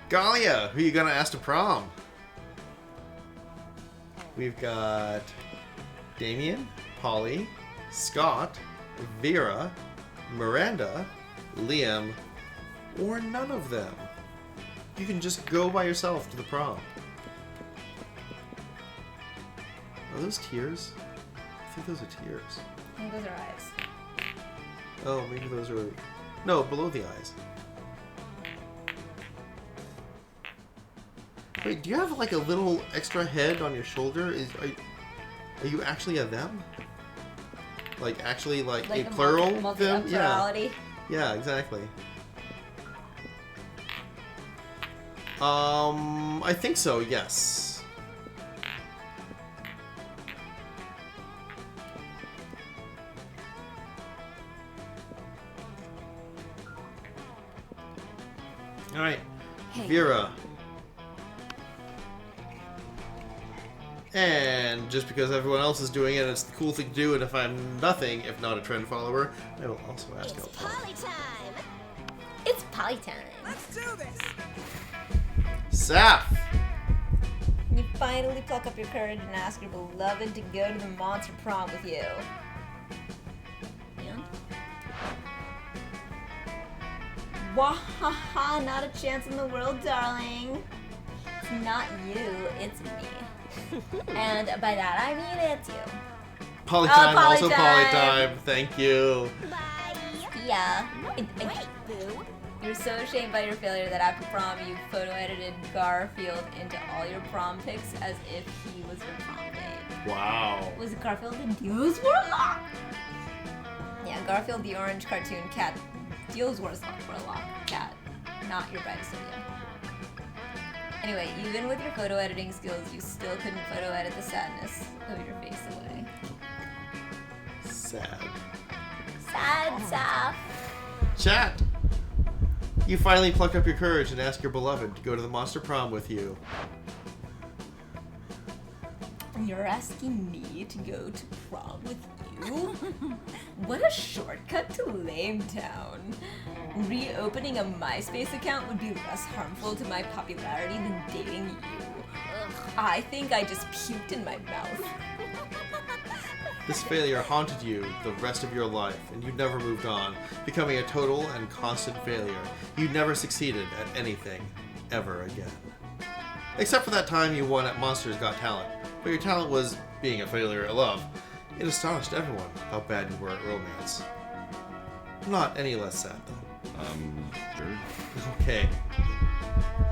Galia, who you gonna ask to prom? We've got Damien, Polly, Scott, Vera, Miranda, Liam, or none of them. You can just go by yourself to the prom. Are those tears? I think those are tears. I think those are eyes. Oh, maybe those are... No, below the eyes. Wait, do you have like a little extra head on your shoulder? Are you actually a them? Like actually like a plural them? Yeah. Yeah, exactly. I think so, yes. All right, Vera. And just because everyone else is doing it, it's the cool thing to do. And if I'm nothing, if not a trend follower, I will also ask out. It's poly time. Saph. You finally pluck up your courage and ask your beloved to go to the monster prom with you. Yeah. Wahaha, not a chance in the world, darling. It's not you, it's me. And by that I mean it's you. Polytime, poly also time. polytime. Thank you. Yeah. You're so ashamed by your failure that after prom you photo edited Garfield into all your prom pics as if he was your prom date. Wow. Was Garfield the Dios Warlock? Yeah, Garfield the orange cartoon cat. Dios Warlock cat. Not your bride Sylvia. Anyway, even with your photo editing skills, you still couldn't photo edit the sadness of your face away. Sad. Sad Saph. Chat. You finally pluck up your courage and ask your beloved to go to the monster prom with you. You're asking me to go to prom with you? What a shortcut to Lame Town. Reopening a MySpace account would be less harmful to my popularity than dating you. I think I just puked in my mouth. This failure haunted you the rest of your life, and you never moved on, becoming a total and constant failure. You never succeeded at anything, ever again. Except for that time you won at Monsters Got Talent, but your talent was being a failure at love. It astonished everyone how bad you were at romance. Not any less sad, though. Sure. Okay.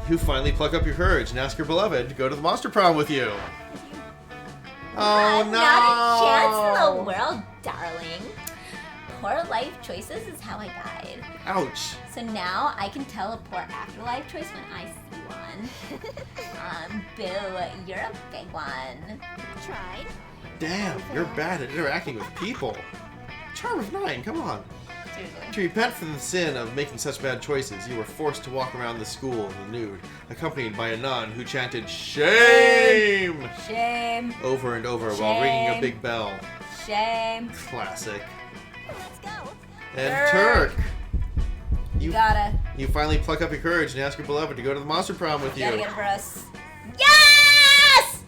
You finally pluck up your courage and ask your beloved to go to the monster prom with you. Oh no! Not a chance in the world, darling. Poor life choices is how I died. Ouch. So now I can tell a poor afterlife choice when I see one. Boo, you're a big one. Tried? Damn, you're bad at interacting with people. Charm of 9, come on. Seriously. To repent from the sin of making such bad choices, you were forced to walk around the school in the nude, accompanied by a nun who chanted "Shame!" Shame. over and over while ringing a Shame. big bell. Shame. Classic. Let's go. And Turk! You gotta. You finally pluck up your courage and ask your beloved to go to the monster prom with You gotta you. get it for us. Yes!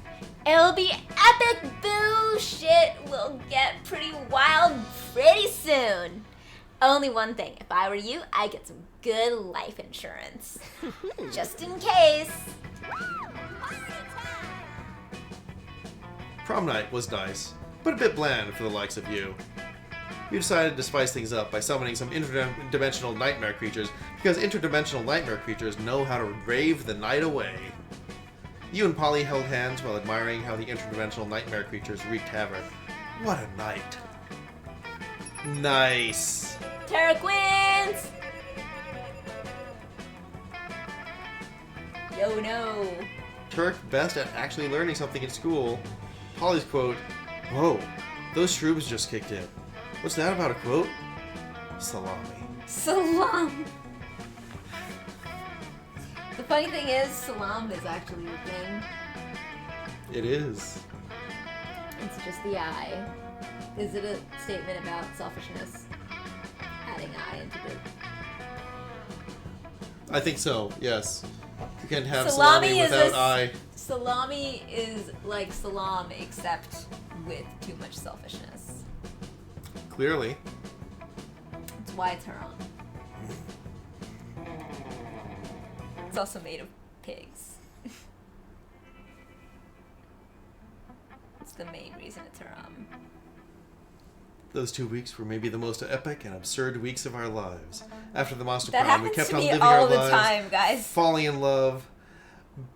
It'll be epic, boo! Shit will get pretty wild pretty soon. Only one thing. If I were you, I'd get some good life insurance. Just in case. Prom night was nice, but a bit bland for the likes of you. You decided to spice things up by summoning some interdimensional nightmare creatures because interdimensional nightmare creatures know how to rave the night away. You and Polly held hands while admiring how the interdimensional nightmare creatures wreaked havoc. What a night. Nice. Tarek wins! Yo, no. Turk best at actually learning something in school. Polly's quote, "Whoa, those shrooms just kicked in. What's that about a quote?" Salami. Salam. The funny thing is, salam is actually a thing. It is. It's just the I. Is it a statement about selfishness? Adding I into the... I think so, yes. You can have Salami salami is without a- I. Salami is like salam, except with too much selfishness. Clearly. That's why it's haram. It's also made of pigs. It's the main reason it's haram. Those 2 weeks were maybe the most epic and absurd weeks of our lives. After the monster That prom, we happens kept to on me living all our the lives, time, guys. falling in love,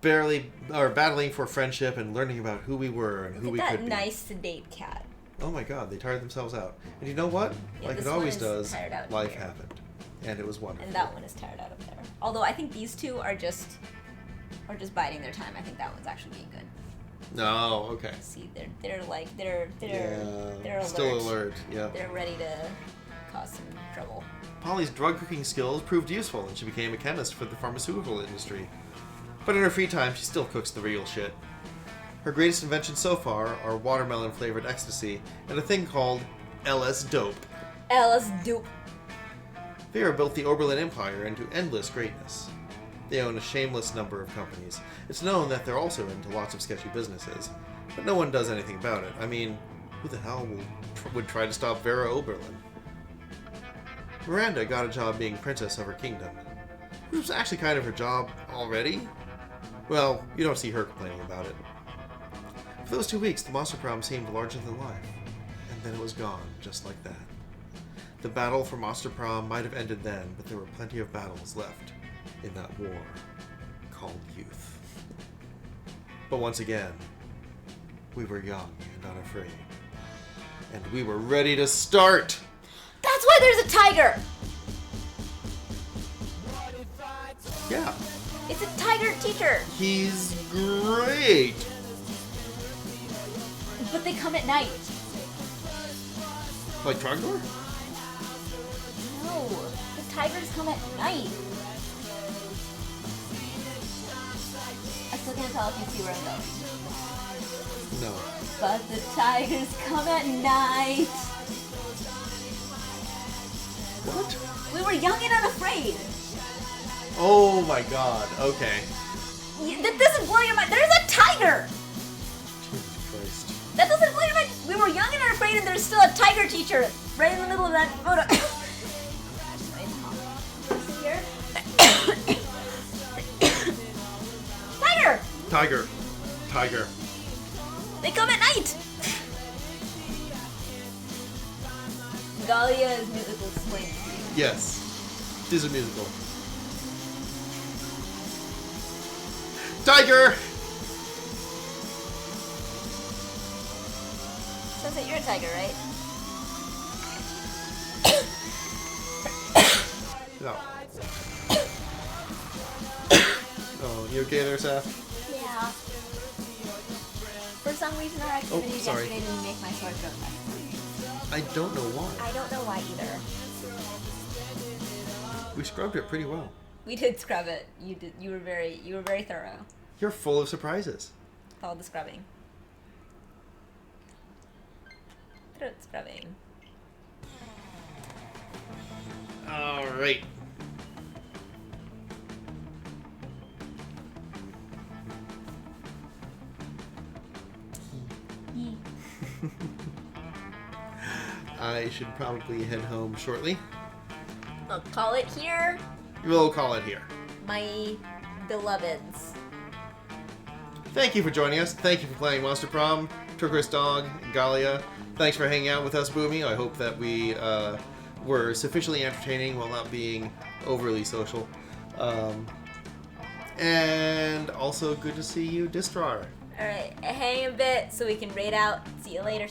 battling for friendship, and learning about who we were and who Look we at could that be. nice sedate cat. Oh my god, they tired themselves out. And you know what? Yeah, like this it one always is does, tired out life here. happened. And it was wonderful. And that one is tired out up there. Although I think these two are just biding their time. I think that one's actually being good. No, okay. See, they're like they're Yeah, they're alert. still alert. Yeah. They're ready to cause some trouble. Polly's drug cooking skills proved useful, and she became a chemist for the pharmaceutical industry. But in her free time, she still cooks the real shit. Her greatest inventions so far are watermelon-flavored ecstasy and a thing called LS Dope. LS Dope. Vera built the Oberlin Empire into endless greatness. They own a shameless number of companies. It's known that they're also into lots of sketchy businesses, but no one does anything about it. I mean, who the hell would try to stop Vera Oberlin? Miranda got a job being princess of her kingdom, which was actually kind of her job already. Well, you don't see her complaining about it. For those 2 weeks, the Monster Prom seemed larger than life, and then it was gone, just like that. The battle for Monster Prom might have ended then, but there were plenty of battles left in that war called youth. But once again, we were young and unafraid, and we were ready to start! That's why there's a tiger! Yeah, It's a tiger teacher! he's great! But they come at night. Like Trogdor? No, the tigers come at night. I still can't tell if you see where I'm going. No. But the tigers come at night. What? We were young and unafraid. Oh my god, okay. That doesn't blow your mind. There's a tiger! Jesus Christ. That doesn't blow your mind. We were young and unafraid and there's still a tiger teacher right in the middle of that photo. Here. Tiger! Tiger. Tiger. They come at night! Dahlia's musical swing. Yes. It is a musical. Tiger! Says that you're a tiger, right? No. Oh, you okay there, Seth? Yeah. For some reason, our activities sorry. yesterday didn't make my sword grow faster. I don't know why. I don't know why either. We scrubbed it pretty well. We did scrub it. You did. You were very thorough. You're full of surprises. Called the scrubbing. Throat scrubbing. Alright. I should probably head home shortly. I'll call it here, We'll call it here. my beloveds. Thank you for joining us. Thank you for playing Monster Prom, Turquoise Dog, Galia. Thanks for hanging out with us, Boomy. I hope that we were sufficiently entertaining while not being overly social. And also good to see you, Distrar. Alright, hang a bit so we can raid out. See you later.